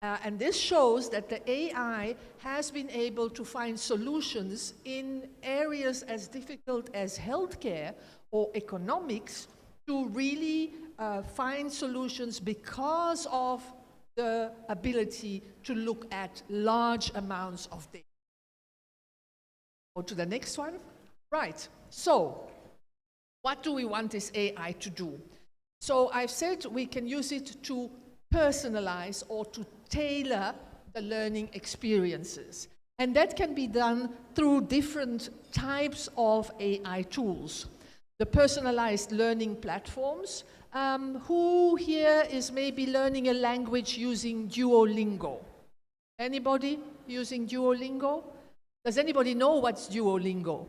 And this shows that the AI has been able to find solutions in areas as difficult as healthcare or economics to really find solutions because of the ability to look at large amounts of data. Go to the next one. Right, so what do we want this AI to do? So I've said we can use it to personalize or to tailor the learning experiences. And that can be done through different types of AI tools. The personalized learning platforms. Who here is maybe learning a language using Duolingo? Anybody using Duolingo? Does anybody know what's Duolingo?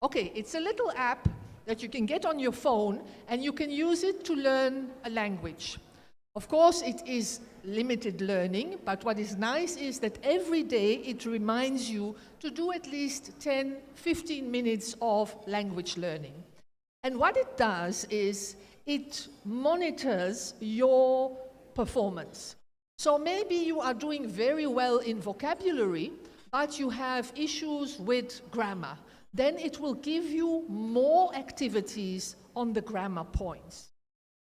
Okay, it's a little app that you can get on your phone and you can use it to learn a language. Of course, it is limited learning, but what is nice is that every day it reminds you to do at least 10-15 minutes of language learning. And what it does is it monitors your performance. So maybe you are doing very well in vocabulary, but you have issues with grammar. Then it will give you more activities on the grammar points.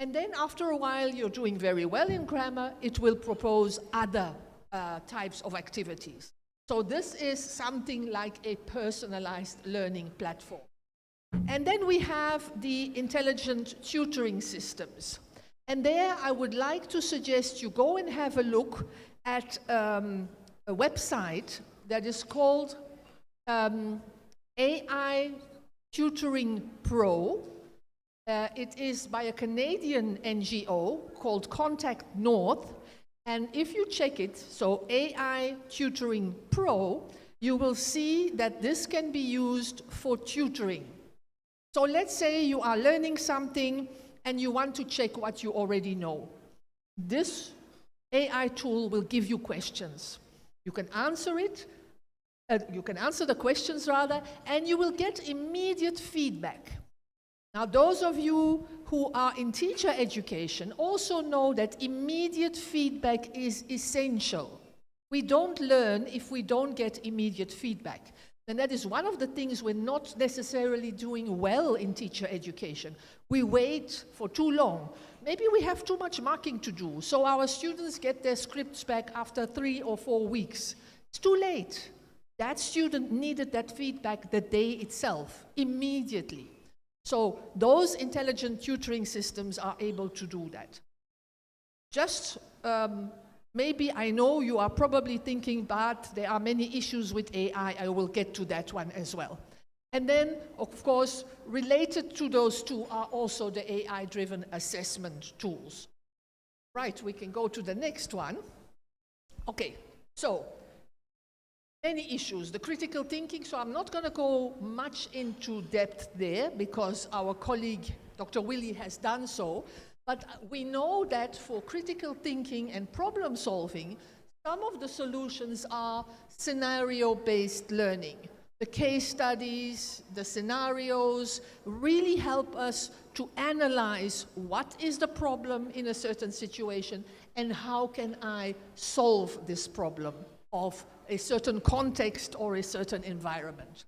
And then after a while you're doing very well in grammar, it will propose other types of activities. So this is something like a personalized learning platform. And then we have the intelligent tutoring systems. And there I would like to suggest you go and have a look at a website that is called AI Tutoring Pro. It is by a Canadian NGO called Contact North. And if you check it, so AI Tutoring Pro, you will see that this can be used for tutoring. So let's say you are learning something and you want to check what you already know. This AI tool will give you questions. You can answer it, you can answer the questions rather, and you will get immediate feedback. Now, those of you who are in teacher education also know that immediate feedback is essential. We don't learn if we don't get immediate feedback. And that is one of the things we're not necessarily doing well in teacher education. We wait for too long. Maybe we have too much marking to do, so our students get their scripts back after 3 or 4 weeks. It's too late. That student needed that feedback the day itself, immediately. So those intelligent tutoring systems are able to do that. Just maybe I know you are probably thinking, but there are many issues with AI. I will get to that one as well. And then, of course, related to those two are also the AI-driven assessment tools. Right, we can go to the next one. Okay, so many issues, the critical thinking, so I'm not going to go much into depth there because our colleague, Dr. Willie, has done so. But we know that for critical thinking and problem solving, some of the solutions are scenario-based learning. The case studies, the scenarios really help us to analyze what is the problem in a certain situation and how can I solve this problem of a certain context or a certain environment.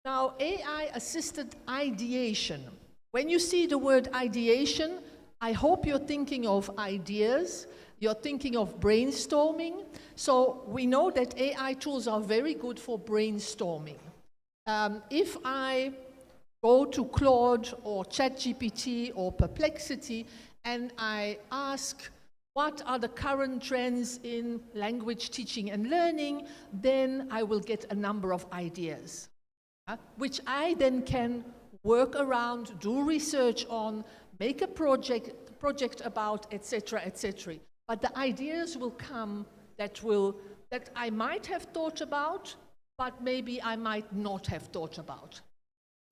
Now, AI-assisted ideation. When you see the word ideation, I hope you're thinking of ideas, you're thinking of brainstorming. So we know that AI tools are very good for brainstorming. If I go to Claude or ChatGPT or Perplexity and I ask, what are the current trends in language teaching and learning, then I will get a number of ideas, which I then can work around, do research on, make a project about, etc., etc. But the ideas will come that I might have thought about, but maybe I might not have thought about.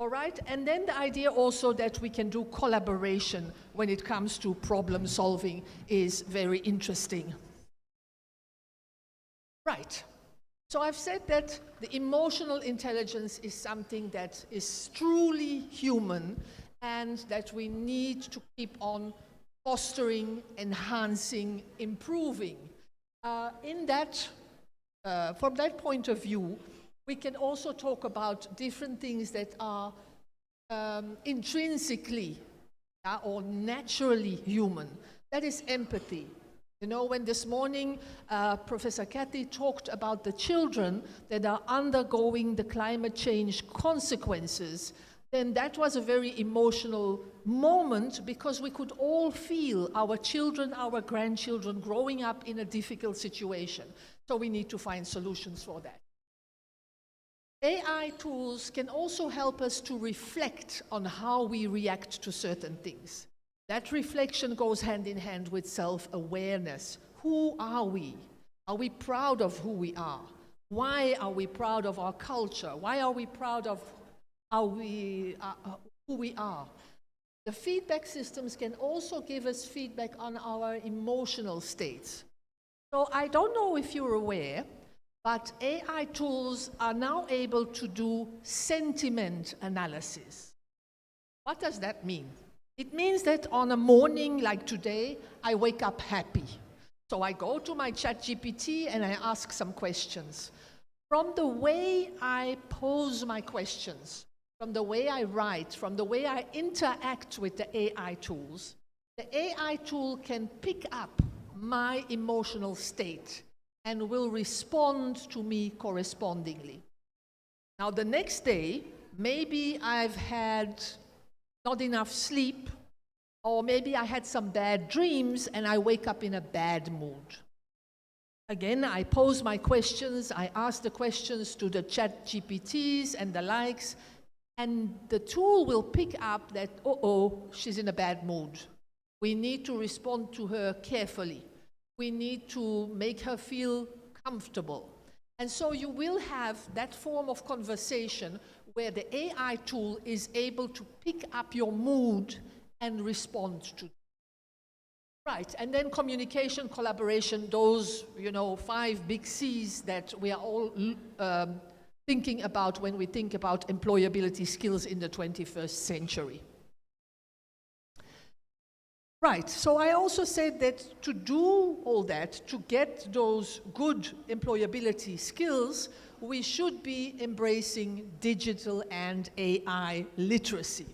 All right, and then the idea also that we can do collaboration when it comes to problem solving is very interesting. Right, so I've said that the emotional intelligence is something that is truly human and that we need to keep on fostering, enhancing, improving. From that point of view, we can also talk about different things that are intrinsically or naturally human. That is empathy. You know, when this morning Professor Kathy talked about the children that are undergoing the climate change consequences, then that was a very emotional moment because we could all feel our children, our grandchildren growing up in a difficult situation. So we need to find solutions for that. AI tools can also help us to reflect on how we react to certain things. That reflection goes hand in hand with self-awareness. Who are we? Are we proud of who we are? Why are we proud of our culture? Why are we proud of who we are? The feedback systems can also give us feedback on our emotional states. So I don't know if you're aware, but AI tools are now able to do sentiment analysis. What does that mean? It means that on a morning like today, I wake up happy. So I go to my ChatGPT and I ask some questions. From the way I pose my questions, from the way I write, from the way I interact with the AI tools, the AI tool can pick up my emotional state and will respond to me correspondingly. Now the next day, maybe I've had not enough sleep, or maybe I had some bad dreams and I wake up in a bad mood. Again, I pose my questions, I ask the questions to the ChatGPTs and the likes, and the tool will pick up that, she's in a bad mood. We need to respond to her carefully. We need to make her feel comfortable. And so you will have that form of conversation where the AI tool is able to pick up your mood and respond to it. Right, and then communication, collaboration, those, 5 big C's that we are all thinking about when we think about employability skills in the 21st century. Right, so I also said that to do all that, to get those good employability skills, we should be embracing digital and AI literacy.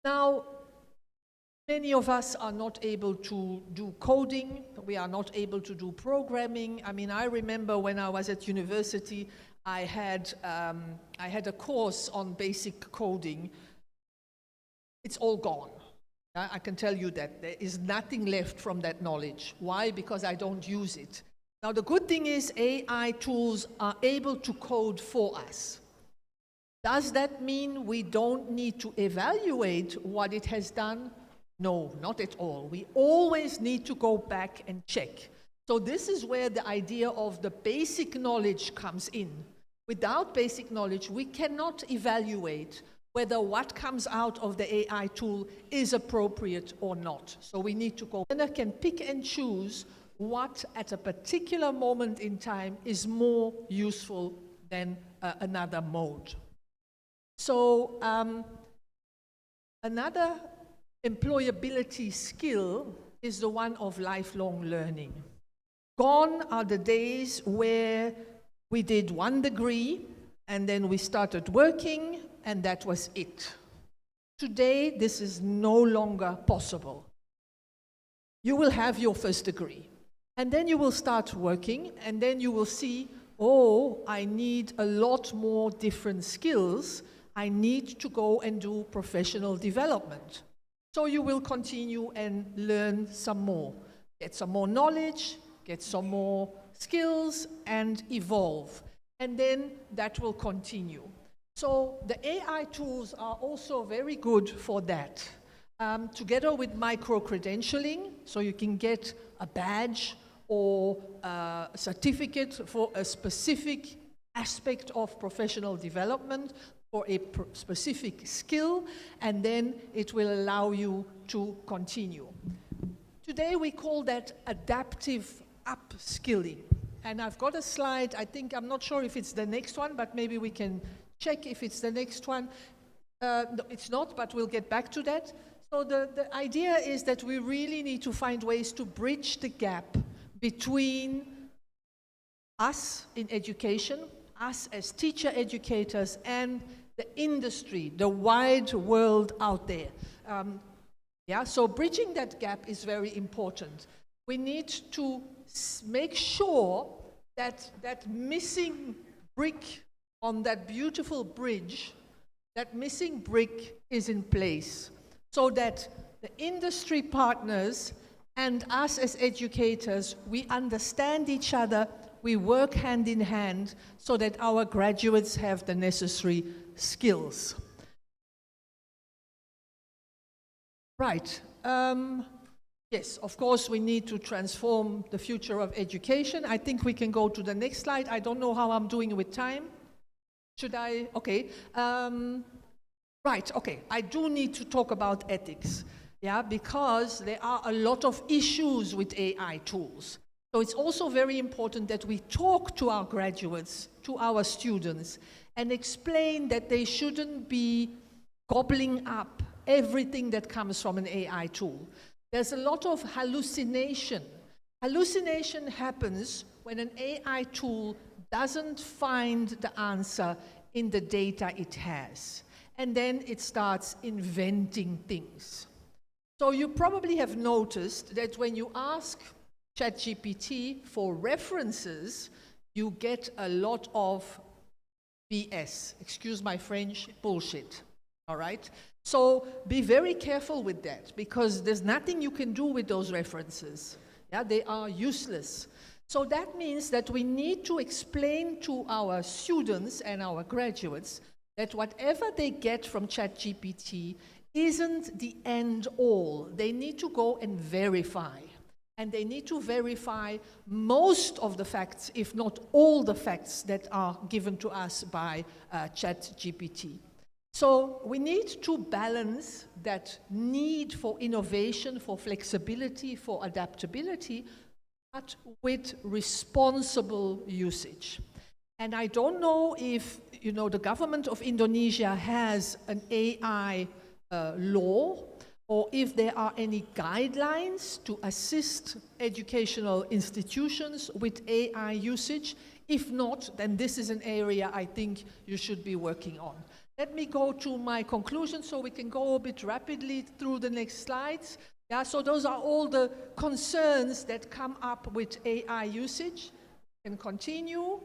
Now, many of us are not able to do coding, we are not able to do programming. I mean, I remember when I was at university, I had a course on basic coding. It's all gone. I can tell you that there is nothing left from that knowledge. Why? Because I don't use it. Now, the good thing is AI tools are able to code for us. Does that mean we don't need to evaluate what it has done? No, not at all. We always need to go back and check. So this is where the idea of the basic knowledge comes in. Without basic knowledge, we cannot evaluate whether what comes out of the AI tool is appropriate or not. So we need to go. And I can pick and choose what at a particular moment in time is more useful than another mode. So another employability skill is the one of lifelong learning. Gone are the days where we did 1 degree and then we started working and that was it. Today, this is no longer possible. You will have your first degree and then you will start working and then you will see, oh, I need a lot more different skills. I need to go and do professional development. So you will continue and learn some more, get some more knowledge, get some more skills and evolve. And then that will continue. So the AI tools are also very good for that. Together with micro-credentialing, so you can get a badge or a certificate for a specific aspect of professional development for a specific skill, and then it will allow you to continue. Today we call that adaptive upskilling. And I've got a slide, I'm not sure if it's the next one, but maybe we can check if it's the next one. No, it's not, but we'll get back to that. So the idea is that we really need to find ways to bridge the gap between us in education, us as teacher educators, and the industry, the wide world out there. So bridging that gap is very important. We need to make sure that that missing brick on that beautiful bridge, that missing brick is in place so that the industry partners and us as educators, we understand each other, we work hand in hand so that our graduates have the necessary skills. Right. Yes, of course, we need to transform the future of education. I think we can go to the next slide. I don't know how I'm doing with time. Should I? Okay. Right, okay. I do need to talk about ethics, because there are a lot of issues with AI tools. So it's also very important that we talk to our graduates, to our students, and explain that they shouldn't be gobbling up everything that comes from an AI tool. There's a lot of hallucination. Hallucination happens when an AI tool doesn't find the answer in the data it has. And then it starts inventing things. So you probably have noticed that when you ask ChatGPT for references, you get a lot of BS, excuse my French, bullshit, all right? So be very careful with that, because there's nothing you can do with those references. They are useless. So that means that we need to explain to our students and our graduates that whatever they get from ChatGPT isn't the end all. They need to go and verify. and they need to verify most of the facts, if not all the facts that are given to us by ChatGPT. So we need to balance that need for innovation, for flexibility, for adaptability, but with responsible usage. And I don't know if, the government of Indonesia has an AI law, or if there are any guidelines to assist educational institutions with AI usage. If not, then this is an area I think you should be working on. Let me go to my conclusion so we can go a bit rapidly through the next slides. Yeah, so those are all the concerns that come up with AI usage. And continue.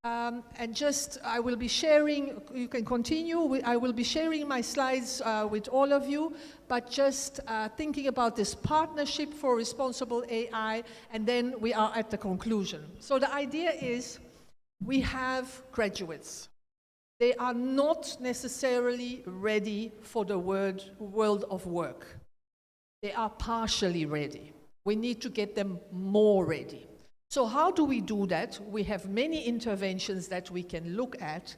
And just, I will be sharing, you can continue, I will be sharing my slides with all of you, but just thinking about this partnership for responsible AI, and then we are at the conclusion. So the idea is, we have graduates. They are not necessarily ready for the world of work. They are partially ready. We need to get them more ready. So how do we do that? We have many interventions that we can look at.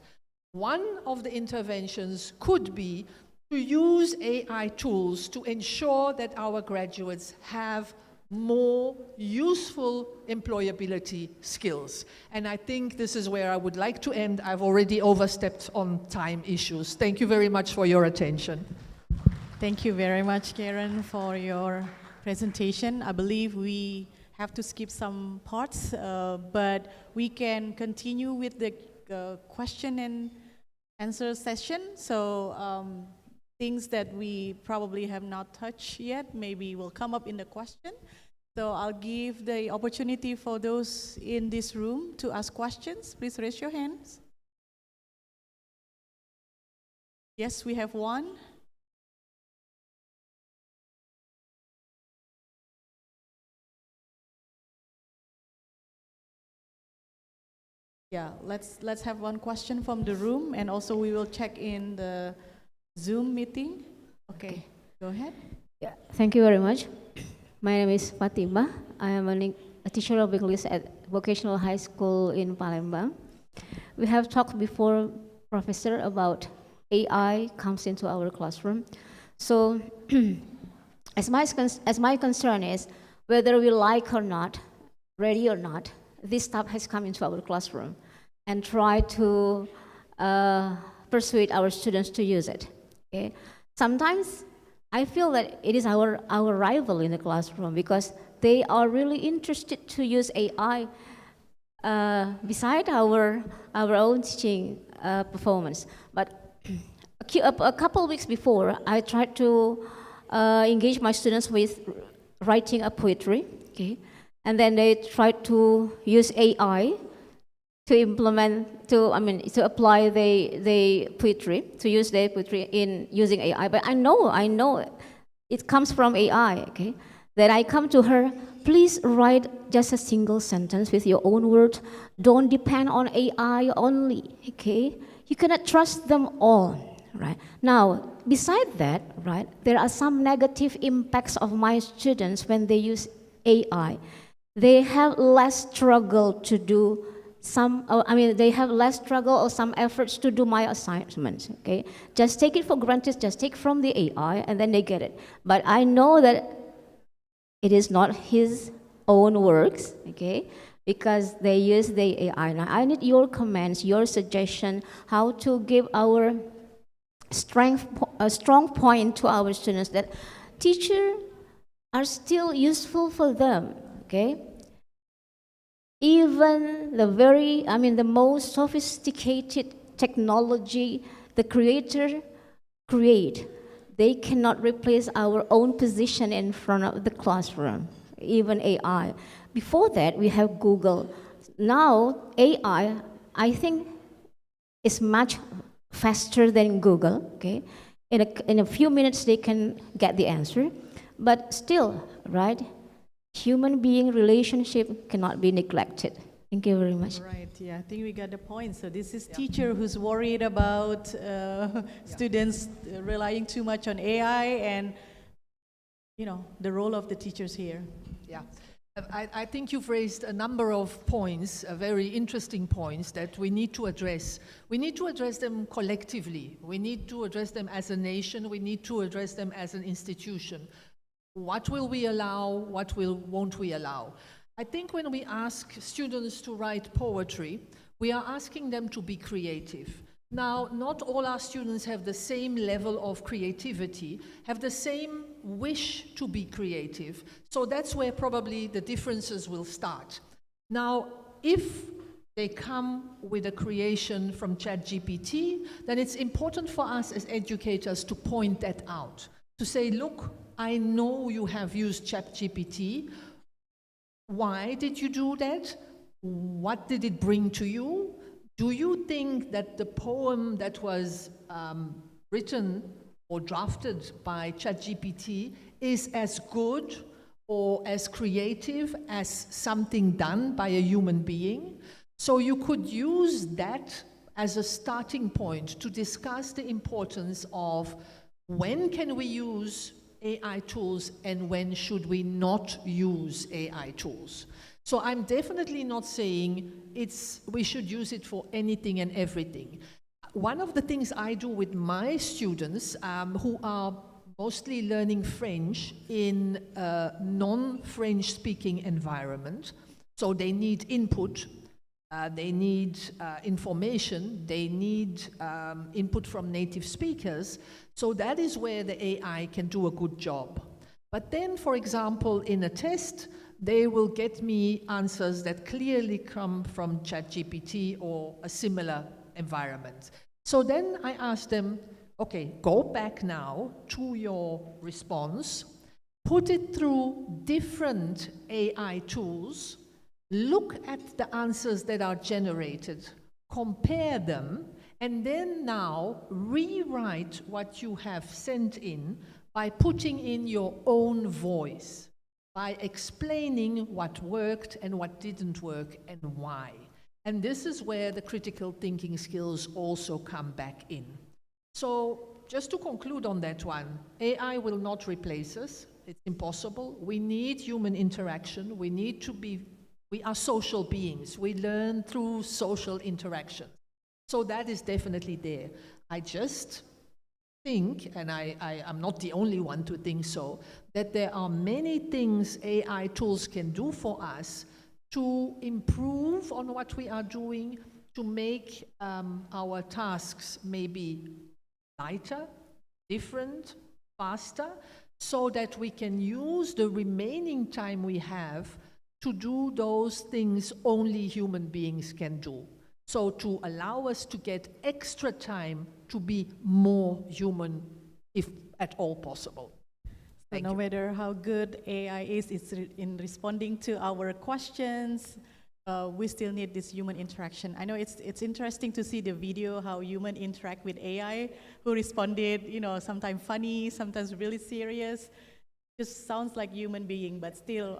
One of the interventions could be to use AI tools to ensure that our graduates have more useful employability skills. And I think this is where I would like to end. I've already overstepped on time issues. Thank you very much for your attention. Thank you very much, Karen, for your presentation. I believe we have to skip some parts, but we can continue with the question and answer session. So things that we probably have not touched yet, maybe will come up in the question. So I'll give the opportunity for those in this room to ask questions. Please raise your hands. Yes, we have one. Yeah, let's have one question from the room, and also we will check in the Zoom meeting. Okay, go ahead. Yeah, thank you very much. My name is Fatima. I am a teacher of English at Vocational High School in Palembang. We have talked before, Professor, about AI comes into our classroom. So, as my concern is, whether we like or not, ready or not, this stuff has come into our classroom, and try to persuade our students to use it. Okay? Sometimes I feel that it is our rival in the classroom, because they are really interested to use AI beside our own teaching performance. But a couple of weeks before, I tried to engage my students with writing a poetry. Okay? And then they tried to use AI to apply the poetry, to use their poetry in using AI. But I know it comes from AI, okay? Then I come to her, please write just a single sentence with your own words. Don't depend on AI only, okay? You cannot trust them all, right? Now, beside that, right, there are some negative impacts of my students when they use AI. They have less struggle to do they have less struggle or some efforts to do my assignments, okay? Just take it for granted, just take from the AI, and then they get it. But I know that it is not his own works, okay? Because they use the AI. Now, I need your comments, your suggestion, how to give our a strong point to our students that teachers are still useful for them, okay? Even the most sophisticated technology the creator create, they cannot replace our own position in front of the classroom, even AI. Before that, we have Google. Now, AI, I think, is much faster than Google, okay? In a few minutes, they can get the answer. But still, right? Human being relationship cannot be neglected. Thank you very much. Right, yeah, I think we got the point. So this is teacher who's worried about students relying too much on AI, and the role of the teachers here. Yeah, I think you've raised a number of points, very interesting points that we need to address. We need to address them collectively. We need to address them as a nation. We need to address them as an institution. What will we allow? What won't we allow? I think when we ask students to write poetry, we are asking them to be creative. Now, not all our students have the same level of creativity, have the same wish to be creative, so that's where probably the differences will start. Now, if they come with a creation from ChatGPT, then it's important for us as educators to point that out, to say, look, I know you have used ChatGPT. Why did you do that? What did it bring to you? Do you think that the poem that was written or drafted by ChatGPT is as good or as creative as something done by a human being? So you could use that as a starting point to discuss the importance of when can we use AI tools and when should we not use AI tools. So I'm definitely not saying we should use it for anything and everything. One of the things I do with my students who are mostly learning French in a non-French speaking environment, so they need input, they need information, they need input from native speakers, so that is where the AI can do a good job. But then, for example, in a test, they will get me answers that clearly come from ChatGPT or a similar environment. So then I ask them, okay, go back now to your response, put it through different AI tools, look at the answers that are generated, compare them, and then now rewrite what you have sent in by putting in your own voice, by explaining what worked and what didn't work and why. And this is where the critical thinking skills also come back in. So just to conclude on that one, AI will not replace us. It's impossible. We need human interaction. We are social beings. We learn through social interaction. So that is definitely there. I just think, and I'm not the only one to think so, that there are many things AI tools can do for us to improve on what we are doing, to make our tasks maybe lighter, different, faster, so that we can use the remaining time we have to do those things only human beings can do. So to allow us to get extra time to be more human, if at all possible. So no matter how good AI is in responding to our questions, we still need this human interaction. I know it's interesting to see the video how human interact with AI, who responded, sometimes funny, sometimes really serious. Just sounds like human being, but still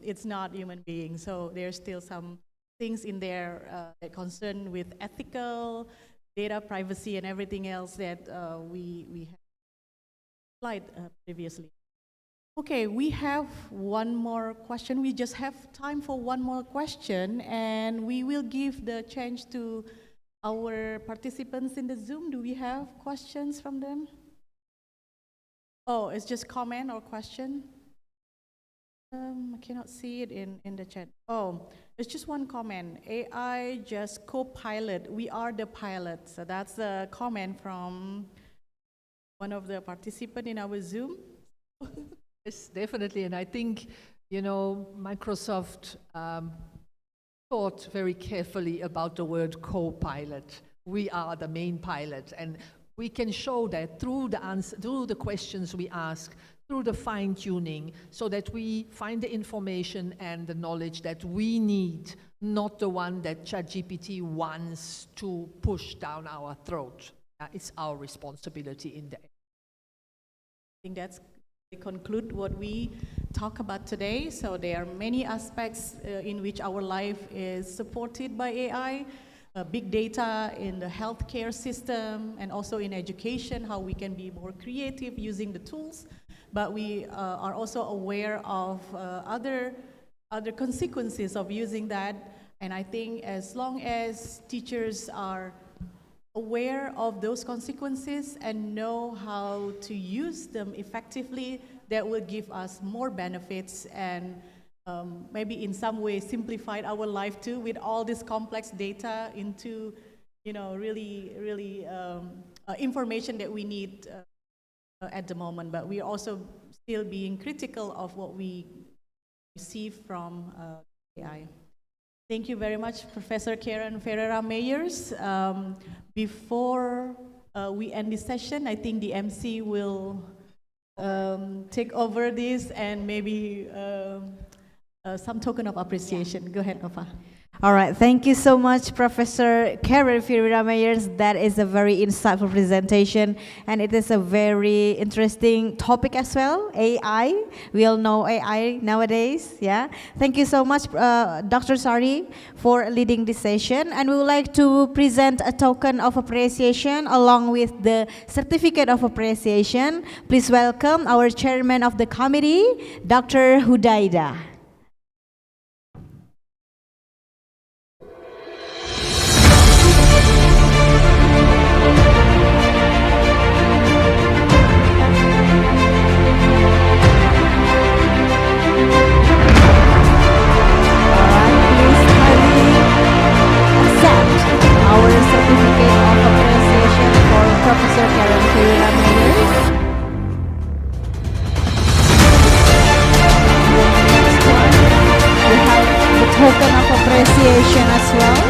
it's not human being. So there's still some things in there that concern with ethical, data privacy, and everything else that we have applied previously. Okay, we have one more question. We just have time for one more question, and we will give the chance to our participants in the Zoom. Do we have questions from them? Oh, it's just comment or question? I cannot see it in the chat. Oh, it's just one comment. AI just co-pilot. We are the pilot. So that's a comment from one of the participants in our Zoom. Yes, definitely. And I think, Microsoft thought very carefully about the word co-pilot. We are the main pilot. And we can show that through the questions we ask, through the fine-tuning, so that we find the information and the knowledge that we need, not the one that ChatGPT wants to push down our throat. It's our responsibility in the end. I think that's to conclude what we talk about today. So there are many aspects in which our life is supported by AI. Big data in the healthcare system and also in education, how we can be more creative using the tools. But we are also aware of other other consequences of using that. And I think as long as teachers are aware of those consequences and know how to use them effectively, that will give us more benefits and maybe in some way simplified our life too, with all this complex data into, really information that we need at the moment. But we are also still being critical of what we receive from AI. Thank you very much, Professor Karen Ferreira-Meyers. Before we end this session, I think the MC will take over this and maybe some token of appreciation. Go ahead, Nova. All right, thank you so much, Professor Karen Ferreira-Meyers. That is a very insightful presentation, and it is a very interesting topic as well, AI. We all know AI nowadays, yeah. Thank you so much, Dr. Sari, for leading this session, and we would like to present a token of appreciation along with the certificate of appreciation. Please welcome our chairman of the committee, Dr. Hudaida. Our certificate of appreciation for Professor Karen Ferreira-Meyers. Next one, we have the token of appreciation as well.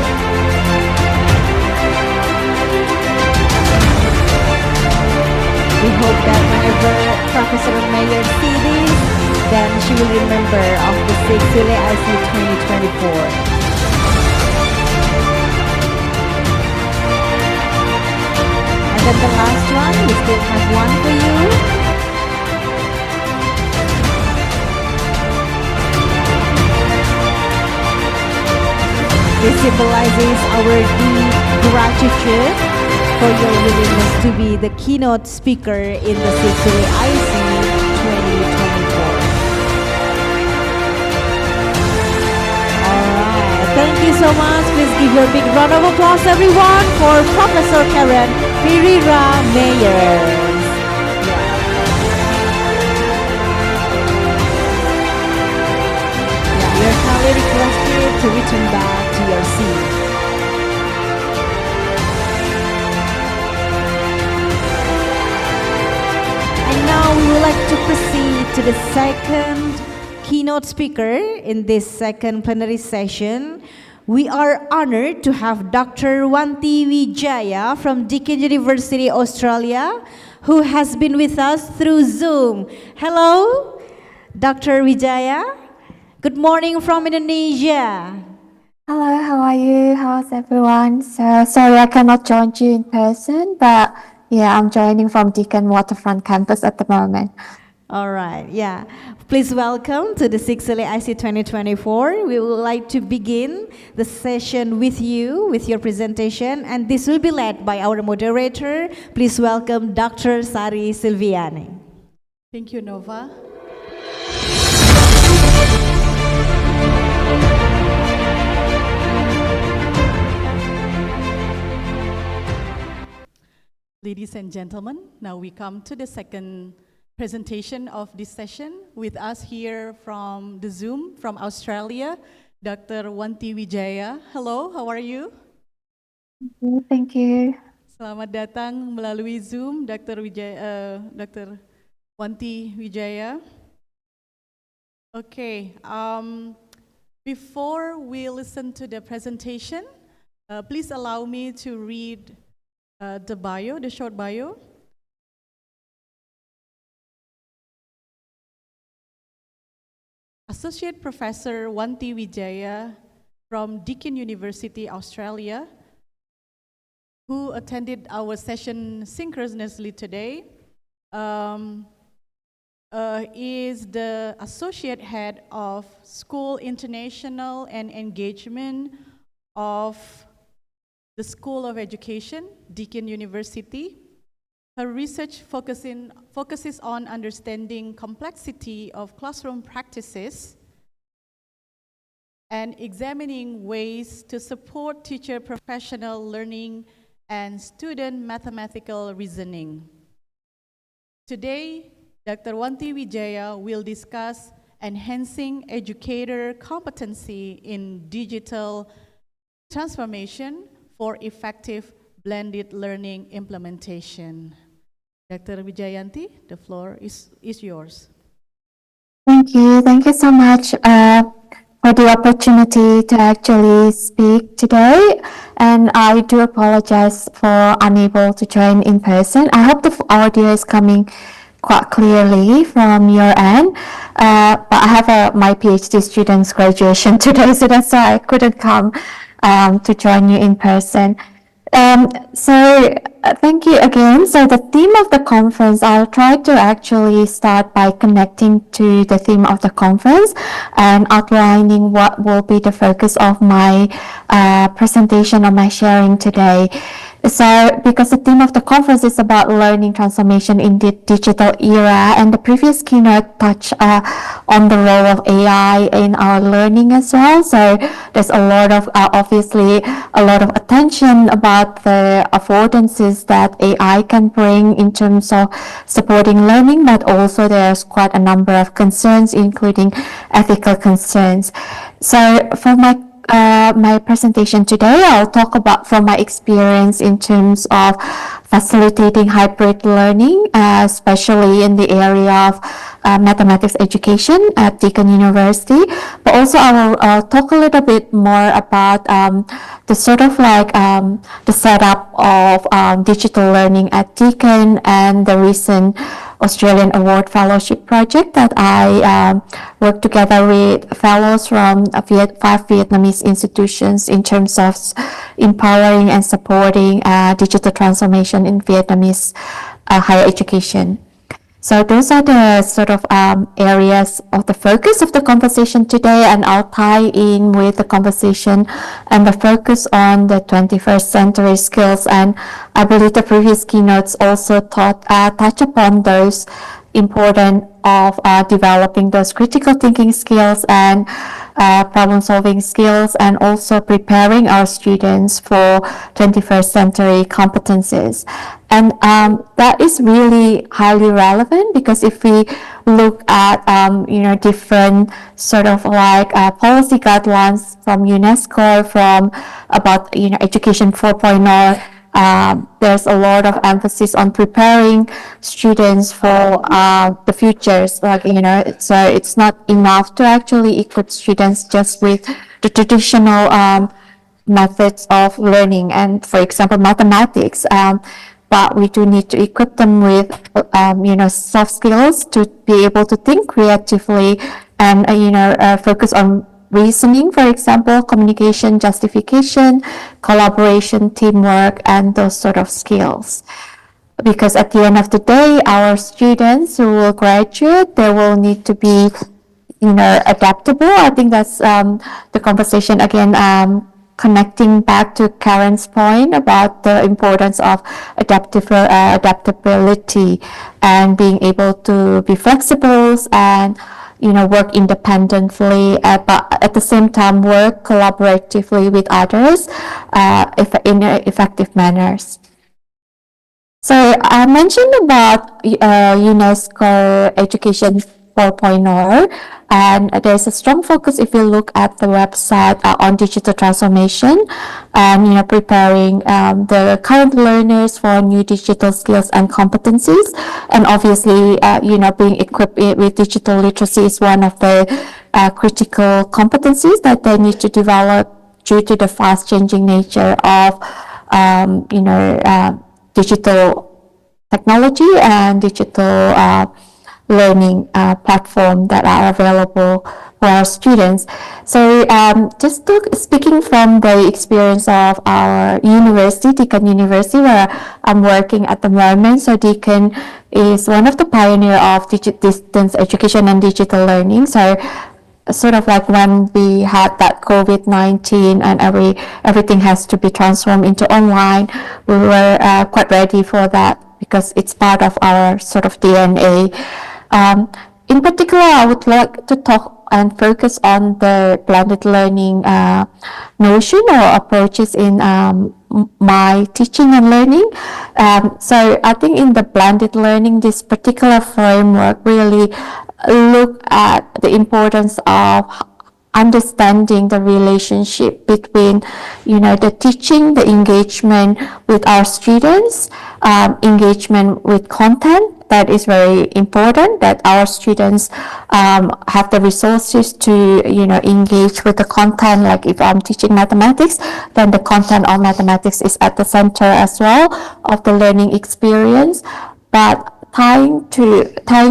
We hope that whenever Professor Meyers see this, then she will remember of the 6th SULE IC 2024. And then the last one, we still have one for you. This symbolizes our deep gratitude for your willingness to be the keynote speaker in the 6th SULE IC 2024. Alright, thank you so much. Please give your big round of applause, everyone, for Professor Karen Ferreira-Meyers. You are kindly requested to return back to your seat. And now we would like to proceed to the second keynote speaker in this second plenary session. We are honored to have Dr. Wanti Wijaya from Deakin University, Australia, who has been with us through Zoom. Hello, Dr. Wijaya. Good morning from Indonesia. Hello, how are you? How's everyone? So sorry I cannot join you in person, but yeah, I'm joining from Deakin Waterfront campus at the moment. All right, yeah. Please welcome to the 6th SULE IC 2024. We would like to begin the session with you, with your presentation, and this will be led by our moderator. Please welcome Dr. Sari Silviani. Thank you, Nova. Ladies and gentlemen, now we come to the second presentation of this session. With us here from the Zoom, from Australia, Dr. Wanti Wijaya. Hello, how are you? Thank you. Selamat datang melalui Zoom, Dr. Wanti Wijaya. Okay, before we listen to the presentation, please allow me to read the bio, the short bio. Associate Professor Wanti Wijaya from Deakin University, Australia, who attended our session synchronously today, is the Associate Head of School International and Engagement of the School of Education, Deakin University. Her research focuses on understanding complexity of classroom practices and examining ways to support teacher professional learning and student mathematical reasoning. Today, Dr. Wanti Wijaya will discuss enhancing educator competency in digital transformation for effective blended learning implementation. Dr. Wijayanti, the floor is yours. Thank you so much for the opportunity to actually speak today. And I do apologize for unable to join in person. I hope the audio is coming quite clearly from your end. But I have my PhD student's graduation today, so that's why I couldn't come to join you in person. Thank you again. So the theme of the conference, I'll try to actually start by connecting to the theme of the conference and outlining what will be the focus of my presentation or my sharing today. So, because the theme of the conference is about learning transformation in the digital era, and the previous keynote touched on the role of AI in our learning as well. So, there's a lot of, obviously, a lot of attention about the affordances that AI can bring in terms of supporting learning, but also there's quite a number of concerns, including ethical concerns. So, for my presentation today, I'll talk about from my experience in terms of facilitating hybrid learning, especially in the area of mathematics education at Deakin University. But also I'll talk a little bit more about the sort of like the setup of digital learning at Deakin and the recent Australian Award Fellowship project that I work together with fellows from 5 Vietnamese institutions in terms of empowering and supporting digital transformation in Vietnamese higher education. So those are the sort of areas of the focus of the conversation today, and I'll tie in with the conversation and the focus on the 21st century skills. And I believe the previous keynotes also touch upon those important of developing those critical thinking skills and problem-solving skills, and also preparing our students for 21st century competencies. And that is really highly relevant, because if we look at different sort of like policy guidelines from UNESCO, from about education 4.0, there's a lot of emphasis on preparing students for the futures. So it's not enough to actually equip students just with the traditional methods of learning, and for example mathematics. But we do need to equip them with soft skills to be able to think creatively and focus on reasoning, for example, communication, justification, collaboration, teamwork, and those sort of skills. Because at the end of the day, our students who will graduate, they will need to be adaptable. I think that's the conversation again, connecting back to Karen's point about the importance of adaptability and being able to be flexible and work independently, but at the same time work collaboratively with others in effective manners. So I mentioned about UNESCO Education 4.0, and there's a strong focus, if you look at the website, on digital transformation and preparing the current learners for new digital skills and competencies. And obviously being equipped with digital literacy is one of the critical competencies that they need to develop due to the fast changing nature of digital technology and digital learning platform that are available for our students. So just speaking from the experience of our university, Deakin University, where I'm working at the moment. So Deakin is one of the pioneer of distance education and digital learning. So sort of like when we had that COVID-19 and everything has to be transformed into online, we were quite ready for that because it's part of our sort of DNA. In particular, I would like to talk and focus on the blended learning notion or approaches in my teaching and learning. So I think in the blended learning, this particular framework really look at the importance of understanding the relationship between, the teaching, the engagement with our students, engagement with content. That is very important, that our students have the resources to, engage with the content. Like if I'm teaching mathematics, then the content of mathematics is at the center as well of the learning experience. But tying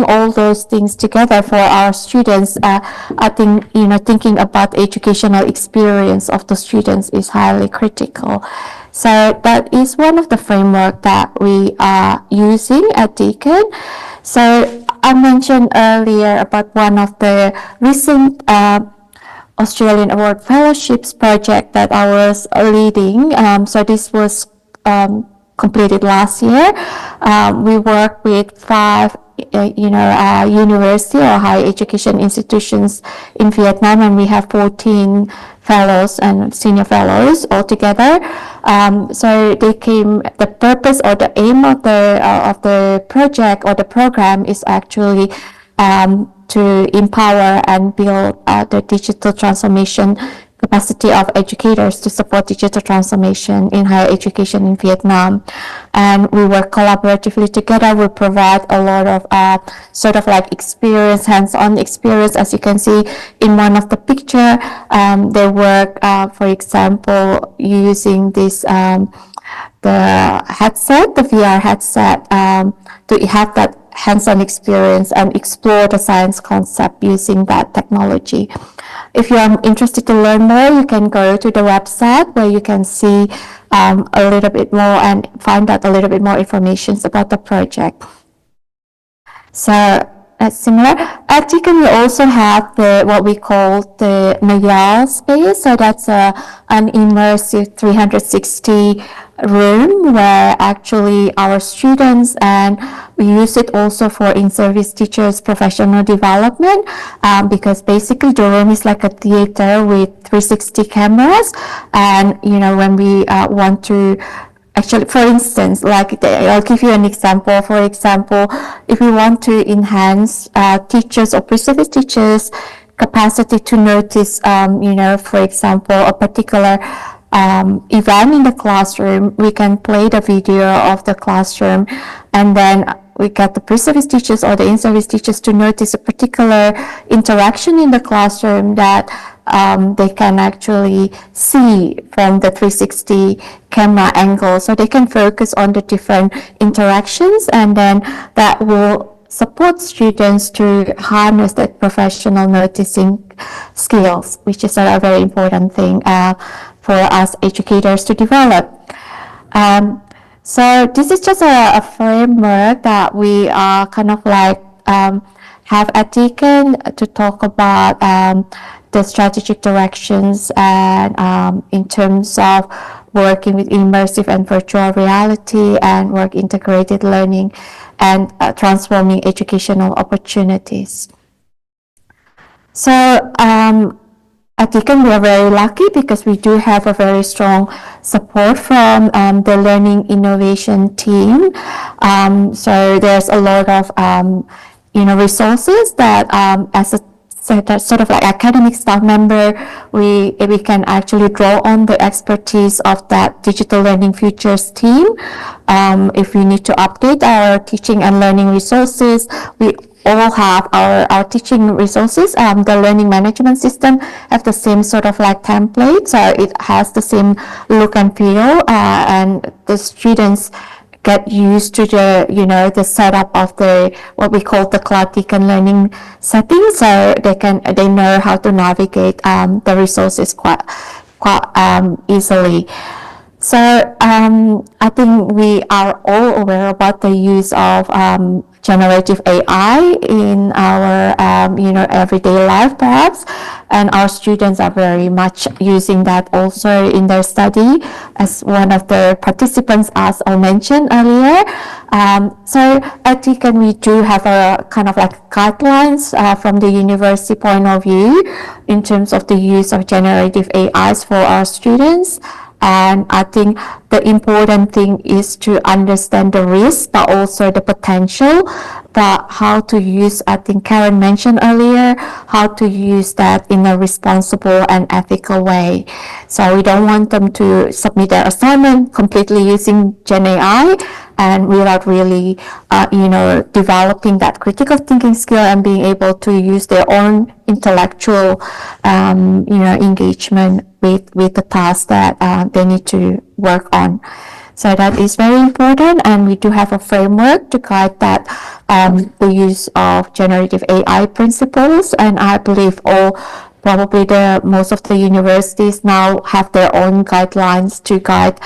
all those things together for our students, I think, thinking about the educational experience of the students is highly critical. So that is one of the framework that we are using at Deakin. So I mentioned earlier about one of the recent Australian Award Fellowships project that I was leading. So this was completed last year. We worked with 5 university or higher education institutions in Vietnam, and we have 14 fellows and senior fellows altogether. So the purpose or the aim of the project or the program is actually to empower and build the digital transformation capacity of educators to support digital transformation in higher education in Vietnam. And we work collaboratively together. We provide a lot of sort of like experience, hands-on experience. As you can see in one of the picture, they work, for example, using this the headset, the VR headset, to have that hands-on experience and explore the science concept using that technology. If you are interested to learn more, you can go to the website where you can see a little bit more and find out a little bit more information about the project. So that's similar. At Deakin, we also have what we call the Nayal space. So that's an immersive 360 room where actually our students, and we use it also for in-service teachers' professional development, because basically the room is like a theater with 360 cameras. And when we want to actually, for instance, like I'll give you an example. For example, if we want to enhance teachers or pre-service teachers' capacity to notice, for example, a particular event in the classroom, we can play the video of the classroom, and then we get the pre-service teachers or the in-service teachers to notice a particular interaction in the classroom that they can actually see from the 360 camera angle. So they can focus on the different interactions, and then that will support students to harness that professional noticing skills, which is a very important thing for us educators to develop. So this is just a framework that we are kind of like have at Deakin to talk about the strategic directions and in terms of working with immersive and virtual reality and work integrated learning and transforming educational opportunities. So at Deakin, we are very lucky because we do have a very strong support from the learning innovation team. So there's a lot of resources that as a sort of like academic staff member, we can actually draw on the expertise of that digital learning futures team. If we need to update our teaching and learning resources, we all have our teaching resources. The learning management system have the same sort of like template, so it has the same look and feel, and the students get used to the the setup of the what we call the cloud Deakin learning setting, so they know how to navigate the resources quite easily. So I think we are all aware about the use of generative AI in our, everyday life perhaps. And our students are very much using that also in their study, as one of the participants asked or mentioned earlier. So at Deakin, we do have a kind of like guidelines from the university point of view in terms of the use of generative AIs for our students. And I think the important thing is to understand the risk, but also the potential, that how to use, I think Karen mentioned earlier, how to use that in a responsible and ethical way. So we don't want them to submit their assignment completely using Gen AI and without really, developing that critical thinking skill and being able to use their own intellectual, engagement with the task that they need to work on. So that is very important, and we do have a framework to guide that the use of generative AI principles, and I believe probably most of the universities now have their own guidelines to guide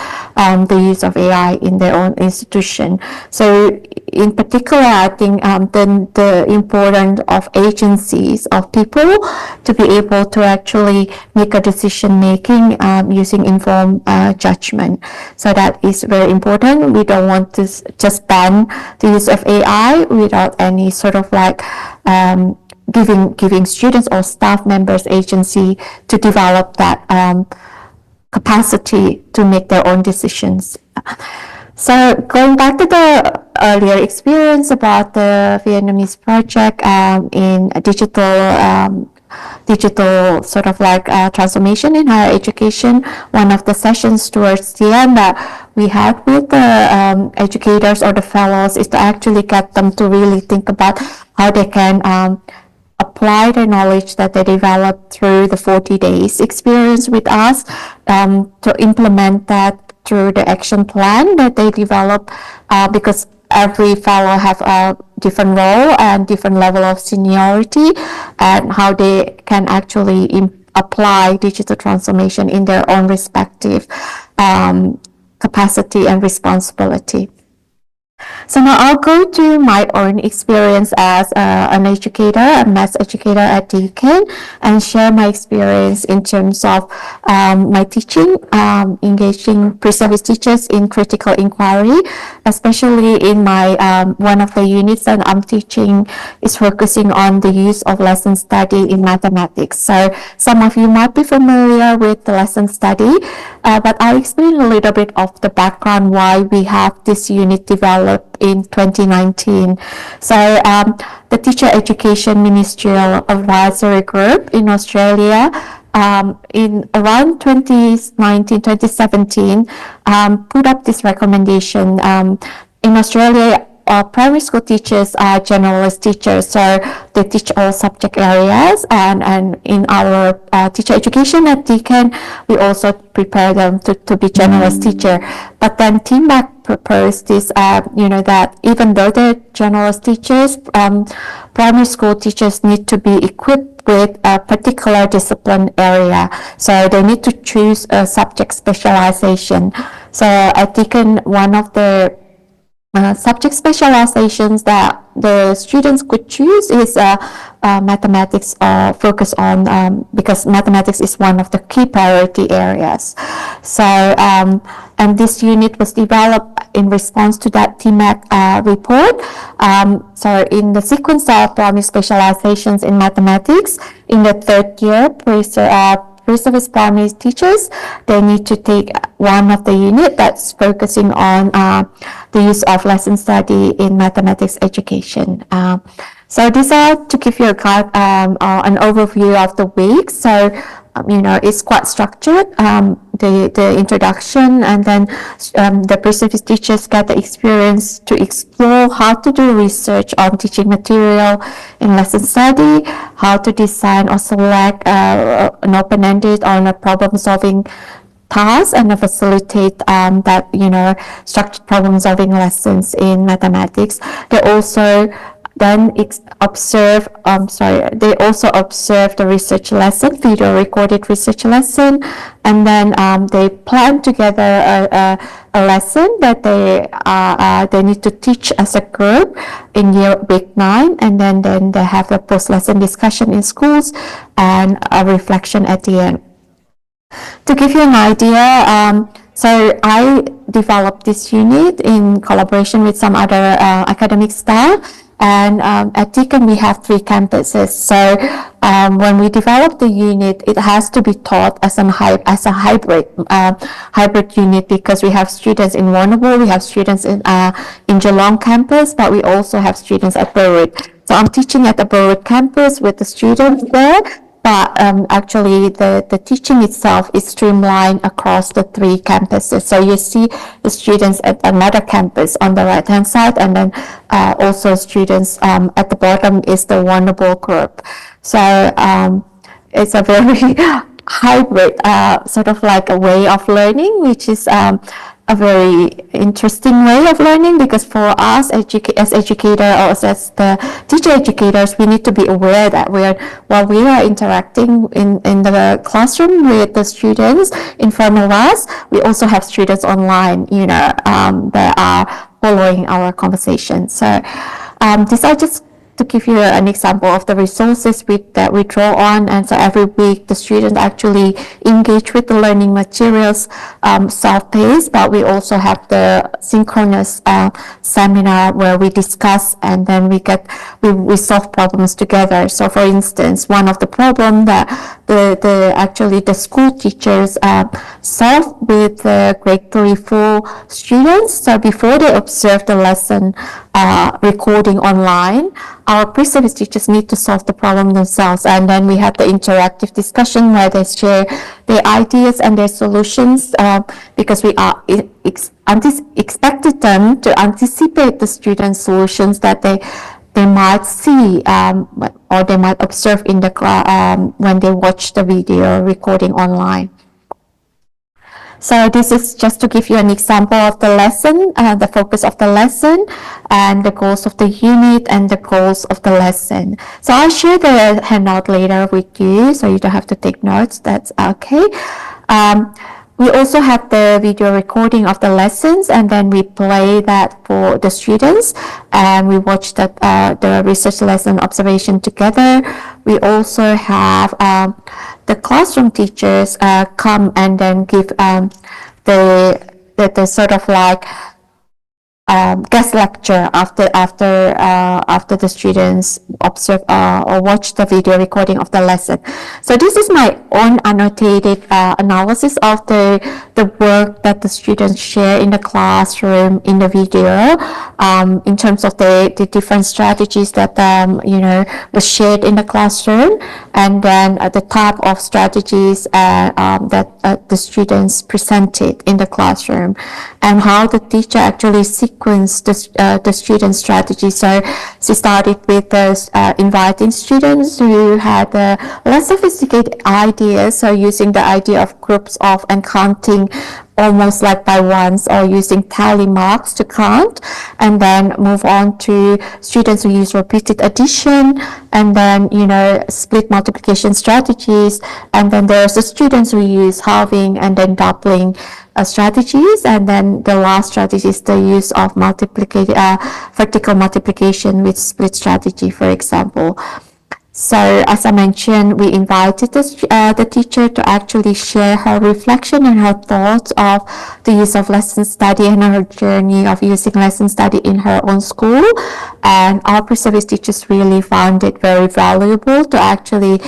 the use of AI in their own institution. So in particular, I think then the importance of agencies, of people, to be able to actually make a decision making using informed judgment. So that is very important. We don't want to just ban the use of AI without any sort of like giving students or staff members agency to develop that capacity to make their own decisions. So going back to the earlier experience about the Vietnamese project in digital sort of like transformation in higher education, one of the sessions towards the end that we had with the educators or the fellows is to actually get them to really think about how they can apply the knowledge that they developed through the 40 days experience with us to implement that through the action plan that they develop, because every fellow have a different role and different level of seniority, and how they can actually apply digital transformation in their own respective capacity and responsibility. So now I'll go to my own experience as an educator, a maths educator at Deakin, and share my experience in terms of my teaching, engaging pre-service teachers in critical inquiry, especially in my one of the units that I'm teaching is focusing on the use of lesson study in mathematics. So some of you might be familiar with the lesson study, but I'll explain a little bit of the background why we have this unit developed in 2019. So the Teacher Education Ministerial Advisory Group in Australia in around 2019, 2017 put up this recommendation. In Australia, primary school teachers are generalist teachers, so they teach all subject areas, and in our teacher education at Deakin, we also prepare them to be generalist teacher. But then TMAC proposed this, that even though they're generalist teachers, primary school teachers need to be equipped with a particular discipline area. So they need to choose a subject specialization. So at Deakin, one of the subject specializations that the students could choose is mathematics, or focus on because mathematics is one of the key priority areas. So and this unit was developed in response to that TMAC report. So in the sequence of primary specializations in mathematics, in the third year pre-service primary teachers, they need to take one of the unit that's focusing on the use of lesson study in mathematics education. So these are to give you an overview of the week. So it's quite structured, the introduction, and then the pre-service teachers get the experience to explore how to do research on teaching material in lesson study, how to design or select an open-ended or a problem-solving task, and facilitate that structured problem-solving lessons in mathematics. They also then they also observe the research lesson, video recorded research lesson, and then they plan together a lesson that they need to teach as a group in week 9, and then they have a post-lesson discussion in schools and a reflection at the end. To give you an idea, so I developed this unit in collaboration with some other academic staff. And at Deakin we have 3 campuses. So when we develop the unit, it has to be taught as a hybrid unit, because we have students in Warrnambool, we have students in Geelong campus, but we also have students at Burwood. So I'm teaching at the Burwood campus with the students there. But actually, the teaching itself is streamlined across the 3 campuses. So you see the students at another campus on the right-hand side, and then also students at the bottom is the Warrnambool group. So it's a very hybrid, sort of like a way of learning, which is a very interesting way of learning, because for us as educators or as the teacher educators, we need to be aware that while we are interacting in the classroom with the students in front of us, we also have students online, that are following our conversation. So these are just to give you an example of the resources that we draw on. And so every week the students actually engage with the learning materials self-paced, but we also have the synchronous seminar where we discuss, and then we solve problems together. So for instance, one of the problems that the school teachers solve with the grade 3-4 students, so before they observe the lesson recording online, our pre-service teachers need to solve the problem themselves, and then we have the interactive discussion where they share their ideas and their solutions, because we are expected them to anticipate the students' solutions that they might see or they might observe in the when they watch the video recording online. So this is just to give you an example of the lesson, the focus of the lesson, and the goals of the unit and the goals of the lesson. So I'll share the handout later with you, so you don't have to take notes. That's okay. We also have the video recording of the lessons, and then we play that for the students, and we watch the research lesson observation together. We also have the classroom teachers come and then give the sort of like guest lecture after the students observe or watch the video recording of the lesson. So this is my own annotated analysis of the work that the students share in the classroom in the video, in terms of the different strategies that was shared in the classroom, and then the type of strategies that the students presented in the classroom, and how the teacher actually sequenced the student strategy. So she started with inviting students who had less sophisticated ideas, so using the idea of groups of and counting almost like by ones, or using tally marks to count, and then move on to students who use repeated addition, and then split multiplication strategies, and then there's the students who use halving and then doubling strategies, and then the last strategy is the use of vertical multiplication with split strategy, for example. So as I mentioned, we invited the teacher to actually share her reflection and her thoughts of the use of lesson study and her journey of using lesson study in her own school. And our pre-service teachers really found it very valuable to actually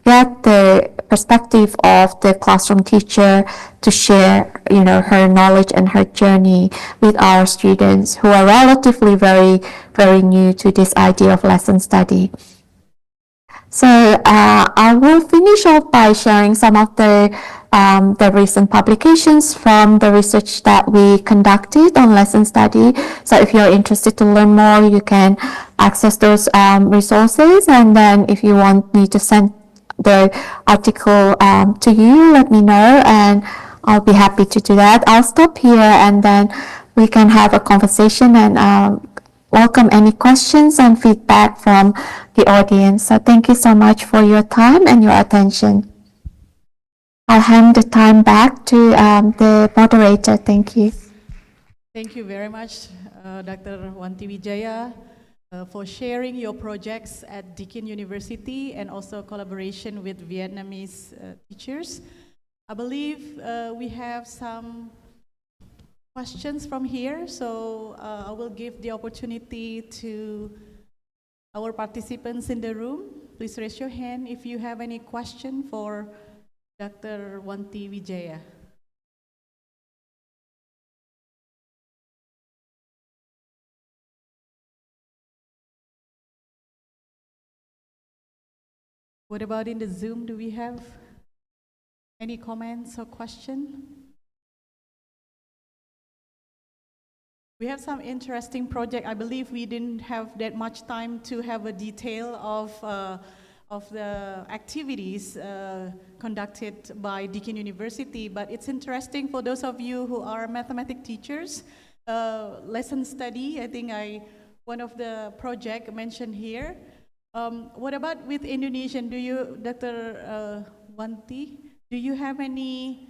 get the perspective of the classroom teacher to share, her knowledge and her journey with our students who are relatively very, very new to this idea of lesson study. So I will finish off by sharing some of the recent publications from the research that we conducted on lesson study. So if you're interested to learn more, you can access those resources. And then if you want me to send the article to you, let me know, and I'll be happy to do that. I'll stop here, and then we can have a conversation and welcome any questions and feedback from the audience. So thank you so much for your time and your attention. I'll hand the time back to the moderator. Thank you. Thank you very much, Dr. Wanti Wijaya, for sharing your projects at Deakin University and also collaboration with Vietnamese teachers. I believe we have some questions from here, so I will give the opportunity to our participants in the room. Please raise your hand if you have any question for Dr. Wanti Wijaya. What about in the Zoom? Do we have any comments or question? We have some interesting project. I believe we didn't have that much time to have a detail of the activities conducted by Deakin University, but it's interesting for those of you who are mathematics teachers. Lesson study, I think one of the project mentioned here. What about with Indonesian? Do you, Dr. Wanti, do you have any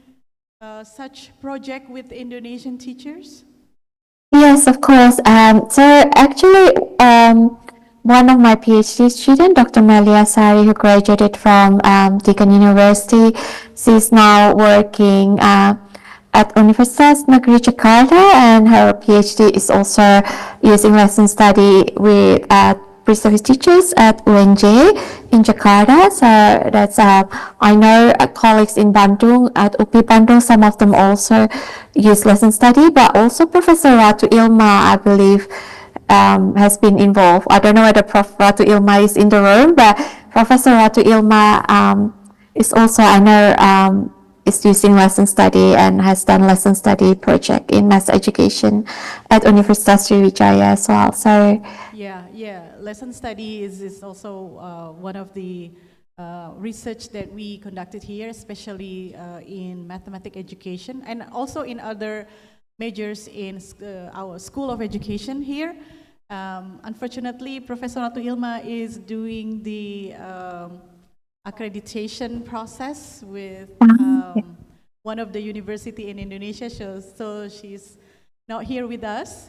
such project with Indonesian teachers? Yes, of course. So actually, one of my PhD students, Dr. Melia Sari, who graduated from Deakin University, she's now working at Universitas Negeri Jakarta, and her PhD is also using lesson study with pre-service teachers at UNJ in Jakarta. So that's I know colleagues in Bandung at UPI Bandung, some of them also use lesson study, but also Professor Ratu Ilma, I believe, has been involved. I don't know whether Prof. Ratu Ilma is in the room, but Professor Ratu Ilma is also, I know, is using lesson study and has done lesson study project in mass education at Universitas Sriwijaya as well. So yeah, lesson study is also one of the research that we conducted here, especially in mathematics education and also in other majors in our School of Education here. Unfortunately, Professor Ratu Ilma is doing the accreditation process with one of the university in Indonesia, so she's not here with us.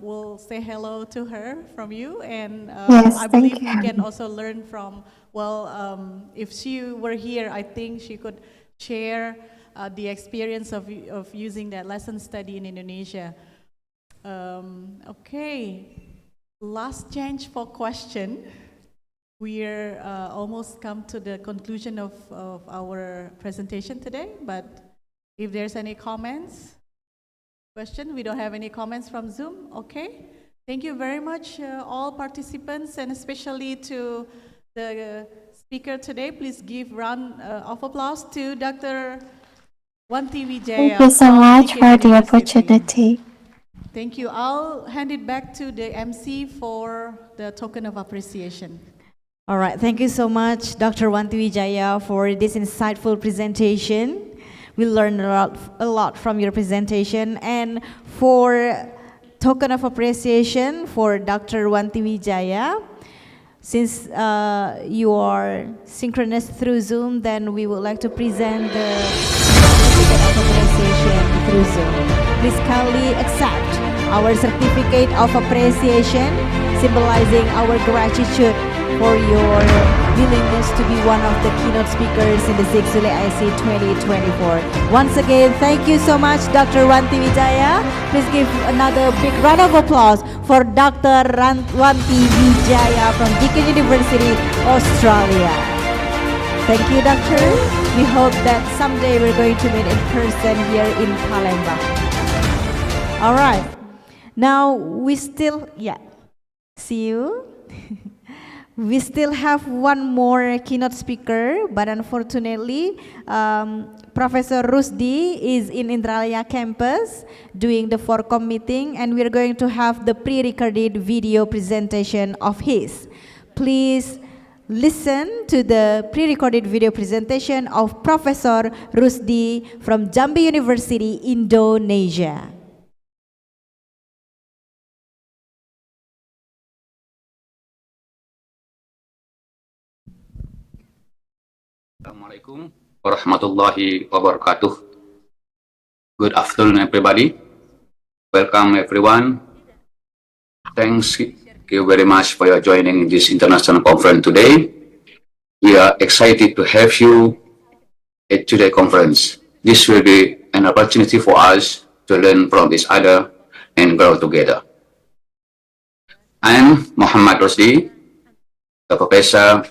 We'll say hello to her from you, and yes, I believe we can also learn from, if she were here, I think she could share the experience of using that lesson study in Indonesia. Okay, last chance for question. We're almost come to the conclusion of our presentation today, but if there's any comments, question, we don't have any comments from Zoom, okay. Thank you very much, all participants, and especially to the speaker today. Please give round of applause to Dr. Wanti Wijaya. Thank you so much for the opportunity. Thank you. I'll hand it back to the MC for the token of appreciation. All right, thank you so much, Dr. Wanti Wijaya, for this insightful presentation. We learned a lot from your presentation, and for token of appreciation for Dr. Wanti Wijaya, since you are synchronous through Zoom, then we would like to present the certificate of appreciation through Zoom. Please kindly accept our certificate of appreciation, symbolizing our gratitude for your willingness to be one of the keynote speakers in the 6th SULE IC 2024. Once again, thank you so much, Dr. Wanti Wijaya. Please give another big round of applause for Dr. Wanti Wijaya from Deakin University, Australia. Thank you, Doctor. We hope that someday we're going to meet in person here in Palembang. All right. Now we still, see you. We still have one more keynote speaker, but unfortunately, Professor Rusdi is in Indralaya campus doing the Forcom meeting, and we're going to have the pre-recorded video presentation of his. Please listen to the pre-recorded video presentation of Professor Rusdi from Jambi University, Indonesia. Assalamualaikum warahmatullahi wabarakatuh. Good afternoon, everybody. Welcome, everyone. Thanks you very much for your joining this international conference today. We are excited to have you at today's conference. This will be an opportunity for us to learn from each other and grow together. I am Muhammad Rosdi, a professor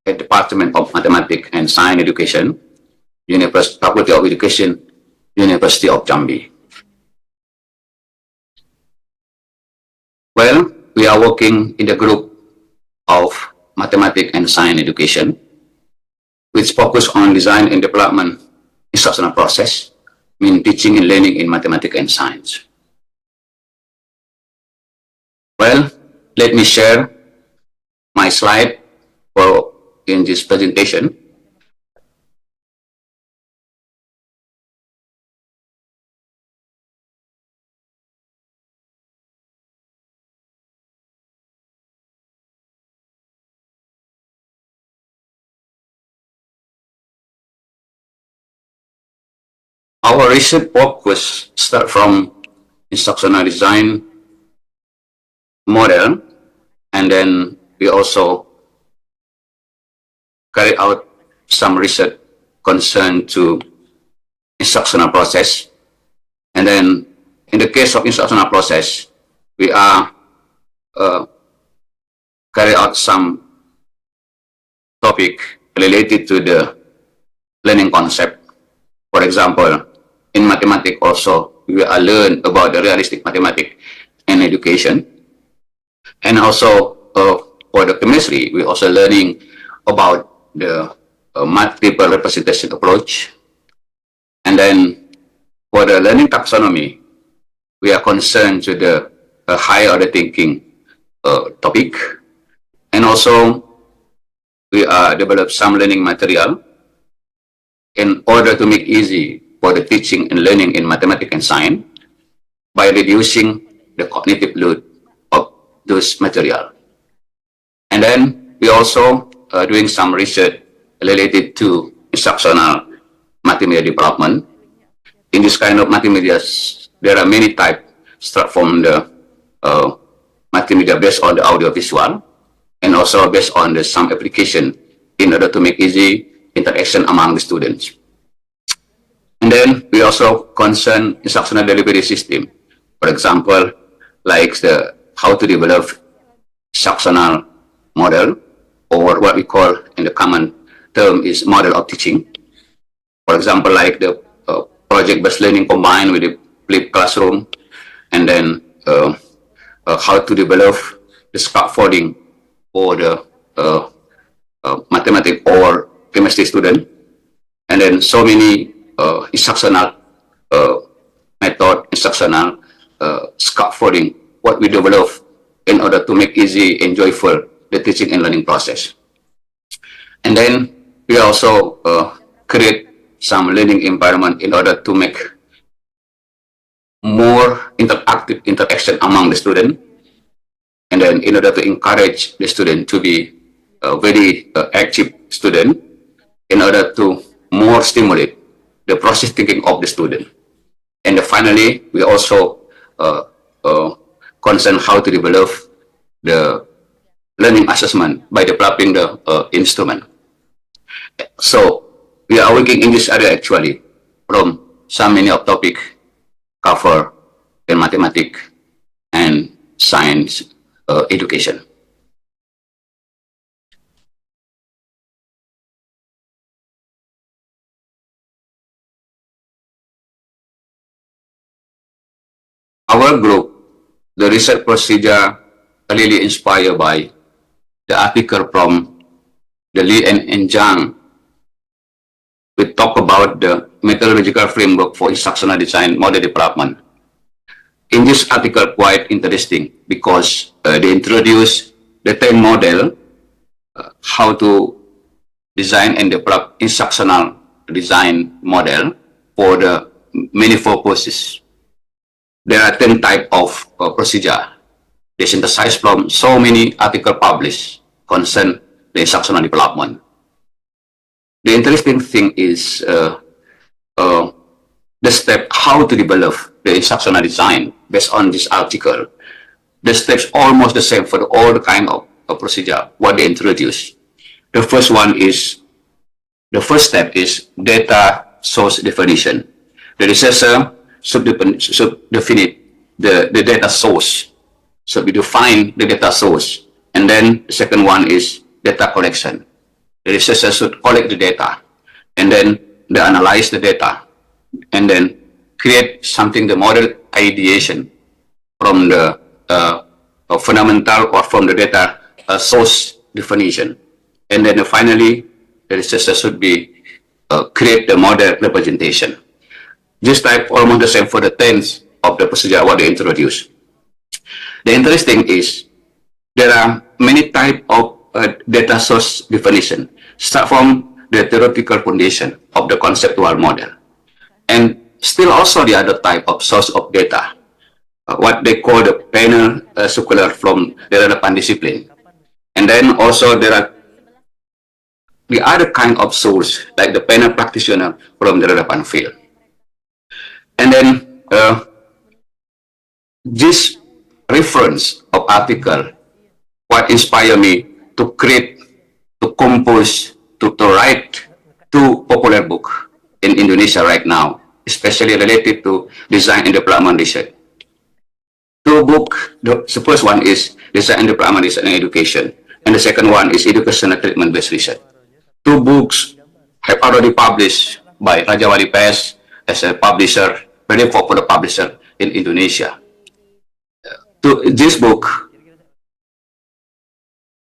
at Department of Mathematics and Science Education, Faculty of Education, University of Jambi. Well, we are working in the group of Mathematics and Science Education, which focus on design and development instructional process, mean teaching and learning in mathematics and science. Well, let me share my slide in this presentation. Our research focus start from instructional design model, and then we also carry out some research concerned to instructional process. And then in the case of instructional process, we are carry out some topic related to the learning concept. For example, in mathematics also, we are learn about the realistic mathematics and education. And also for the chemistry, we also learning about the multiple representation approach. And then for the learning taxonomy, we are concerned to the higher order thinking topic. And also we develop some learning material in order to make easy for the teaching and learning in mathematics and science by reducing the cognitive load of those material. And then we also doing some research related to instructional multimedia development. In this kind of multimedia, there are many types, start from the multimedia based on the audio visual, and also based on the some application in order to make easy interaction among the students. And then we also concern instructional delivery system. For example, like how to develop instructional model, or what we call in the common term is model of teaching. For example, like the project-based learning combined with the flipped classroom, and then how to develop the scaffolding for the mathematics or chemistry student, and then so many instructional method, instructional scaffolding, what we develop in order to make easy and joyful the teaching and learning process. And then we also create some learning environment in order to make more interactive interaction among the student, and then in order to encourage the student to be a very active student, in order to more stimulate the process thinking of the student. And finally, we also concern how to develop the learning assessment by developing the instrument. So we are working in this area actually from so many of topic cover in mathematics and science education. Our group, the research procedure really inspired by the article from the Lee and Zhang. We talk about the methodological framework for instructional design model development. In this article, quite interesting because they introduce the 10 model, how to design and develop instructional design model for the many purposes. There are 10 types of procedure. They synthesize from so many articles published concern the instructional development. the interesting thing is the step how to develop the instructional design based on this article. The steps almost the same for all the kind of procedure what they introduce. The first step is data source definition. The researcher should define the data source. So we define the data source. And then the second one is data collection. The researcher should collect the data and then they analyze the data and then create something, the model ideation from the fundamental or from the data source definition. And then finally, the researcher should be create the model representation. This type almost the same for the tense of the procedure what they introduce. The interesting is there are many types of data source definition, start from the theoretical foundation of the conceptual model. And still also the other type of source of data, what they call the panel circular from the relevant discipline. And then also there are the other kind of source, like the panel practitioner from the relevant field. And then this reference of article, what inspired me to create, to compose, to write two popular books in Indonesia right now, especially related to design and development research. Two books, the first one is Design and Development Research and Education, and the second one is Educational Treatment-Based Research. Two books have already published by Rajawali Press as a publisher, very popular publisher in Indonesia. This book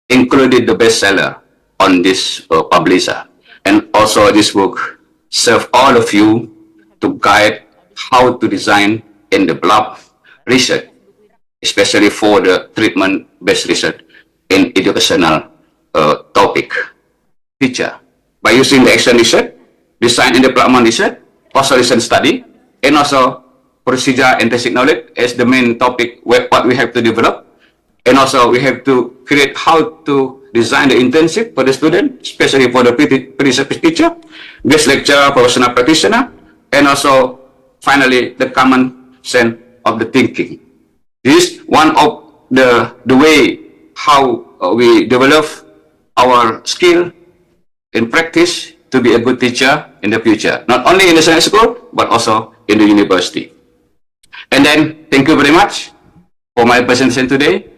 included the bestseller on this publisher, and also this book serve all of you to guide how to design and develop research, especially for the treatment-based research in educational topic. Teacher, by using the action research, design and development research, also research study, and also procedure and basic knowledge as the main topic what we have to develop. And also we have to create how to design the internship for the student, especially for the pre-research teacher, guest lecturer, professional practitioner, and also finally the common sense of the thinking. This is one of the way how we develop our skill in practice to be a good teacher in the future, not only in the science school, but also in the university. And then, thank you very much for my presentation today.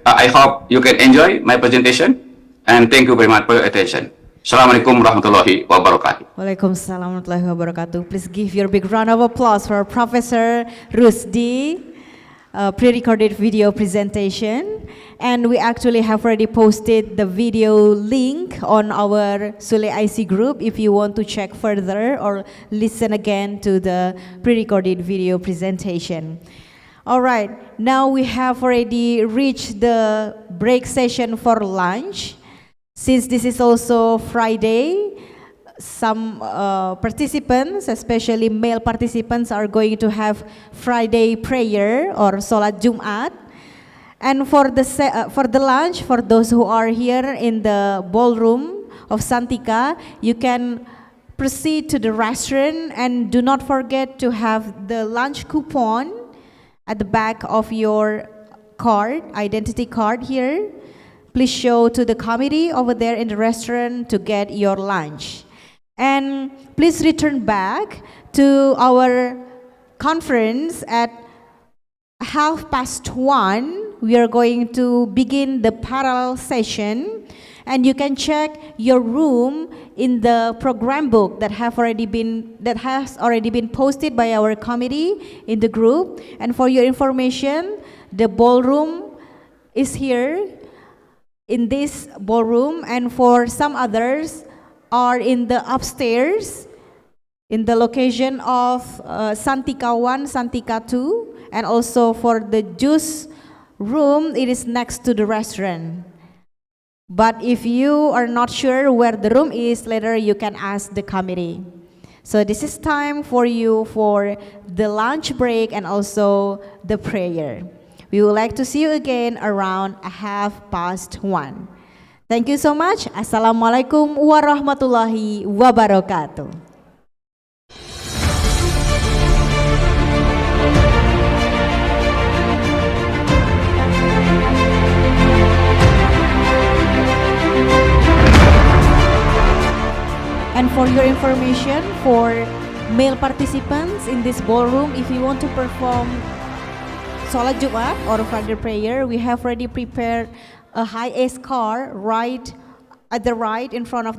I hope you can enjoy my presentation, and thank you very much for your attention. Assalamualaikum warahmatullahi wabarakatuh. Waalaikumsalam warahmatullahi wabarakatuh. Please give your big round of applause for Professor Rusdi. Pre-recorded video presentation, and we actually have already posted the video link on our SULE IC group if you want to check further or listen again to the pre-recorded video presentation. All right, now we have already reached the break session for lunch. Since this is also Friday, some participants, especially male participants, are going to have Friday prayer or Sholat Jumat. And for the lunch, for those who are here in the ballroom of Santika, you can proceed to the restaurant, and do not forget to have the lunch coupon at the back of your card, identity card here. Please show to the committee over there in the restaurant to get your lunch. And please return back to our conference at 1:30. We are going to begin the parallel session, and you can check your room in the program book that has already been posted by our committee in the group. And for your information, the ballroom is here in this ballroom, and for some others are in the upstairs in the location of Santika 1, Santika 2, and also for the juice room, it is next to the restaurant. But if you are not sure where the room is, later you can ask the committee. So this is time for you for the lunch break and also the prayer. We would like to see you again around 1:30. Thank you so much. Assalamualaikum warahmatullahi wabarakatuh. And for your information, for male participants in this ballroom, if you want to perform Salat Jumat or Fajr prayer, we have already prepared a high-ace car right at the right in front of